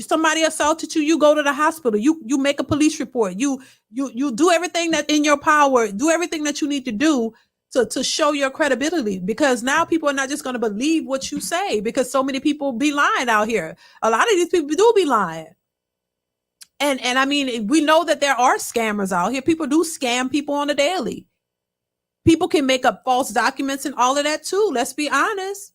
Somebody assaulted you, you go to the hospital, you make a police report, you do everything that in your power, do everything that you need to do to show your credibility, because now people are not just going to believe what you say, because so many people be lying out here. A lot of these people do be lying. And I mean, we know that there are scammers out here. People do scam people on a daily. People can make up false documents and all of that too. Let's be honest.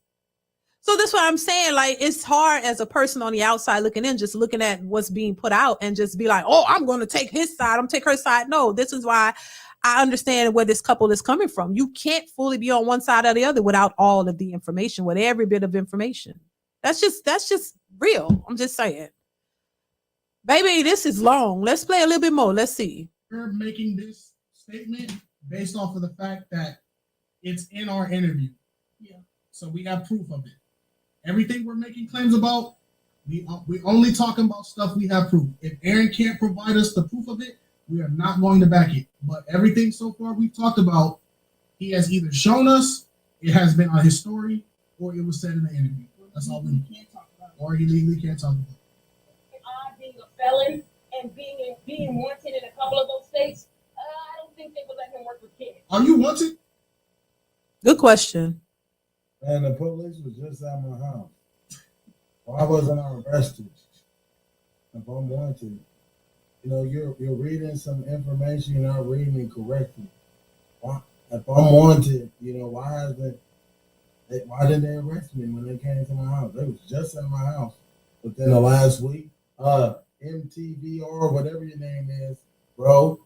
So that's what I'm saying. Like, it's hard as a person on the outside looking in, just looking at what's being put out and just be like, oh, I'm going to take his side. I'm going to take her side. No, this is why I understand where this couple is coming from. You can't fully be on one side or the other without all of the information, with every bit of information. That's just real. I'm just saying. Baby, this is long. Let's play a little bit more. Let's see. We're making this statement based off of the fact that it's in our interview. Yeah. So we have proof of it. Everything we're making claims about, we only talking about stuff we have proof. If Aaron can't provide us the proof of it, we are not going to back it. But everything so far we've talked about, he has either shown us, it has been on his story, or it was said in the interview. That's all we can't talk about it. Or he legally can't talk about it. Being a felon and being wanted in a couple of those states, I don't think they would let him work with kids. Are you wanted? Good question. And the police was just at my house. Why wasn't I arrested? If I'm wanted, you know, you're reading some information, you're not reading it correctly. Why, if I'm wanted, you know, why didn't they arrest me when they came to my house? They was just at my house within the last week. MTVR, whatever your name is, bro.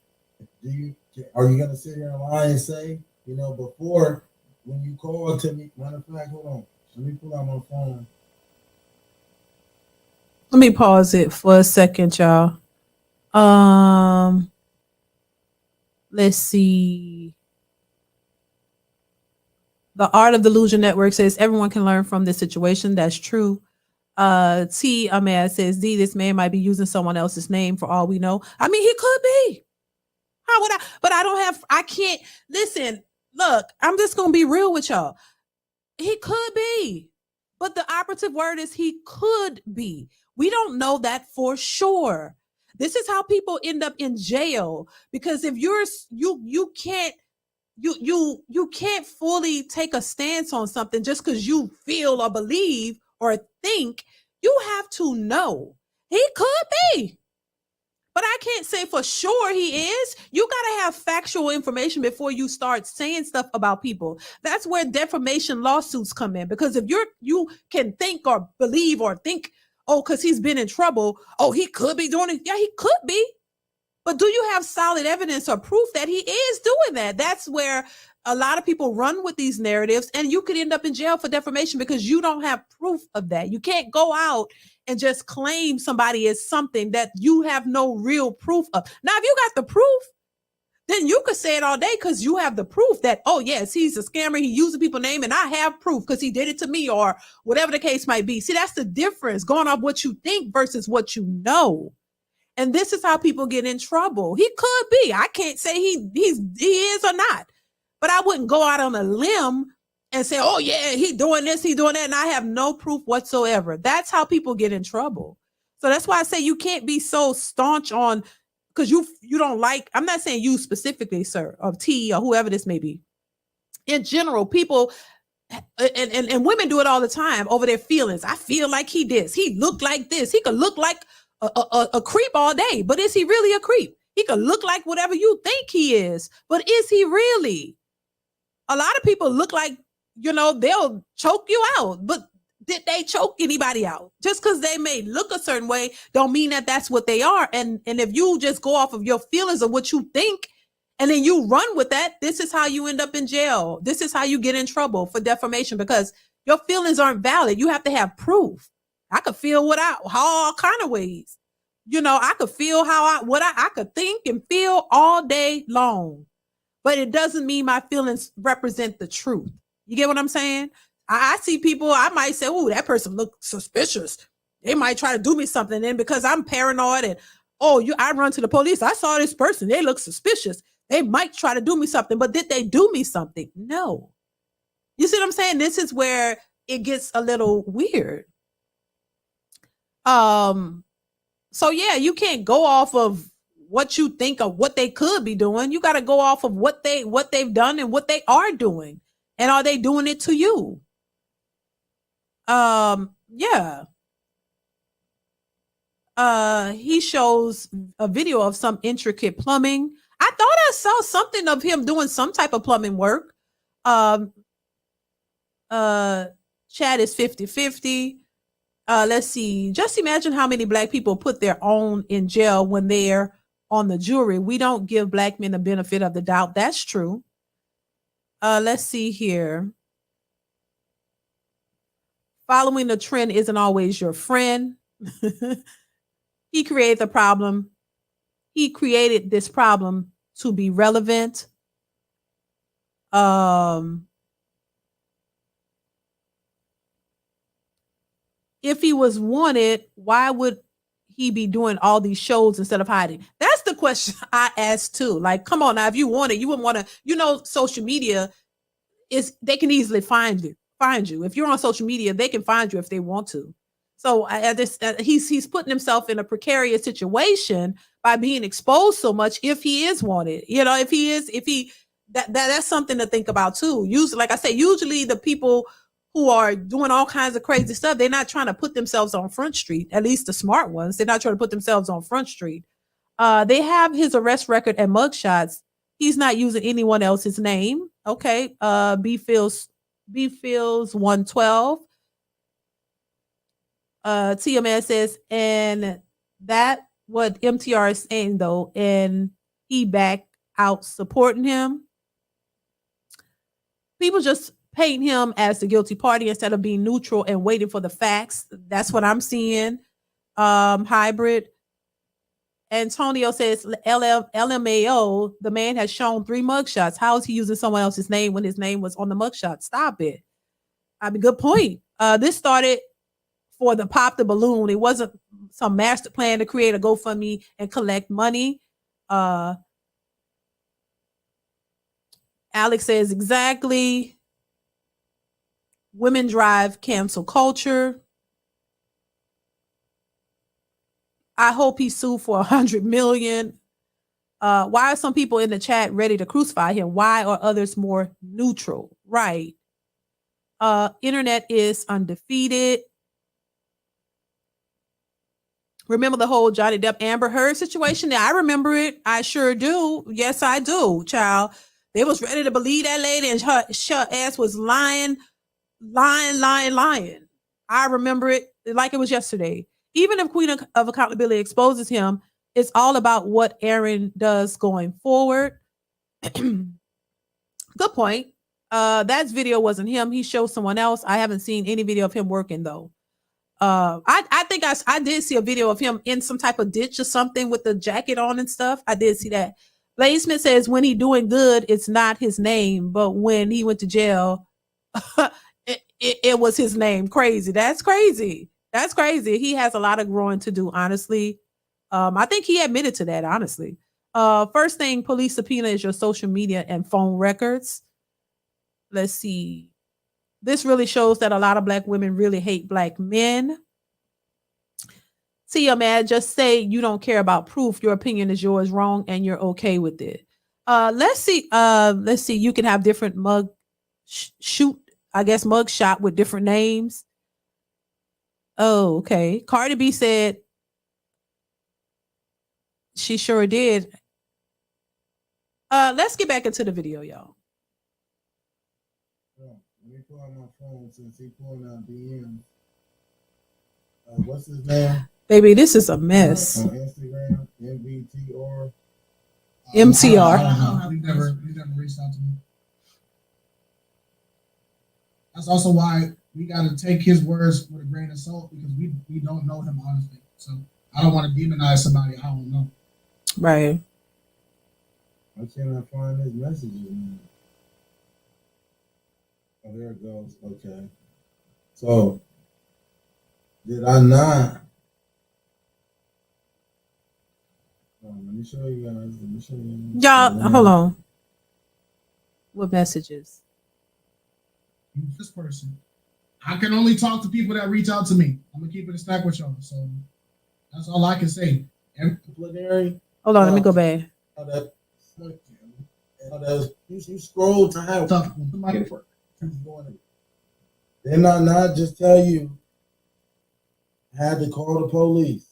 Are you gonna sit here and lie and say, you know, before when you called to me? Matter of fact, hold on. Let me pull out my phone. Let me pause it for a second, y'all. Let's see. The Art of Delusion Network says everyone can learn from this situation. That's true. T Ahmed says, D, this man might be using someone else's name for all we know. I mean, he could be. How would I? But I can't. Listen, look, I'm just going to be real with y'all. He could be. But the operative word is he could be. We don't know that for sure. This is how people end up in jail, because if you can't fully take a stance on something just because you feel or believe or think. You have to know. He could be. But I can't say for sure he is. You got to have factual information before you start saying stuff about people. That's where defamation lawsuits come in. Because if you can think or believe or think, oh, because he's been in trouble, oh, he could be doing it. Yeah, he could be. But do you have solid evidence or proof that he is doing that? That's where a lot of people run with these narratives, and you could end up in jail for defamation because you don't have proof of that. You can't go out and just claim somebody as something that you have no real proof of. Now, if you got the proof, then you could say it all day because you have the proof that, oh, yes, he's a scammer. He using people's name, and I have proof because he did it to me, or whatever the case might be. See, that's the difference, going off what you think versus what you know. And this is how people get in trouble. He could be. I can't say he is or not. But I wouldn't go out on a limb and say, oh, yeah, he doing this, he doing that, and I have no proof whatsoever. That's how people get in trouble. So that's why I say you can't be so staunch on, because you don't like, I'm not saying you specifically, sir, or T, or whoever this may be. In general, people, and women do it all the time over their feelings. I feel like he this. He looked like this. He could look like a creep all day, but is he really a creep? He could look like whatever you think he is, but is he really? A lot of people look like, they'll choke you out, but did they choke anybody out? Just because they may look a certain way don't mean that that's what they are. And if you just go off of your feelings of what you think, and then you run with that, this is how you end up in jail. This is how you get in trouble for defamation, because your feelings aren't valid. You have to have proof. I could feel all kind of ways. I could feel I could think and feel all day long, but it doesn't mean my feelings represent the truth. You get what I'm saying? I see people, I might say, oh, that person looks suspicious. They might try to do me something. And because I'm paranoid and, I run to the police. I saw this person. They look suspicious. They might try to do me something, but did they do me something? No. You see what I'm saying? This is where it gets a little weird. So yeah, you can't go off of what you think of what they could be doing. You got to go off of what they've done and what they are doing. And are they doing it to you? Yeah. He shows a video of some intricate plumbing. I thought I saw something of him doing some type of plumbing work. Chat is 50-50. Let's see. Just imagine how many black people put their own in jail when they're on the jury. We don't give black men the benefit of the doubt. That's true. Let's see here. Following the trend isn't always your friend. He created the problem. He created this problem to be relevant. If he was wanted, why would he be doing all these shows instead of hiding? That's the question I asked too. Like, come on now, if you wanted, you wouldn't want to, social media is, they can easily find you. If you're on social media, they can find you if they want to. So he's putting himself in a precarious situation by being exposed so much. If he is wanted, that's something to think about too. Usually, like I say, usually the people who are doing all kinds of crazy stuff, they're not trying to put themselves on Front Street. At least the smart ones, they're not trying to put themselves on Front Street. They have his arrest record and mugshots. He's not using anyone else's name. Okay. B Fields 112. TMS says, and that what MTR is saying though, and he back out supporting him. People just paint him as the guilty party instead of being neutral and waiting for the facts. That's what I'm seeing. Hybrid. Antonio says, LMAO, the man has shown 3 mugshots. How is he using someone else's name when his name was on the mugshot? Stop it. I mean, good point. This started for the pop the balloon. It wasn't some master plan to create a GoFundMe and collect money. Alex says, exactly. Women drive cancel culture. I hope he's sued for $100 million. Why are some people in the chat ready to crucify him? Why are others more neutral? Right. Internet is undefeated. Remember the whole Johnny Depp Amber Heard situation? I remember it. I sure do. Yes, I do, child. They was ready to believe that lady, and her ass was lying. I remember it like it was yesterday. Even if Queen of Accountability exposes him, it's all about what Aaron does going forward. Good point. That video wasn't him. He showed someone else. I haven't seen any video of him working though. I think I did see a video of him in some type of ditch or something with the jacket on and stuff. I did see that. Blaze Smith says when he doing good, it's not his name, but when he went to jail, it was his name. Crazy. That's crazy. That's crazy. He has a lot of growing to do, honestly. I think he admitted to that, honestly. First thing, police subpoena is your social media and phone records. Let's see. This really shows that a lot of black women really hate black men. See, man, just say you don't care about proof. Your opinion is yours, wrong, and you're okay with it. Let's see. You can have different mug shot with different names. Oh, okay. Cardi B said she sure did. Let's get back into the video, y'all. Let me pull out my phone since he pulling out DMs. What's his name? Baby, this is a mess. On Instagram, MVT or MCR. He's never reached out to me. That's also why we got to take his words with a grain of salt, because we don't know him honestly. So I don't want to demonize somebody I don't know. Right. I cannot find his messages, man. Oh, there it goes. Okay. So, did I not? Let me show you guys. Y'all, hold on. What messages? This person. I can only talk to people that reach out to me. I'm going to keep it a stack with y'all. So that's all I can say. Hold on, let me go back. You scroll to have Somebody for Then I not just tell you had to call the police.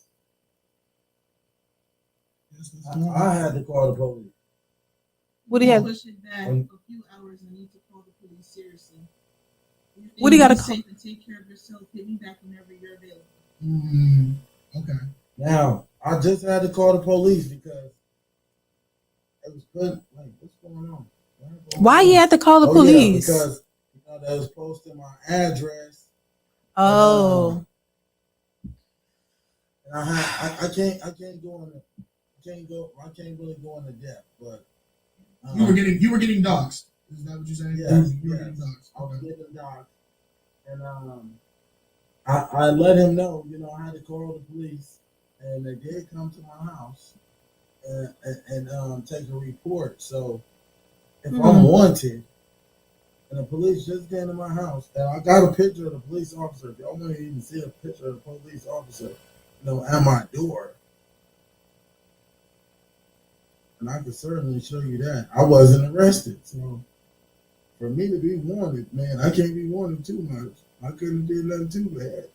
I had to call the police. What do you have? Push it back a few hours. I need to call the police seriously. What do you gotta Be call? safe and take care of yourself. Hit me back whenever you're available. Okay. Now, I just had to call the police because it was put. Like, what's going on? Why you had to call the police? Yeah, because they was posting my address. Oh. And I can't go on. I can't really go into depth, but You were getting doxxed. Is that what you're saying? Yes, You were yes. getting doxxed. I was Okay. getting doxxed, and I let him know. I had to call the police, and they did come to my house and take a report. So if I'm wanted, and the police just came to my house, and I got a picture of the police officer. If y'all want to even see a picture of the police officer, at my door. And I could certainly show you that. I wasn't arrested. So for me to be wanted, man, I can't be wanted too much. I couldn't do nothing too bad.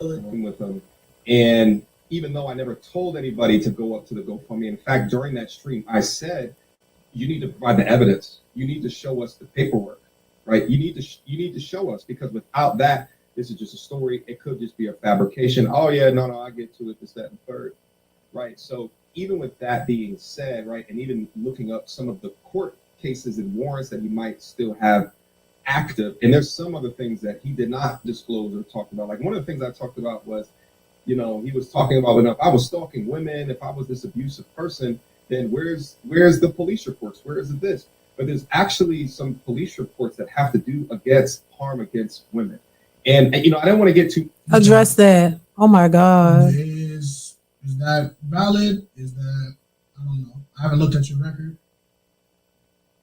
With them. And even though I never told anybody to go up to the GoFundMe, in fact, during that stream, I said, you need to provide the evidence. You need to show us the paperwork, right? You need to show us, because without that, this is just a story. It could just be a fabrication. Oh yeah, no, I get to it, this, that, and third, right? So even with that being said, right, and even looking up some of the court cases and warrants that he might still have active, and there's some other things that he did not disclose or talk about. Like one of the things I talked about was, he was talking about, if I was stalking women, if I was this abusive person, then where's the police reports? Where is this? But there's actually some police reports that have to do against harm against women. And I don't want to get too Address that. Oh my God. Is that valid? Is that, I don't know. I haven't looked at your record.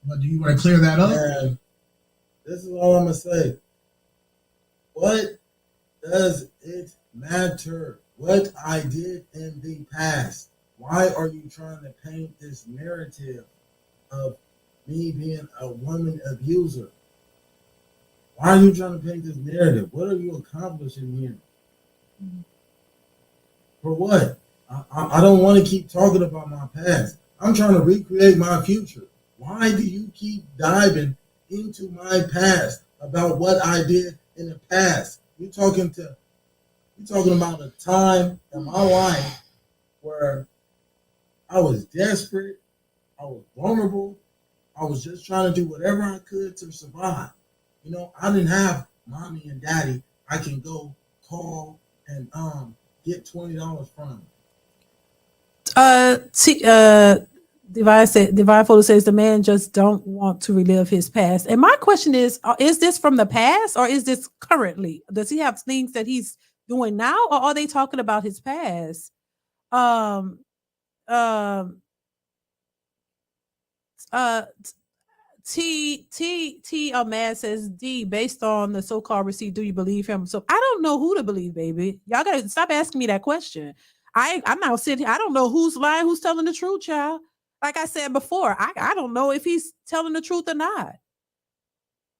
But do you want to clear that up? And this is all I'm gonna say. What does it matter what I did in the past? Why are you trying to paint this narrative of me being a woman abuser? Why are you trying to paint this narrative? What are you accomplishing here? For what? I don't want to keep talking about my past. I'm trying to recreate my future. Why do you keep diving into my past about what I did in the past? You're talking about a time in my life where I was desperate, I was vulnerable, I was just trying to do whatever I could to survive. I didn't have mommy and daddy I can go call and get $20 from. Divine Photo says the man just don't want to relive his past. And my question is this from the past or is this currently? Does he have things that he's doing now, or are they talking about his past? Man says, D, based on the so-called receipt, do you believe him? So I don't know who to believe, baby. Y'all gotta stop asking me that question. I'm not sitting. I don't know who's lying, who's telling the truth, child. Like I said before, I don't know if he's telling the truth or not.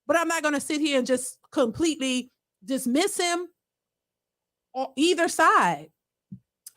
But I'm not gonna sit here and just completely dismiss him on either side.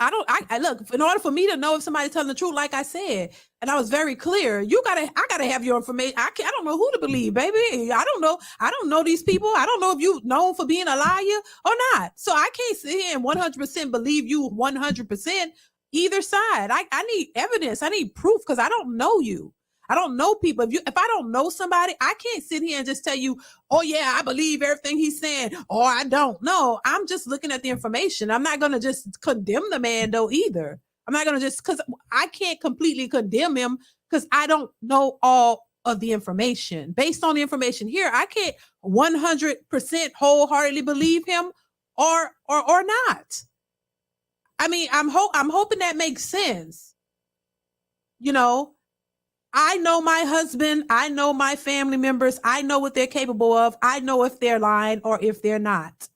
I look, in order for me to know if somebody's telling the truth, like I said, and I was very clear, I gotta have your information. I don't know who to believe, baby. I don't know these people. I don't know if you known for being a liar or not. So I can't sit here and 100% believe you 100% either side. I need evidence. I need proof because I don't know you. I don't know people. If I don't know somebody, I can't sit here and just tell you, oh yeah, I believe everything he's saying, or I don't know. I'm just looking at the information. I'm not gonna just condemn the man though either. I'm not gonna just, because I can't completely condemn him because I don't know all of the information. Based on the information here, I can't 100% wholeheartedly believe him or not. I mean, I'm hoping that makes sense. I know my husband. I know my family members. I know what they're capable of. I know if they're lying or if they're not.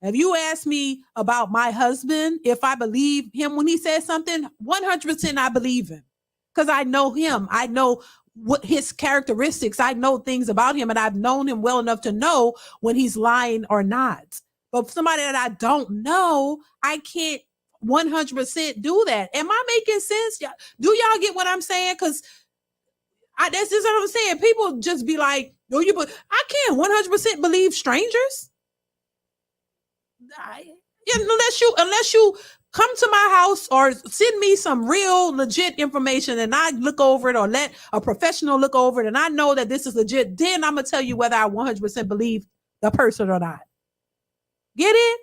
If you ask me about my husband, if I believe him when he says something, 100% I believe him because I know him. I know what his characteristics. I know things about him, and I've known him well enough to know when he's lying or not. But somebody that I don't know, I can't 100% do that. Am I making sense? Do y'all get what I'm saying? Because That's just what I'm saying. People just be like, "No, I can't 100% believe strangers." Unless you come to my house or send me some real legit information and I look over it, or let a professional look over it and I know that this is legit, then I'm gonna tell you whether I 100% believe the person or not. Get it?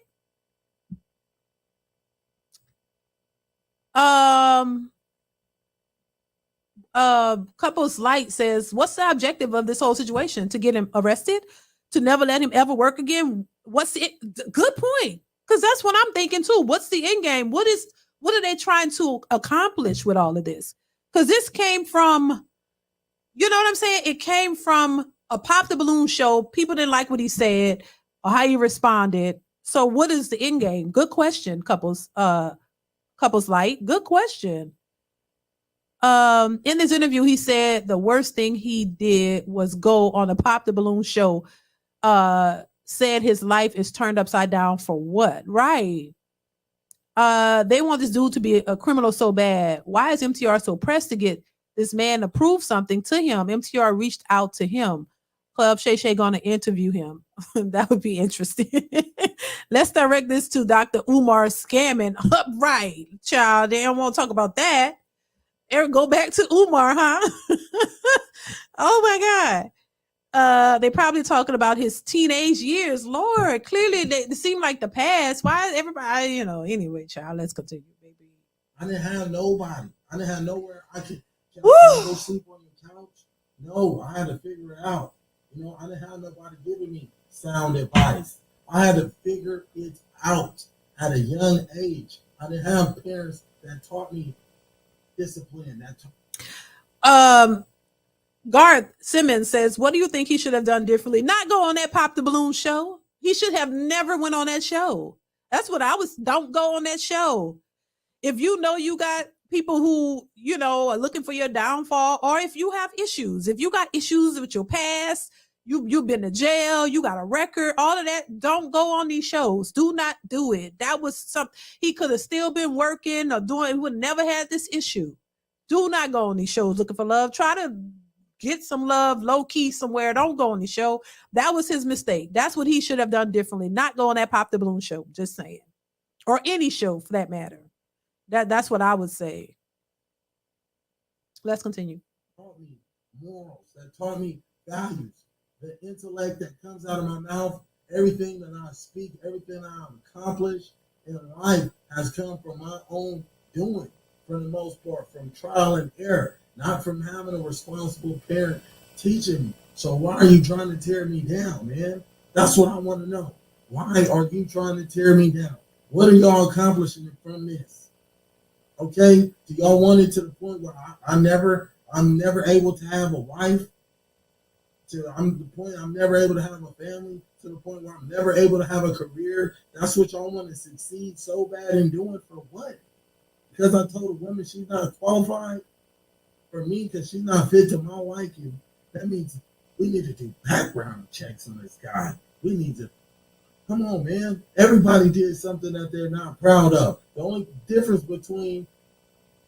Couples Light says, what's the objective of this whole situation? To get him arrested? To never let him ever work again? What's it? Good point. Because that's what I'm thinking too. What's the end game? What are they trying to accomplish with all of this? Because this came from, you know what I'm saying? It came from a pop the balloon show. People didn't like what he said or how he responded. So what is the end game? Good question, couples Light. Good question. In this interview, he said the worst thing he did was go on a pop the balloon show. Said his life is turned upside down for what? Right. They want this dude to be a criminal so bad. Why is MTR so pressed to get this man to prove something to him? MTR reached out to him. Club Shay Shay gonna interview him. That would be interesting. Let's direct this to Dr. Umar scamming. Right, child. They don't want to talk about that. Eric, go back to Umar, huh? Oh my God. They probably talking about his teenage years. Lord, clearly they seem like the past. Why is everybody, anyway, child, let's continue, baby. I didn't have nobody. I didn't have nowhere I could go sleep on the couch. No, I had to figure it out. I didn't have nobody giving me sound advice. I had to figure it out at a young age. I didn't have parents that taught me discipline. Garth Simmons says, what do you think he should have done differently? Not go on that Pop the Balloon show. He should have never went on that show. That's what don't go on that show. If you know you got people who, are looking for your downfall, or if you have issues, if you got issues with your past, you've been to jail, you got a record, all of that, don't go on these shows. Do not do it. That was something he could have still been working or doing. He would never had this issue. Do not go on these shows looking for love. Try to get some love low key somewhere. Don't go on the show. That was his mistake. That's what he should have done differently. Not go on that Pop the Balloon show. Just saying. Or any show for that matter. That's what I would say. Let's continue. Taught me morals. That taught me values. The intellect that comes out of my mouth, everything that I speak, everything I've accomplished in life has come from my own doing, for the most part, from trial and error, not from having a responsible parent teaching me. So why are you trying to tear me down, man? That's what I want to know. Why are you trying to tear me down? What are y'all accomplishing from this? Okay? Do y'all want it to the point where I'm never able to have a wife? I'm the point I'm never able to have a family, to the point where I'm never able to have a career. That's what y'all want to succeed so bad in doing, for what? Because I told a woman she's not qualified for me because she's not fit to my liking. That means we need to do background checks on this guy. We need to, come on, man. Everybody did something that they're not proud of. The only difference between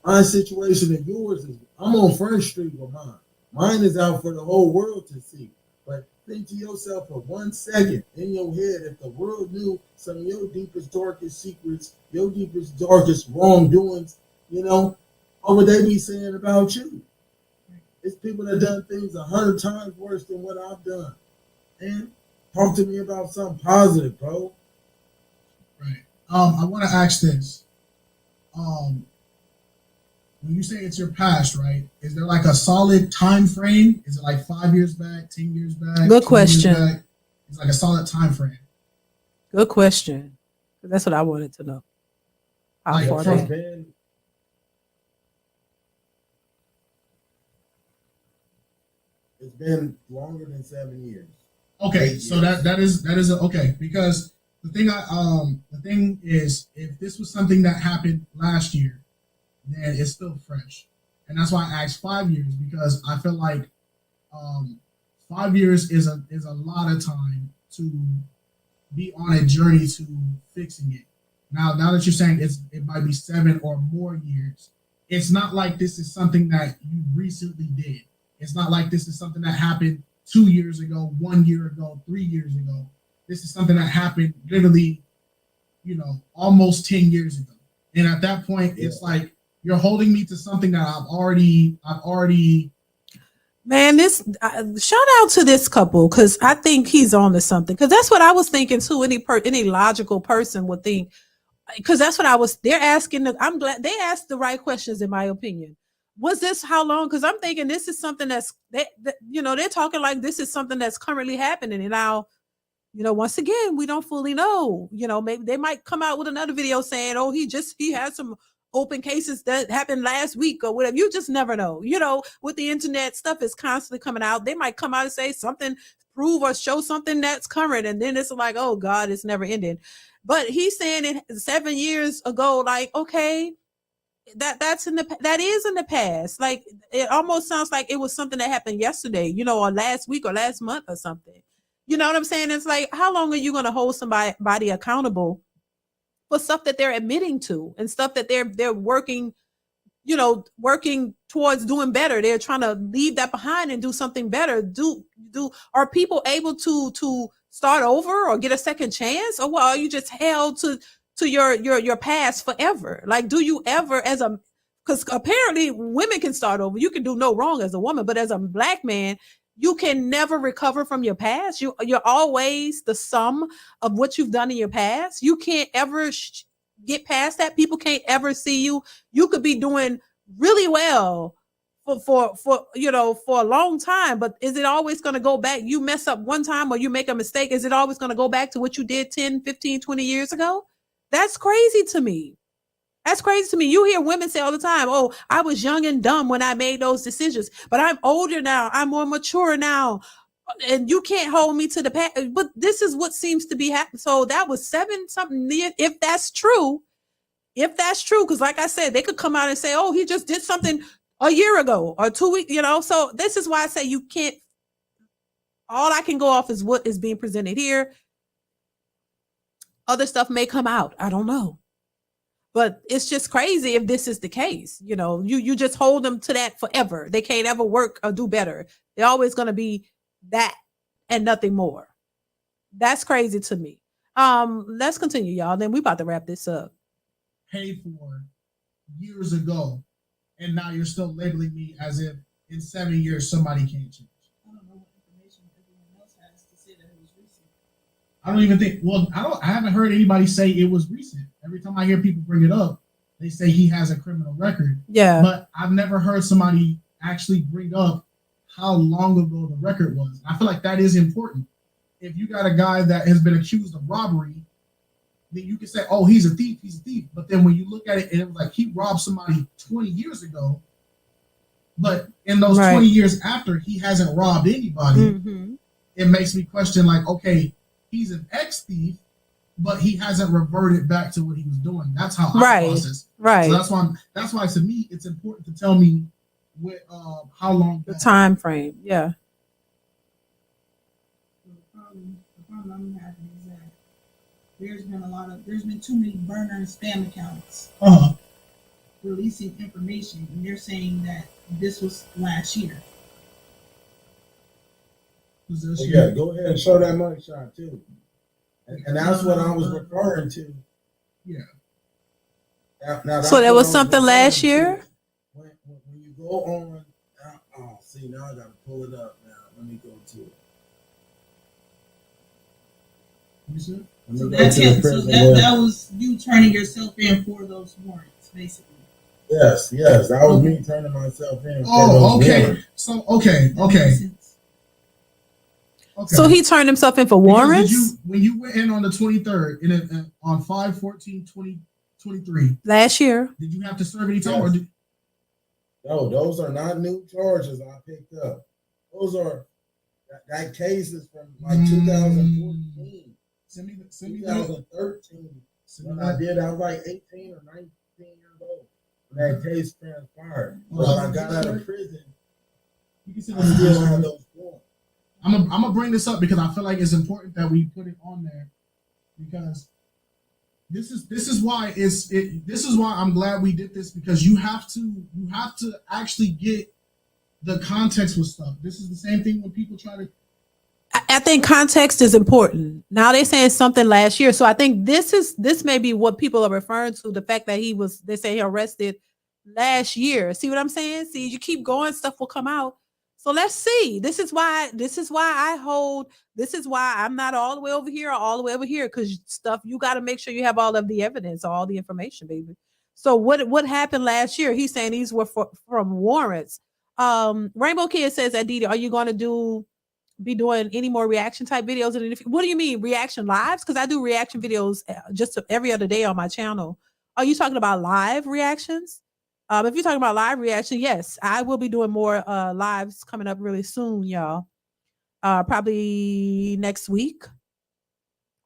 my situation and yours is I'm on Front Street with mine. Mine is out for the whole world to see. But think to yourself for 1 second in your head, if the world knew some of your deepest, darkest secrets, your deepest, darkest wrongdoings, what would they be saying about you? It's people that done things 100 times worse than what I've done. And talk to me about something positive, bro. Right. I want to ask this. When you say it's your past, right? Is there like a solid time frame? Is it like 5 years back, 10 years back? Good question. It's like a solid time frame. Good question. That's what I wanted to know. How Like, far from- back? It's been longer than 7 years. Okay, so that is okay, because the thing is, if this was something that happened last year, then it's still fresh, and that's why I asked 5 years, because I feel like 5 years is a lot of time to be on a journey to fixing it. Now that you're saying it might be 7 or more years, it's not like this is something that you recently did. It's not like this is something that happened 2 years ago, 1 year ago, 3 years ago. This is something that happened literally, almost 10 years ago. And at that point, it's like you're holding me to something that I've already. Man, this shout out to this couple because I think he's on to something. Because that's what I was thinking too. Any logical person would think. Because that's what I was. They're asking. I'm glad they asked the right questions, in my opinion. Was this how long? Because I'm thinking this is something that's they're talking like this is something that's currently happening, and now once again we don't fully know. Maybe they might come out with another video saying, "Oh, he had some open cases that happened last week or whatever." You just never know. With the internet, stuff is constantly coming out. They might come out and say something, prove or show something that's current, and then it's like, oh God, it's never ending. But he's saying it 7 years ago, like, okay, that is in the past. Like, it almost sounds like it was something that happened yesterday, or last week or last month or something. You know what I'm saying? It's like, how long are you going to hold somebody accountable for stuff that they're admitting to and stuff that they're working towards doing better? They're trying to leave that behind and do something better. Are people able to start over or get a second chance, or are you just held to your past forever? Like, do you ever, because apparently women can start over. You can do no wrong as a woman, but as a Black man, you can never recover from your past. You're always the sum of what you've done in your past. You can't ever get past that. People can't ever see you. You could be doing really well for a long time, but is it always going to go back? You mess up one time or you make a mistake, is it always going to go back to what you did 10, 15, 20 years ago? That's crazy to me. You hear women say all the time, "Oh, I was young and dumb when I made those decisions, but I'm older now. I'm more mature now, and you can't hold me to the past." But this is what seems to be happening. So that was 7 something. If that's true, because like I said, they could come out and say, "Oh, he just did something a year ago or 2 weeks." So this is why I say you can't. All I can go off is what is being presented here. Other stuff may come out. I don't know. But it's just crazy if this is the case. You just hold them to that forever. They can't ever work or do better. They're always going to be that and nothing more. That's crazy to me. Let's continue, y'all. Then we about to wrap this up. Paid for years ago, and now you're still labeling me as if in 7 years somebody can't change. I don't know what information everyone else has to say that it was recent. I don't even think. Well, I haven't heard anybody say it was recent. Every time I hear people bring it up, they say he has a criminal record. Yeah. But I've never heard somebody actually bring up how long ago the record was. I feel like that is important. If you got a guy that has been accused of robbery, then you can say, "Oh, he's a thief. He's a thief." But then when you look at it, and it was like he robbed somebody 20 years ago, but in those 20 years after, he hasn't robbed anybody. Mm-hmm. It makes me question, like, okay, he's an ex-thief, but he hasn't reverted back to what he was doing. That's how I process. Right. So that's why to me it's important to tell me how long the time frame. Yeah. So the problem I'm having is that there's been too many burner and spam accounts releasing information, and they're saying that this was last year. Yeah, go ahead and show that mugshot too. And that's what I was referring to. Yeah. Now So there was something last year? When you go on, see, now I got to pull it up now. Let me go to it. You see? So that's it. So that was you turning yourself in for those warrants, basically. Yes, that was me turning myself in. Oh, okay. Warrants. So okay. So he turned himself in for warrants? When you went in on the 23rd, on 5/14/2023, last year, did you have to serve any time? Yes. No, those are not new charges I picked up. Those are that case is from like 2014. Send me 2013. When I was like 18 or 19 years old. When that case transpired. When I got out of prison, you can I still have those forms. I'm gonna bring this up because I feel like it's important that we put it on there, because this is why I'm glad we did this, because you have to actually get the context was stuff. This is the same thing when people try to. I think context is important. Now they're saying something last year. So I think this may be what people are referring to, the fact that they say he arrested last year. See what I'm saying? See, you keep going, stuff will come out. So let's see. This is why I'm not all the way over here or all the way over here, because stuff, you got to make sure you have all of the evidence, all the information, baby. So what happened last year? He's saying these were from warrants. Rainbow Kid says that, DeeDee, are you going to be doing any more reaction type videos? And what do you mean, reaction lives? Because I do reaction videos just every other day on my channel. Are you talking about live reactions? If you're talking about live reaction, yes, I will be doing more lives coming up really soon, y'all. Probably next week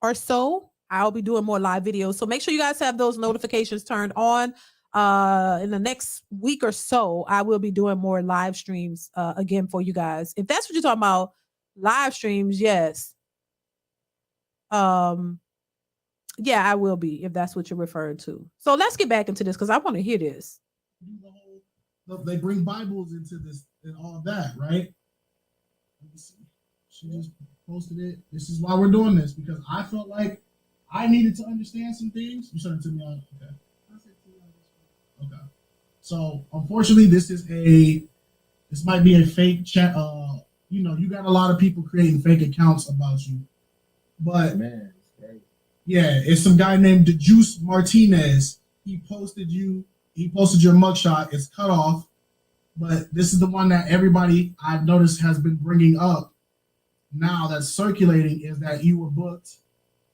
or so, I'll be doing more live videos. So make sure you guys have those notifications turned on. In the next week or so, I will be doing more live streams again for you guys. If that's what you're talking about, live streams, yes. Yeah, I will be, if that's what you're referring to. So let's get back into this, because I want to hear this. They bring Bibles into this and all of that, right? Let me see. She just posted it. This is why we're doing this, because I felt like I needed to understand some things. You sent it to me on, okay. Okay. So unfortunately, this might be a fake chat. You got a lot of people creating fake accounts about you, but Man, it's great. yeah, it's some guy named DeJuice Martinez. He posted your mugshot. It's cut off, but this is the one that everybody I've noticed has been bringing up now that's circulating, is that you were booked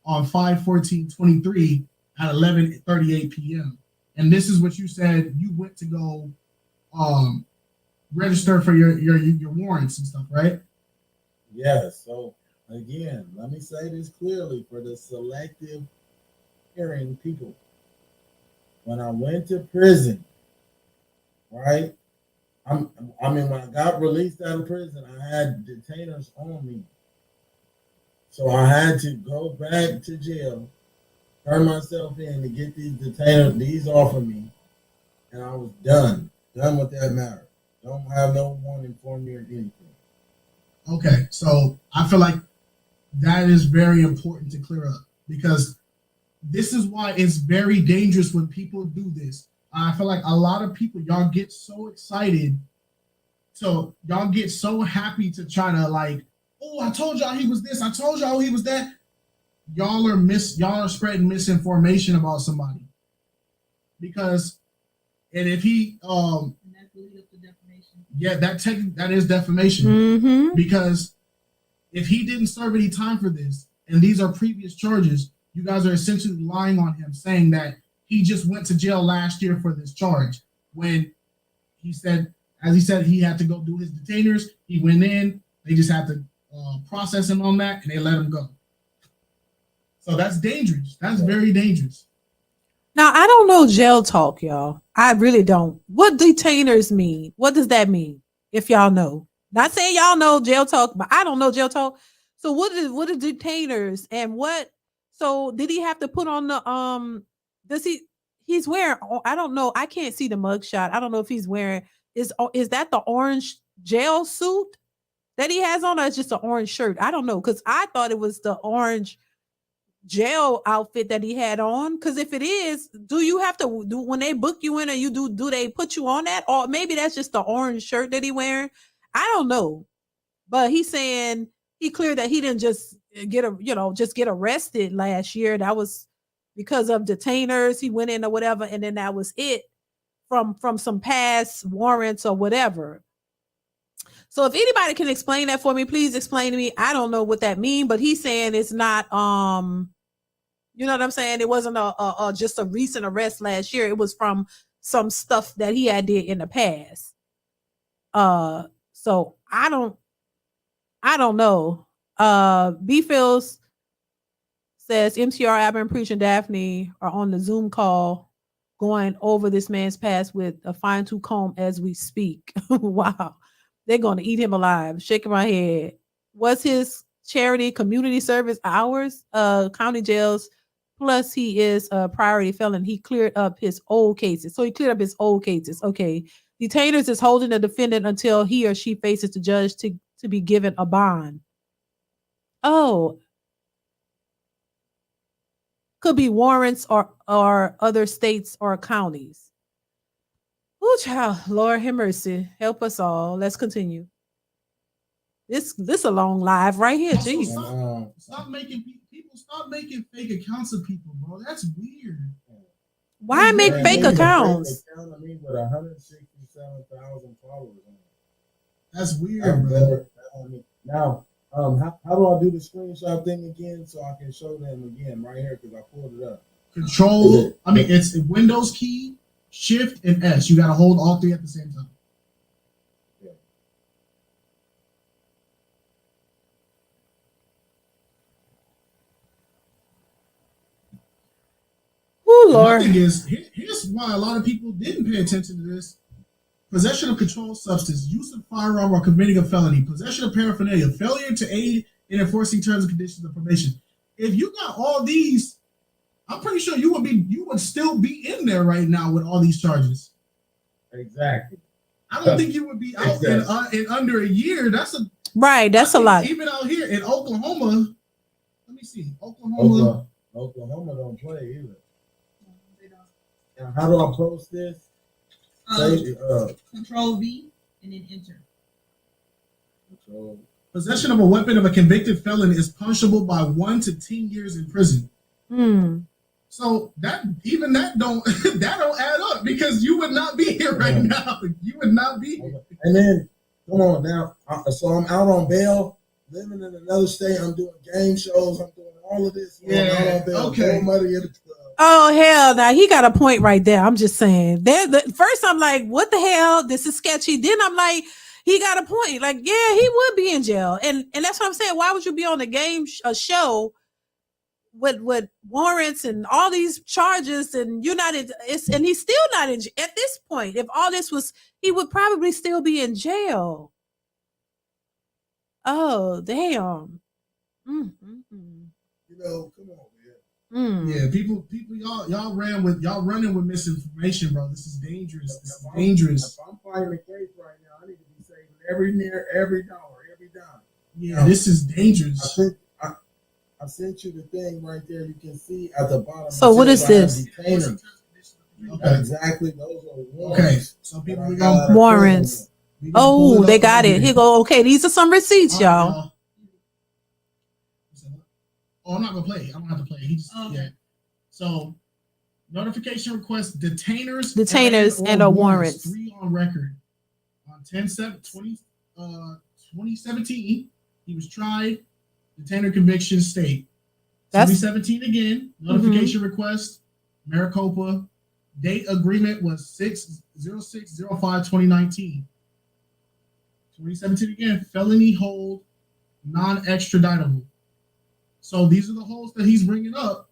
on 5/14/23 at 11:38 p.m. And this is what you said you went to go register for your warrants and stuff, right? Yes. So again, let me say this clearly for the selective hearing people. When I went to prison, right? When I got released out of prison, I had detainers on me. So I had to go back to jail, turn myself in to get these off of me, and I was done with that matter. Don't have no one inform me or anything. Okay, so I feel like that is very important to clear up, because this is why it's very dangerous when people do this. I feel like a lot of people, y'all get so excited, so y'all get so happy to try to like, oh, I told y'all he was this, I told y'all he was that. Y'all are spreading misinformation about somebody, because, and if he And that's really up to defamation. yeah, that is defamation. Mm-hmm. Because if he didn't serve any time for this, and these are previous charges, you guys are essentially lying on him, saying that he just went to jail last year for this charge, when he said, as he said, he had to go do his detainers. He went in, they just had to process him on that, and they let him go. So that's dangerous. That's very dangerous. Now, I don't know jail talk, y'all. I really don't. What detainers mean? What does that mean? If y'all know. Not saying y'all know jail talk, but I don't know jail talk. So what are detainers, and what? So did he have to put on the he's wearing, I don't know. I can't see the mugshot. I don't know if he's wearing, is that the orange jail suit that he has on, or it's just an orange shirt? I don't know, because I thought it was the orange jail outfit that he had on. Because if it is, do you have to do, when they book you in, or you do they put you on that, or maybe that's just the orange shirt that he wearing? I don't know, but he's saying he cleared that he didn't just get arrested last year. That was because of detainers. He went in or whatever, and then that was it, from some past warrants or whatever. So if anybody can explain that for me, please explain to me. I don't know what that means, but he's saying it's not you know what I'm saying? It wasn't a just a recent arrest last year. It was from some stuff that he had did in the past. So I don't know. B Phils says MTR, Abner, Preach, and Daphne are on the Zoom call going over this man's past with a fine-tooth comb as we speak. Wow. They're going to eat him alive. Shaking my head. What's his charity community service hours? County jails. Plus, he is a priority felon. He cleared up his old cases. So he cleared up his old cases. Okay. Detainers is holding the defendant until he or she faces the judge to be given a bond. Oh, could be warrants or other states or counties. Oh, child, Lord have mercy. Help us all. Let's continue. This a long live right here. Also, Jeez. stop making people stop making fake accounts of people, bro. That's weird. Why make Man, fake me with a accounts? fake account, I mean, with 167,000 followers on it. That's weird, I've bro. never, now, how do I do the screenshot thing again so I can show them again right here because I pulled it up. Control. I mean, it's Windows key, Shift, and S. You got to hold all three at the same time. Oh, And my Lord. thing is, here's why a lot of people didn't pay attention to this. Possession of controlled substance, use of firearm or committing a felony, possession of paraphernalia, failure to aid in enforcing terms and conditions of probation. If you got all these, I'm pretty sure you would still be in there right now with all these charges. Exactly. I don't think you would be out in under a year. That's a a lot. Even out here in Oklahoma, let me see, Oklahoma don't play either. Now, how do I post this? Control V and then enter. Control. Possession of a weapon of a convicted felon is punishable by 1 to 10 years in prison. So that don't that don't add up because you would not be here right now. You would not be here. And then come on now. So I'm out on bail, living in another state. I'm doing game shows. I'm doing all of this. Yeah. I'm out on bail. Okay. No money in the club. Oh hell, now he got a point right there. I'm just saying. First, I'm like, what the hell? This is sketchy. Then I'm like, he got a point. Like, yeah, he would be in jail, and that's what I'm saying. Why would you be on a show with warrants and all these charges, and you're not in? And he's still not in at this point. If all this was, he would probably still be in jail. Oh damn. You know, come on, man. Yeah, people, y'all running with misinformation, bro. This is dangerous. This is dangerous. If I'm fighting a case right now, I need to be saving every dollar, every dime. Yeah, this is dangerous. I sent you the thing right there. You can see at the bottom. So what is this? Okay. Exactly. Those are warrants. Okay, so people we got Warrants. Oh, they got it. Here go. Okay, these are some receipts, y'all. Oh, I'm not gonna play. I don't have to play. He just yeah. So, notification request, detainers and a warrants. 3 on record. On 2017, he was tried. Detainer conviction state. 2017 again. Notification request. Maricopa. Date agreement was 6/06/05/2019. 2017 again. Felony hold, non-extraditable. So these are the holds that he's bringing up.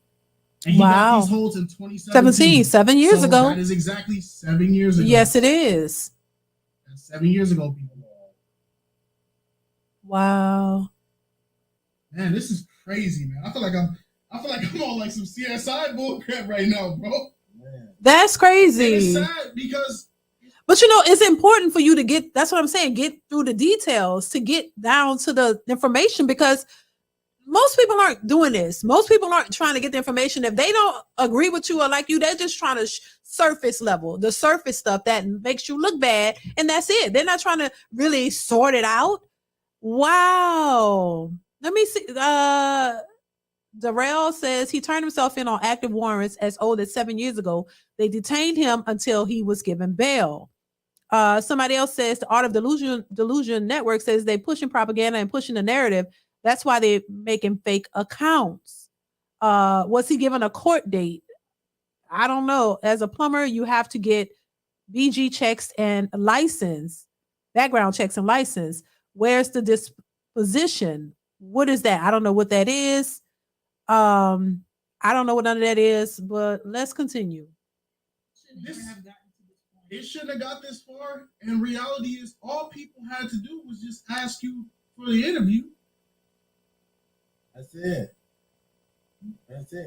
And he got these holds in 2017. 7 years ago. That is exactly 7 years ago. Yes, it is. That's 7 years ago, people. Wow. Man, this is crazy, man. I feel like I'm on like some CSI bullcrap right now, bro. Man. That's crazy. And it's sad because, but you know, it's important for you to get. That's what I'm saying. Get through the details to get down to the information because most people aren't doing this. Most people aren't trying to get the information. If they don't agree with you or like you, they're just trying to surface level, the surface stuff that makes you look bad, and that's it. They're not trying to really sort it out. Wow. Let me see. Darrell says he turned himself in on active warrants as old as 7 years ago. They detained him until he was given bail. Somebody else says the Art of Delusion Network says they pushing propaganda and pushing the narrative. That's why they're making fake accounts. Was he given a court date? I don't know. As a plumber, you have to get BG checks and license, background checks and license. Where's the disposition? What is that? I don't know what that is. I don't know what none of that is, but let's continue. It shouldn't have got this far. And reality is all people had to do was just ask you for the interview. That's it.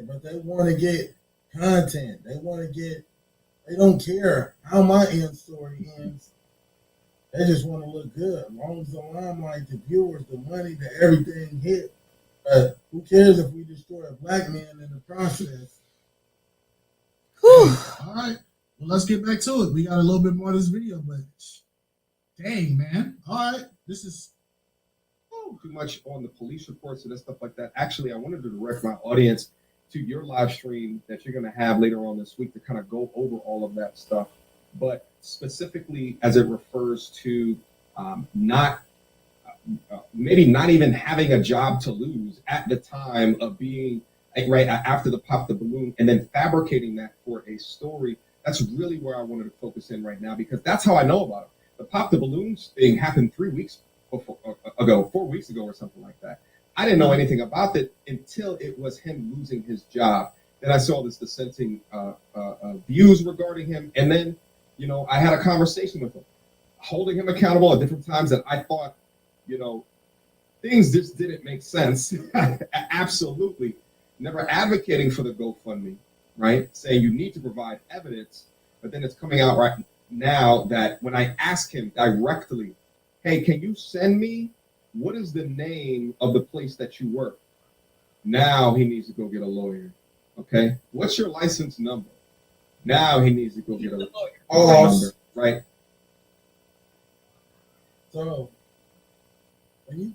But they want to get content. They want to get They don't care how my end story ends. They just want to look good. As long as the limelight, the viewers, the money, the everything hit. But who cares if we destroy a black man in the process? Whew. All right. Well, let's get back to it. We got a little bit more of this video, but dang, man. All right. This is too much on the police reports and stuff like that. Actually, I wanted to direct my audience to your live stream that you're going to have later on this week to kind of go over all of that stuff. But specifically as it refers to maybe not even having a job to lose at the time of being right after the pop the balloon and then fabricating that for a story. That's really where I wanted to focus in right now, because that's how I know about it. The pop the balloons thing happened 4 weeks ago or something like that. I didn't know anything about it until it was him losing his job. Then I saw this dissenting views regarding him. And then, you know, I had a conversation with him, holding him accountable at different times that I thought, you know, things just didn't make sense. Absolutely. Never advocating for the GoFundMe, right? Saying you need to provide evidence. But then it's coming out right now that when I ask him directly, hey, can you send me, what is the name of the place that you work? Now he needs to go get a lawyer. Okay. What's your license number? Now he needs to go get a lawyer. Number, right? So when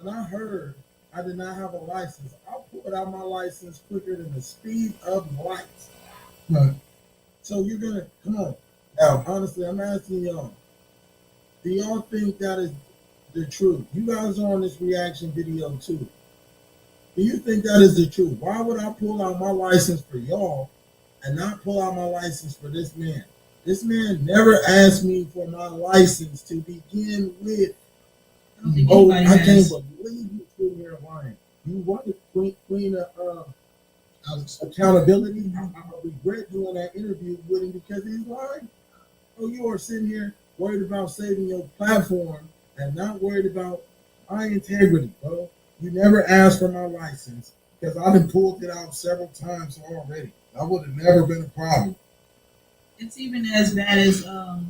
I heard I did not have a license, I pulled out my license quicker than the speed of light. right. So you're gonna come on. Now, honestly, I'm asking y'all, do y'all think that is the truth? You guys are on this reaction video too. Do you think that is the truth? Why would I pull out my license for y'all and not pull out my license for this man? This man never asked me for my license to begin with. I don't think Oh, anybody I can't has. believe you threw here lying. You wanted Queen Alex. accountability. I regret doing that interview with him because he's lying. Oh, you are sitting here worried about saving your platform and not worried about my integrity, bro. You never asked for my license because I've been pulled it out several times already. That would have never been a problem. It's even as bad as a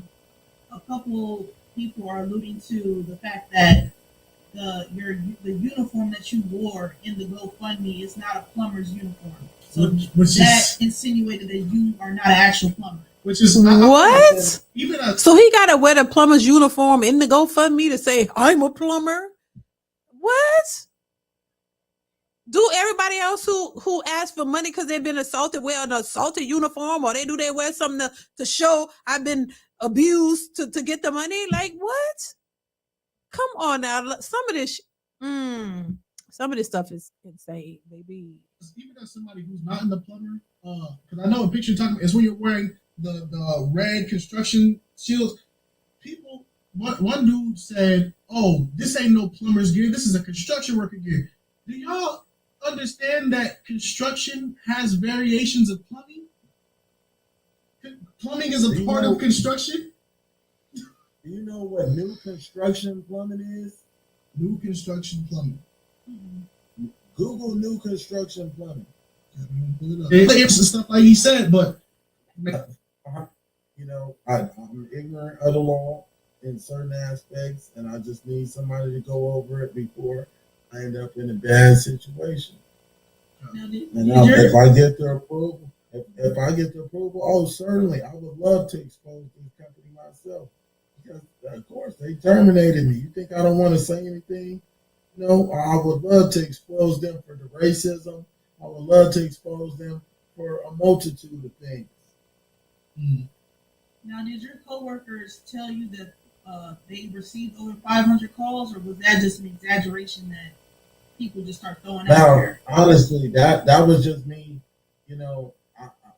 couple people are alluding to the fact that the uniform that you wore in the GoFundMe is not a plumber's uniform. So Which that is insinuated that you are not an actual plumber. What? Even So he got to wear the plumber's uniform in the GoFundMe to say, I'm a plumber? What? Do everybody else who asked for money because they've been assaulted wear an assaulted uniform, or they wear something to show I've been abused to get the money? Like, what? Come on now. Some of this stuff is insane, baby. even as somebody who's not in the plumber, because I know the picture you're talking about is when you're wearing the red construction shields. People, one dude said, "Oh, this ain't no plumber's gear. This is a construction worker gear." Do y'all understand that construction has variations of plumbing? Plumbing is a part of construction. Do you know what new construction plumbing is? New construction plumbing. Mm-hmm. Google new construction plumbing. It's the stuff like he said, but You know, I'm ignorant of the law in certain aspects, and I just need somebody to go over it before I end up in a bad situation. Now, If I get the approval, if I get the approval, oh, certainly, I would love to expose this company myself. Because, of course, they terminated me. You think I don't want to say anything? No, I would love to expose them for the racism. I would love to expose them for a multitude of things. Now, did your coworkers tell you that they received over 500 calls, or was that just an exaggeration that people just start throwing out Now, there? honestly, that was just me. You know,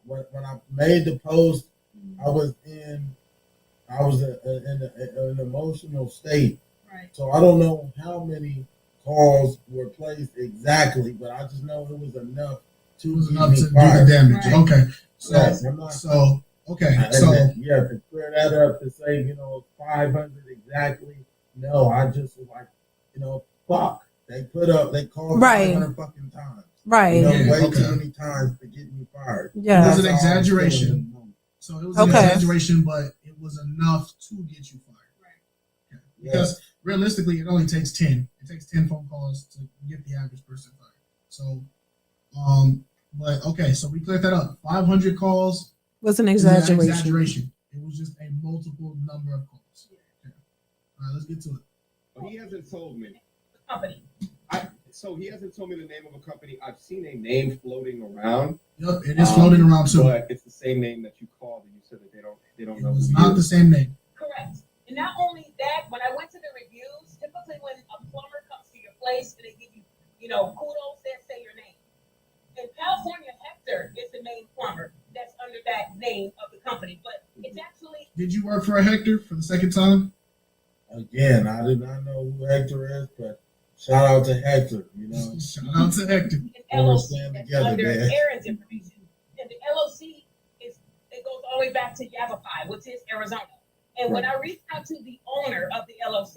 when I made the post, I was in an emotional state. Right. So I don't know how many calls were placed exactly, but I just know it was enough to it was keep enough me to do fired. the damage. Right. Okay, so Yes, I'm not. so okay, And so then you have to clear that up to say, 500 exactly. No, I just was like, fuck. They called Right. 500 fucking times. Right. Yeah, Way okay. too many times to get me fired. Yeah. It was an That's all I'm exaggeration. feeling. So it was an Okay. exaggeration, but it was enough to get you fired. Right. Okay. Because realistically, it only takes 10. It takes 10 phone calls to get the average person fired. So, but okay, so we cleared that up. 500 calls Was an is an exaggeration. exaggeration. It was just a multiple number of calls. Okay. All right, let's get to it. But he hasn't told me. The company. So he hasn't told me the name of a company. I've seen a name floating around. Yep, it is floating around too. But it's the same name that you called, and you said that they don't It know. was who not you the is. same name. Correct. And not only that, when I went to the reviews, typically when a plumber comes to your place and they give you, kudos, they say your name. In California, Hector is the main plumber that's under that name of the company, but it's actually Did you work for a Hector for the second time? Again, I do not know who Hector is, but shout out to Hector. You know, Shout out to Hector. an We're LOC staying that's together, under man. Aaron's information. And the LOC it goes all the way back to Yavapai, which is Arizona. And when I reached out to the owner of the LOC,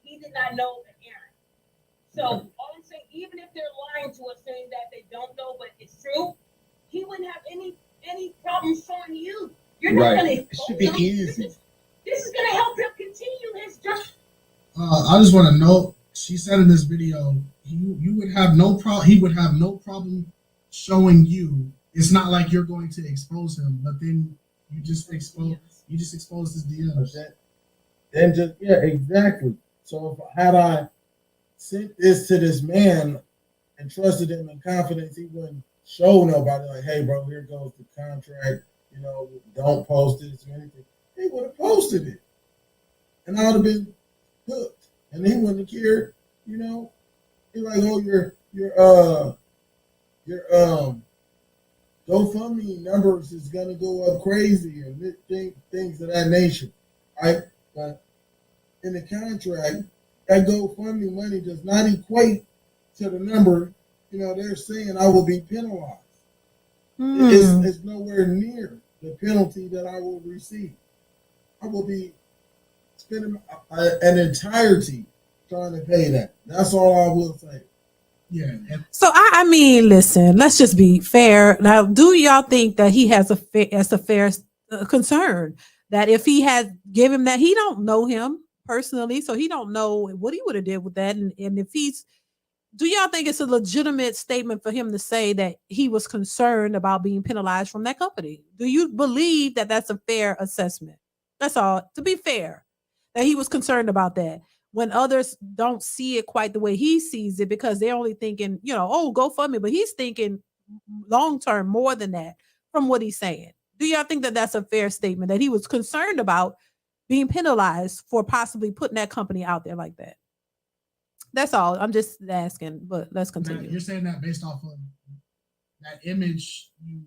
he did not know an Aaron. So all I'm saying, even if they're lying to us saying that they don't know, but it's true, he wouldn't have any problem showing you. You're not Right. gonna It should be easy. This is gonna help him continue his job. I just want to note. She said in this video, you would have no problem. He would have no problem showing you. It's not like you're going to expose him, but then you just expose his DMs. Then just exactly. So if had I sent this to this man and trusted him in confidence, he wouldn't show nobody like, hey bro, here goes the contract, don't post this or anything. He would have posted it. And I would have been hooked. And he wouldn't have cared, He's like, oh, your GoFundMe numbers is gonna go up crazy and things of that nature. Right? But in the contract, that GoFundMe money does not equate to the number, they're saying I will be penalized. It's nowhere near the penalty that I will receive. I will be spending an entirety trying to pay that. That's all I will say. Yeah. So I mean, listen, let's just be fair. Now, do y'all think that he has a fair concern that if he had given that, he don't know him personally, so he don't know what he would have did with that, and if do y'all think it's a legitimate statement for him to say that he was concerned about being penalized from that company? Do you believe that that's a fair assessment? That's all. To be fair, that he was concerned about that when others don't see it quite the way he sees it because they're only thinking, oh, GoFundMe, but he's thinking long term more than that from what he's saying. Do y'all think that that's a fair statement that he was concerned about being penalized for possibly putting that company out there like that? That's all. I'm just asking, but let's continue. You're saying that based off of that image, you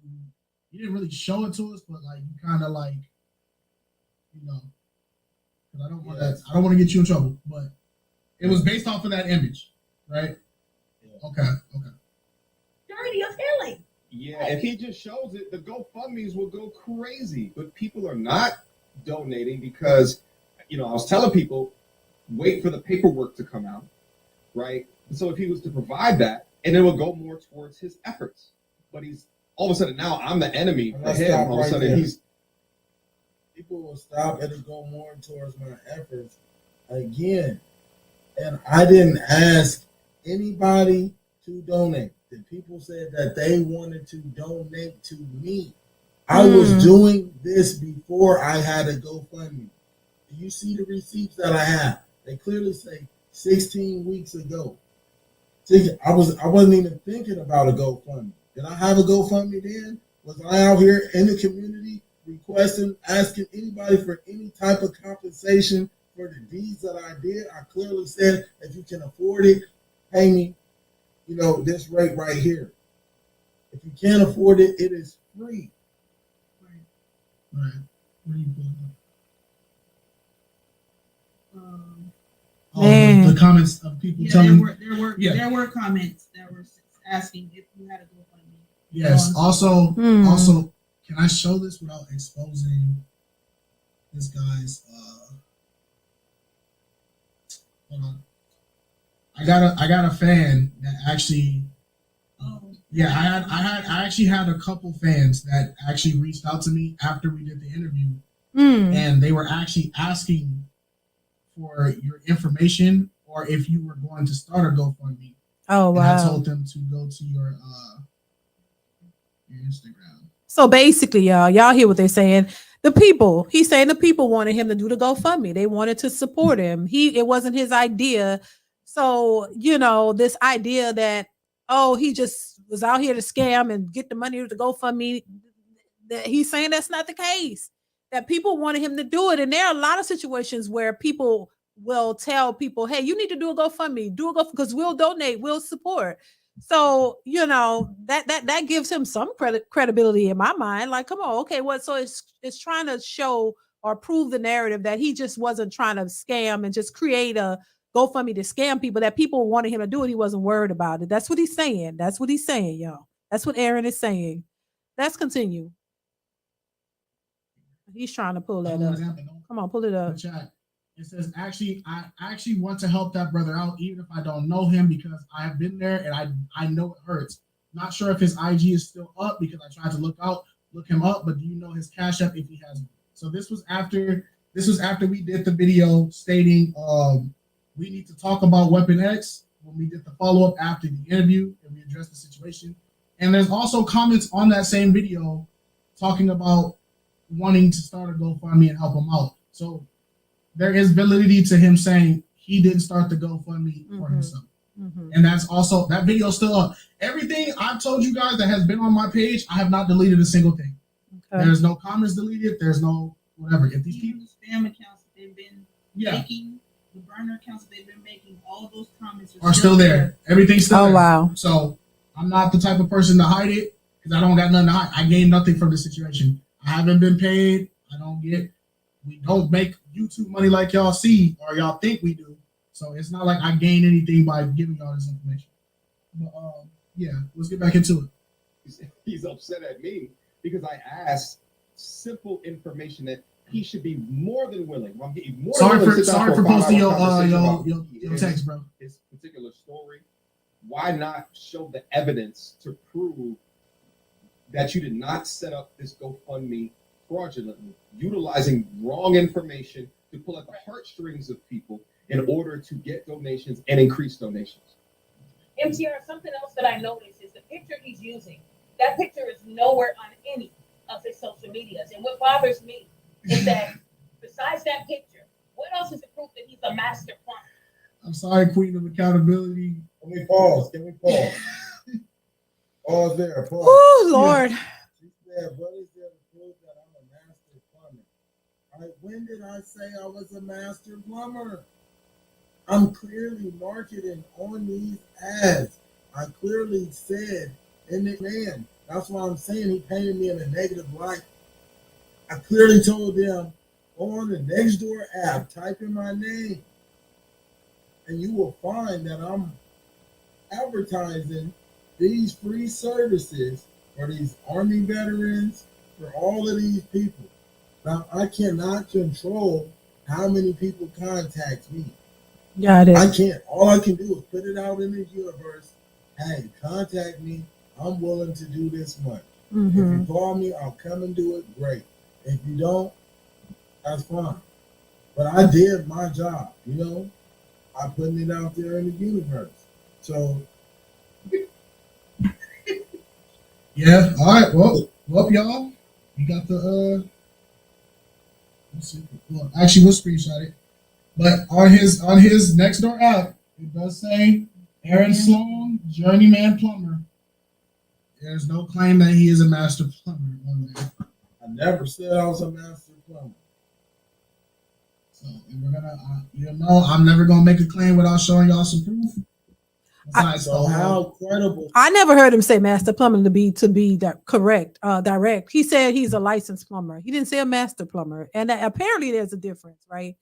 didn't really show it to us, but like you kind of like, because I don't want to get you in trouble, but it was based off of that image, right? Yeah. Okay. Dirty of feeling. Yeah, if he just shows it, the GoFundMes will go crazy. But people are not donating because, I was telling people, wait for the paperwork to come out, right? So if he was to provide that, and it will go more towards his efforts. But he's all of a sudden now I'm the enemy for him. All of a sudden people will stop and it go more towards my efforts again. And I didn't ask anybody to donate. The people said that they wanted to donate to me. I was doing this before I had a GoFundMe. Do you see the receipts that I have? They clearly say 16 weeks ago. I wasn't even thinking about a GoFundMe. Did I have a GoFundMe then? Was I out here in the community requesting, asking anybody for any type of compensation for the deeds that I did? I clearly said, if you can afford it, pay me, this rate right here. If you can't afford it, it is free. Right. What are you pulling up? The comments of people telling. There were comments that were asking if you had a GoFundMe. Yes. Also, can I show this without exposing this guy's? Hold on. I got a fan that actually. Yeah, I actually had a couple fans that actually reached out to me after we did the interview, and they were actually asking for your information or if you were going to start a GoFundMe. Oh And I wow. told them to go to your Instagram. So basically, y'all hear what they're saying. He's saying the people wanted him to do the GoFundMe. They wanted to support him. It wasn't his idea. So, this idea that, oh, he just was out here to scam and get the money to GoFundMe, that he's saying that's not the case. That people wanted him to do it. And there are a lot of situations where people will tell people, hey, you need to do a GoFundMe, because we'll donate, we'll support. So, that gives him some credibility in my mind. Like, come on, okay, what? So it's trying to show or prove the narrative that he just wasn't trying to scam and just create a GoFundMe to scam people, that people wanted him to do it. He wasn't worried about it. That's what he's saying. That's what he's saying, y'all. That's what Aaron is saying. Let's continue. He's trying to pull that up. Come on, pull it up. Chat. It says, I actually want to help that brother out, even if I don't know him, because I have been there and I know it hurts. Not sure if his IG is still up because I tried to look him up, but do you know his Cash App if he has one? So this was after we did the video stating we need to talk about Weapon X when we did the follow-up after the interview and we addressed the situation. And there's also comments on that same video talking about wanting to start a GoFundMe and help him out. So there is validity to him saying he didn't start the GoFundMe for himself. And that's also, that video still up. Everything I've told you guys that has been on my page, I have not deleted a single thing. Okay. There's no comments deleted. There's no whatever. If these people, the spam accounts that they've been making, the burner accounts that they've been making, all of those comments are still there. Everything's still there. Oh wow. So I'm not the type of person to hide it because I don't got nothing to hide. I gained nothing from the situation. I haven't been paid. We don't make YouTube money like y'all see or y'all think we do. So it's not like I gain anything by giving y'all this information. But yeah, let's get back into it. He's upset at me because I asked simple information that he should be more than willing. I'm getting more sorry than willing for posting your text, bro. His particular story. Why not show the evidence to prove that you did not set up this GoFundMe fraudulently, utilizing wrong information to pull at the heartstrings of people in order to get donations and increase donations? MTR, something else that I noticed is the picture he's using. That picture is nowhere on any of his social medias. And what bothers me is that besides that picture, what else is the proof that he's a master plumber? I'm sorry, Queen of Accountability. Can we pause? Pause there. Pause. Oh, Lord. She said, what is there to prove that I'm a master plumber? When did I say I was a master plumber? I'm clearly marketing on these ads. I clearly said in the man. That's why I'm saying he painted me in a negative light. I clearly told them, go on the Nextdoor app, type in my name, and you will find that I'm advertising these free services for these Army veterans, for all of these people. Now, I cannot control how many people contact me. Got it. I can't. All I can do is put it out in the universe. Hey, contact me. I'm willing to do this much. If you call me, I'll come and do it. Great. If you don't, that's fine. But I did my job, I'm putting it out there in the universe. So yeah, all right. Well, y'all. We got the let's see. Well, actually, we'll screenshot it. But on his Nextdoor app, it does say Aaron Sloan, journeyman plumber. There's no claim that he is a master plumber on there. I never said I was a master plumber. So we're gonna, I'm never gonna make a claim without showing y'all some proof. So how credible? I never heard him say master plumber to be correct, direct. He said he's a licensed plumber. He didn't say a master plumber, and apparently there's a difference, right?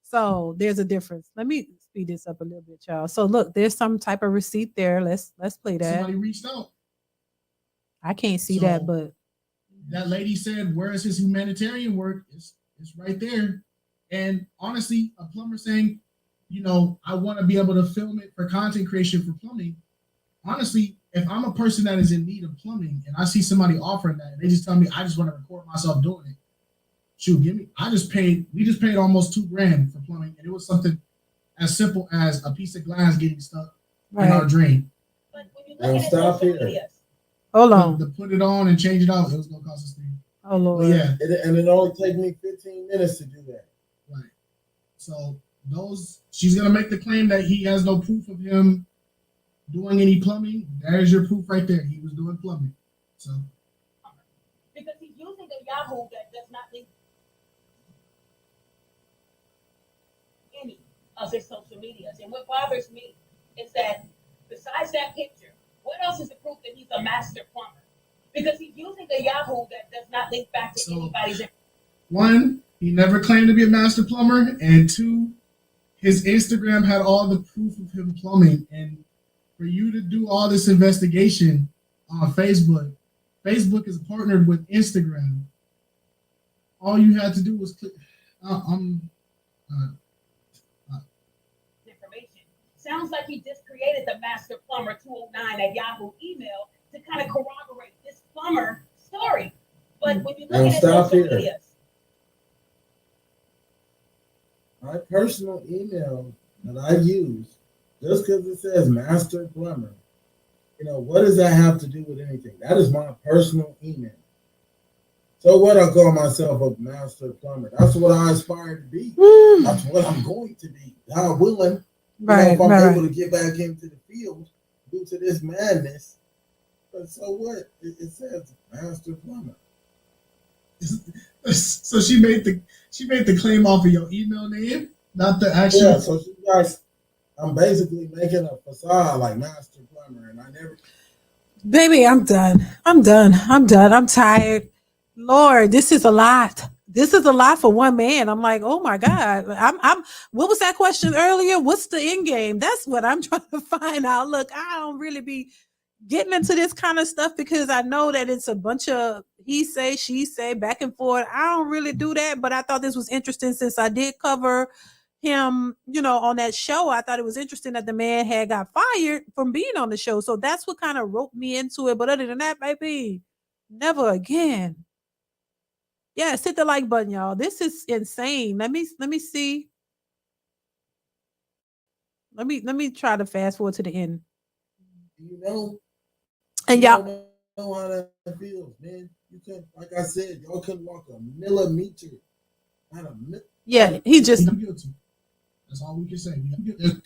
So there's a difference. Let me speed this up a little bit, y'all. So look, there's some type of receipt there. Let's play that. Somebody reached out. I can't see that, but that lady said, "Where is his humanitarian work?" It's right there. And honestly, a plumber saying, I want to be able to film it for content creation for plumbing. Honestly, if I'm a person that is in need of plumbing and I see somebody offering that, and they just tell me I just want to record myself doing it, shoot, give me. We just paid almost $2,000 for plumbing, and it was something as simple as a piece of glass getting stuck in our drain. But when you Now look at stop social here. media, Hold on. To put it on and change it out, it was gonna cost us $3. Oh Lord. But yeah, And it only take me 15 minutes to do that. right. So she's gonna make the claim that he has no proof of him doing any plumbing. There's your proof right there. He was doing plumbing. So because he's using a Yahoo that does not link any of his social medias. And what bothers me is that besides that picture, what else is the proof that he's a master plumber? Because he's using a Yahoo that does not link back to anybody's. one, he never claimed to be a master plumber, and two, his Instagram had all the proof of him plumbing. And for you to do all this investigation on Facebook is partnered with Instagram. All you had to do was click. Information. Sounds like he just created the master plumber 209 at Yahoo email to kind of corroborate this plumber story. But when you Now look at stop social here. media, My personal email that I use, just because it says master plumber, what does that have to do with anything? That is my personal email. So what, I call myself a master plumber? That's what I aspire to be. That's what I'm going to be. God willing. Right, if I'm right. able to get back into the field due to this madness. But so what? It says master plumber. So she made the claim off of your email name, not the actual. Yeah, so you guys, I'm basically making a facade like master plumber, and I never. Baby, I'm done. I'm tired. Lord, this is a lot. This is a lot for one man. I'm like, oh my God. What was that question earlier? What's the end game? That's what I'm trying to find out. Look, I don't really be getting into this kind of stuff because I know that it's a bunch of he say, she say, back and forth. I don't really do that, but I thought this was interesting since I did cover him, on that show. I thought it was interesting that the man had got fired from being on the show. So that's what kind of roped me into it. But other than that, baby, never again. Yes, hit the like button, y'all. This is insane. Let me see. Let me try to fast forward to the end. And y'all know how that feels, man. You couldn't, like I said, y'all couldn't walk a millimeter. Yeah, he just guilty. That's all we can say.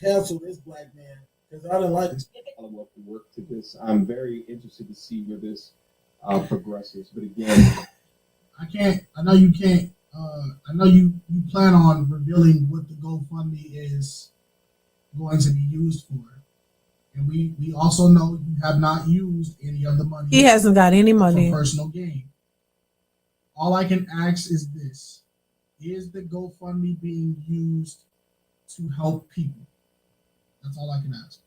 Cancel this black man because I don't like it. A lot of work to this. I'm very interested to see where this progresses. But again, I know you can't. I know you plan on revealing what the GoFundMe is going to be used for. And we also know you have not used any of the money. he hasn't got any money. For personal gain. All I can ask is this: is the GoFundMe being used to help people? That's all I can ask.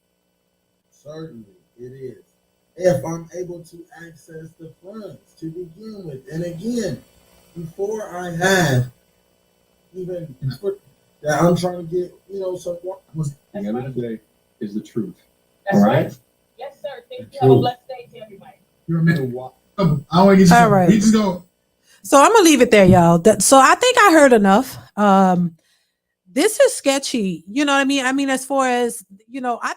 Certainly, it is. If I'm able to access the funds to begin with, and again, before I have even that, I'm trying to get some. at the end of the day, is the truth. that's All right. right. Yes, sir. Thank you. Have a blessed day to everybody. You're a So man. why- I don't want to get you. All right. We just go. So I'm gonna leave it there, y'all. So I think I heard enough. This is sketchy. You know what I mean? I mean, as far as I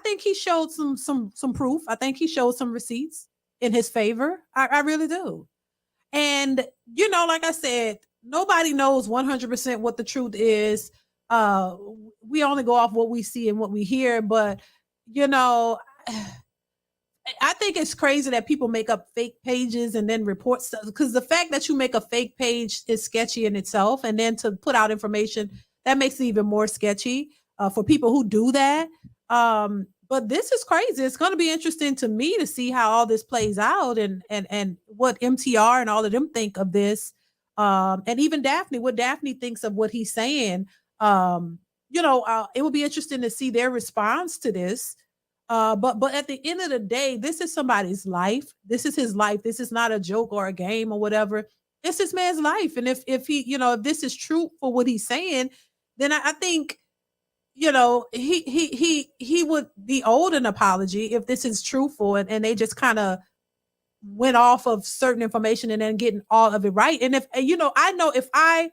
think he showed some proof. I think he showed some receipts in his favor. I really do. And like I said, nobody knows 100% what the truth is. We only go off what we see and what we hear, but I think it's crazy that people make up fake pages and then report stuff, because the fact that you make a fake page is sketchy in itself, and then to put out information that makes it even more sketchy for people who do that. But this is crazy. It's going to be interesting to me to see how all this plays out, and what MTR and all of them think of this, and even Daphne, what Daphne thinks of what he's saying. It would be interesting to see their response to this. But at the end of the day, this is somebody's life. This is his life. This is not a joke or a game or whatever. It's this man's life. And if he, if this is true for what he's saying, then I think, you know, he would be owed an apology if this is truthful, and they just kind of went off of certain information and then getting all of it right. And if, you know, I know if I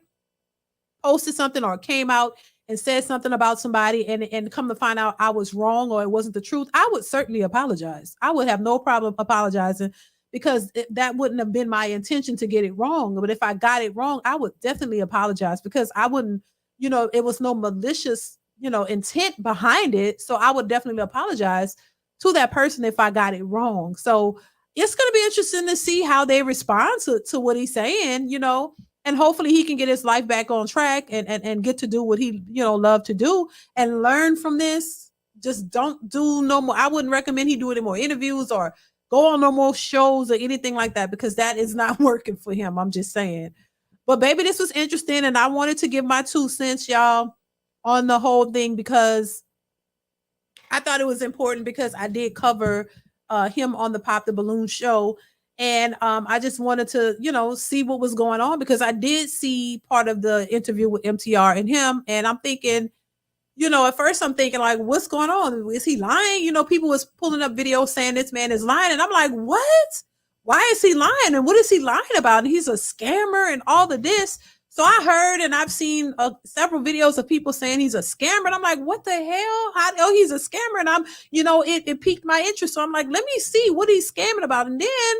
posted something or came out and said something about somebody and come to find out I was wrong or it wasn't the truth, I would certainly apologize. I would have no problem apologizing because that wouldn't have been my intention to get it wrong. But if I got it wrong, I would definitely apologize because I wouldn't, you know, it was no malicious, you know, intent behind it. So I would definitely apologize to that person if I got it wrong. So it's going to be interesting to see how they respond to what he's saying, you know, and hopefully he can get his life back on track and get to do what he, you know, love to do and learn from this. Just don't do no more. I wouldn't recommend he do any more interviews or go on no more shows or anything like that because that is not working for him. I'm just saying. But baby, this was interesting and I wanted to give my 2 cents, y'all, on the whole thing because I thought it was important because I did cover him on the Pop the Balloon show. And I just wanted to, you know, see what was going on because I did see part of the interview with MTR and him. And I'm thinking, you know, at first I'm thinking like, what's going on? Is he lying? You know, people was pulling up videos saying this man is lying. And I'm like, what? Why is he lying? And what is he lying about? And he's a scammer and all of this. So I heard and I've seen several videos of people saying he's a scammer. And I'm like, what the hell? Oh, he's a scammer. And I'm, you know, it piqued my interest. So I'm like, let me see what he's scamming about. And then,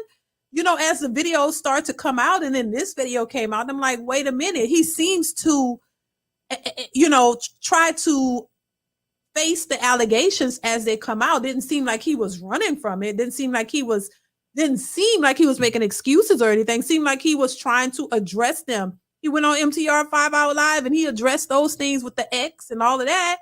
you know, as the videos start to come out and then this video came out, I'm like, wait a minute. He seems to, you know, try to face the allegations as they come out. Didn't seem like he was running from it. Didn't seem like he was making excuses or anything. Seemed like he was trying to address them. He went on MTR 5 Hour Live and he addressed those things with the X and all of that.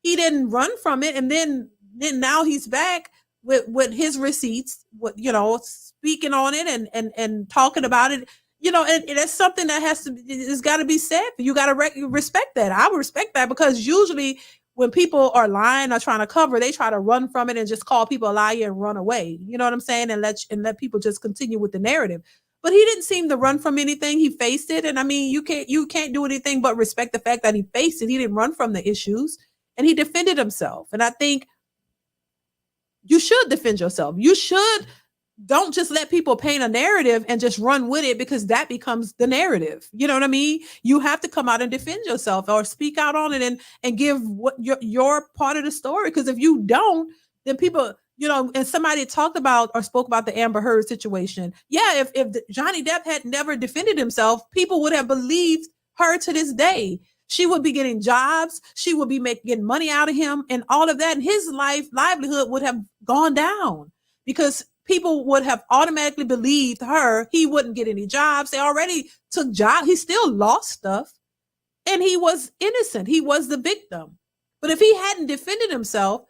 He didn't run from it. And then now he's back with his receipts, with, you know, speaking on it and talking about it, you know, and that's something that it's got to be said. You got to respect that. I would respect that because usually when people are lying or trying to cover, they try to run from it and just call people a liar and run away. You know what I'm saying? And let people just continue with the narrative. But he didn't seem to run from anything. He faced it. And I mean, you can't do anything but respect the fact that he faced it. He didn't run from the issues and he defended himself. And I think you should defend yourself. You should. Don't just let people paint a narrative and just run with it because that becomes the narrative. You know what I mean? You have to come out and defend yourself or speak out on it and give what your part of the story. Because if you don't, then people, you know, and somebody talked about or spoke about the Amber Heard situation. Yeah, if Johnny Depp had never defended himself, people would have believed her to this day. She would be getting jobs. She would be getting money out of him and all of that. And his livelihood would have gone down because people would have automatically believed her. He wouldn't get any jobs. They already took jobs. He still lost stuff. And he was innocent. He was the victim. But if he hadn't defended himself,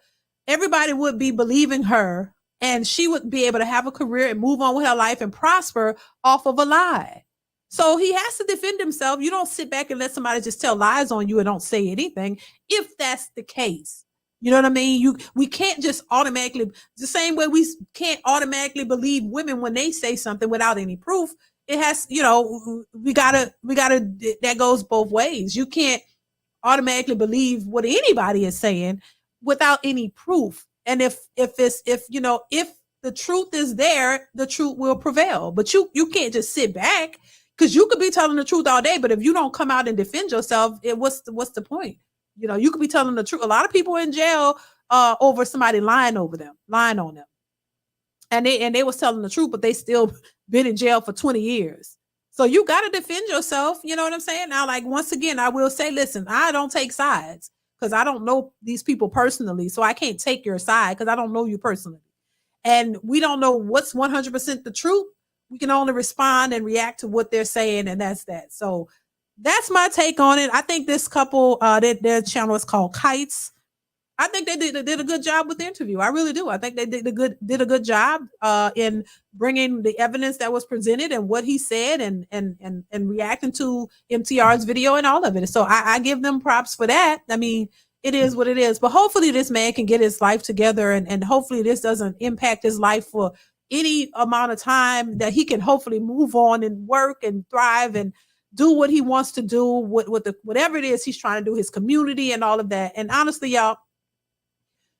everybody would be believing her and she would be able to have a career and move on with her life and prosper off of a lie. So he has to defend himself. You don't sit back and let somebody just tell lies on you and don't say anything if that's the case. You know what I mean? We can't just automatically, the same way we can't automatically believe women when they say something without any proof. It has, you know, we gotta, that goes both ways. You can't automatically believe what anybody is saying without any proof. And if the truth is there, the truth will prevail. But you can't just sit back because you could be telling the truth all day. But if you don't come out and defend yourself, what's the point? You know, you could be telling the truth. A lot of people in jail over somebody lying on them. And they was telling the truth, but they still been in jail for 20 years. So you got to defend yourself. You know what I'm saying? Now, like, once again, I will say, listen, I don't take sides because I don't know these people personally. So I can't take your side because I don't know you personally. And we don't know what's 100% the truth. We can only respond and react to what they're saying. And that's that. So that's my take on it. I think this couple, their channel is called Kites. I think they did a good job with the interview. I really do. I think they did a good job in bringing the evidence that was presented and what he said and reacting to MTR's video and all of it. So I give them props for that. I mean, it is what it is. But hopefully this man can get his life together and hopefully this doesn't impact his life for any amount of time, that he can hopefully move on and work and thrive and do what he wants to do with whatever it is he's trying to do, his community and all of that. And honestly, y'all,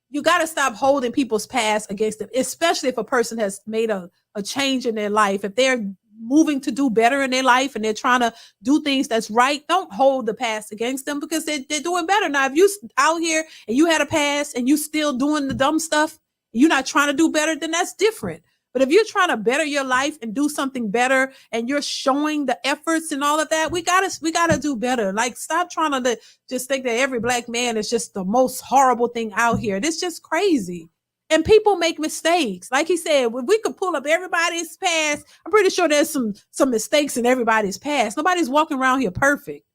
you got to stop holding people's past against them, especially if a person has made a change in their life. If they're moving to do better in their life and they're trying to do things that's right, don't hold the past against them because they're doing better. Now, if you out here and you had a past and you still doing the dumb stuff, you're not trying to do better, then that's different. But if you're trying to better your life and do something better and you're showing the efforts and all of that, we gotta do better. Like, stop trying to just think that every black man is just the most horrible thing out here. It's just crazy. And people make mistakes. Like he said, if we could pull up everybody's past, I'm pretty sure there's some mistakes in everybody's past. Nobody's walking around here perfect.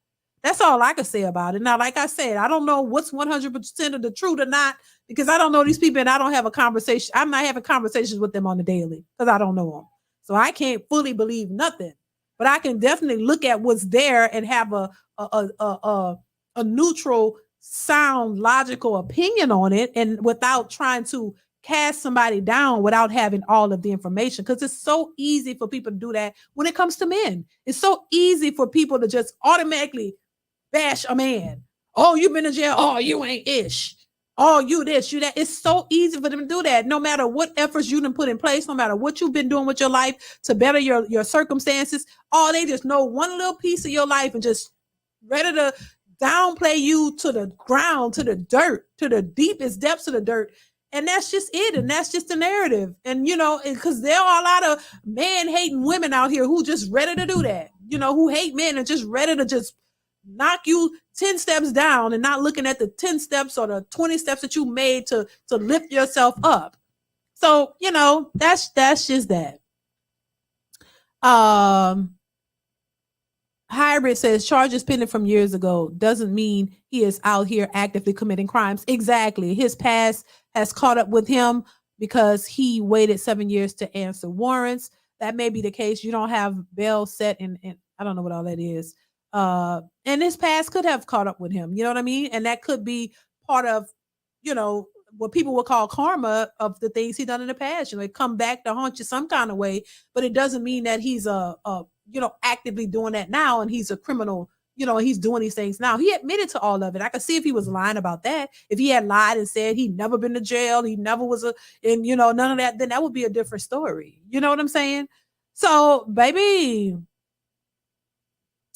That's all I can say about it. Now, like I said, I don't know what's 100% of the truth or not, because I don't know these people and I don't have a conversation. I'm not having conversations with them on the daily because I don't know them. So I can't fully believe nothing, but I can definitely look at what's there and have a neutral, sound, logical opinion on it, and without trying to cast somebody down without having all of the information, because it's so easy for people to do that when it comes to men. It's so easy for people to just automatically bash a man. Oh, you've been in jail. Oh, you ain't ish. Oh, you this, you that. It's so easy for them to do that. No matter what efforts you done put in place, no matter what you've been doing with your life to better your circumstances, they just know one little piece of your life and just ready to downplay you to the ground, to the dirt, to the deepest depths of the dirt. And that's just it. And that's just the narrative. And, because there are a lot of man-hating women out here who just ready to do that, who hate men and just ready to just knock you 10 steps down and not looking at the 10 steps or the 20 steps that you made to lift yourself up. So, that's just that. Hybrid says charges pending from years ago doesn't mean he is out here actively committing crimes. Exactly. His past has caught up with him because he waited 7 years to answer warrants. That may be the case. You don't have bail set and I don't know what all that is. And his past could have caught up with him. You know what I mean? And that could be part of, what people would call karma of the things he done in the past. It come back to haunt you some kind of way, but it doesn't mean that he's actively doing that now and he's a criminal. He's doing these things now. He admitted to all of it. I could see if he was lying about that. If he had lied and said he'd never been to jail, he never was none of that, then that would be a different story. You know what I'm saying? So, baby,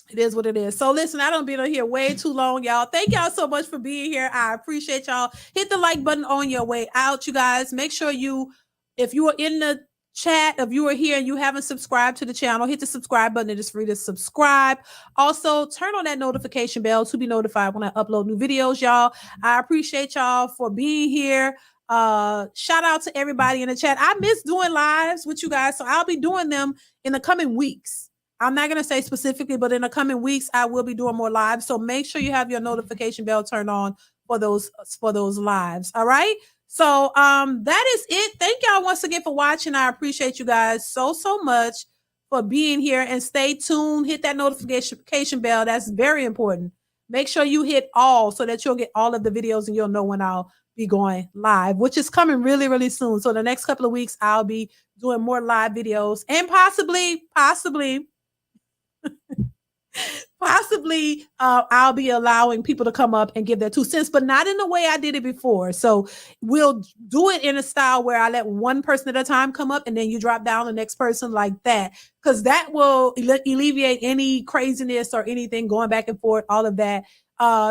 it is what it is. So listen, I don't be on here way too long, y'all. Thank y'all so much for being here. I appreciate y'all. Hit the like button on your way out, you guys. Make sure if you are in the chat, if you are here and you haven't subscribed to the channel, hit the subscribe button. It is free to subscribe. Also, turn on that notification bell to be notified when I upload new videos, y'all. I appreciate y'all for being here. Shout out to everybody in the chat. I miss doing lives with you guys, so I'll be doing them in the coming weeks. I'm not going to say specifically, but in the coming weeks, I will be doing more lives. So make sure you have your notification bell turned on for those lives. All right. So that is it. Thank y'all once again for watching. I appreciate you guys so much for being here, and stay tuned. Hit that notification bell. That's very important. Make sure you hit all so that you'll get all of the videos and you'll know when I'll be going live, which is coming really, really soon. So the next couple of weeks, I'll be doing more live videos and possibly I'll be allowing people to come up and give their 2 cents, but not in the way I did it before. So we'll do it in a style where I let one person at a time come up and then you drop down the next person like that, because that will alleviate any craziness or anything going back and forth, all of that.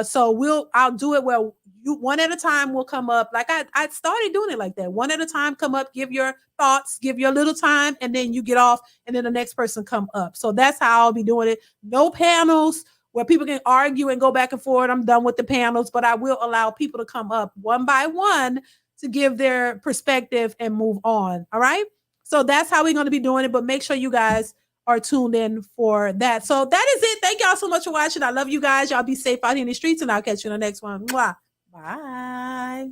So I'll do it where you one at a time will come up. Like I started doing it like that. One at a time, come up, give your thoughts, give your little time, and then you get off, and then the next person come up. So that's how I'll be doing it. No panels where people can argue and go back and forth. I'm done with the panels, but I will allow people to come up one by one to give their perspective and move on. All right. So that's how we're going to be doing it. But make sure you guys are tuned in for that. So that is it. Thank y'all so much for watching. I love you guys. Y'all be safe out here in the streets, and I'll catch you in the next one. Mwah. Bye.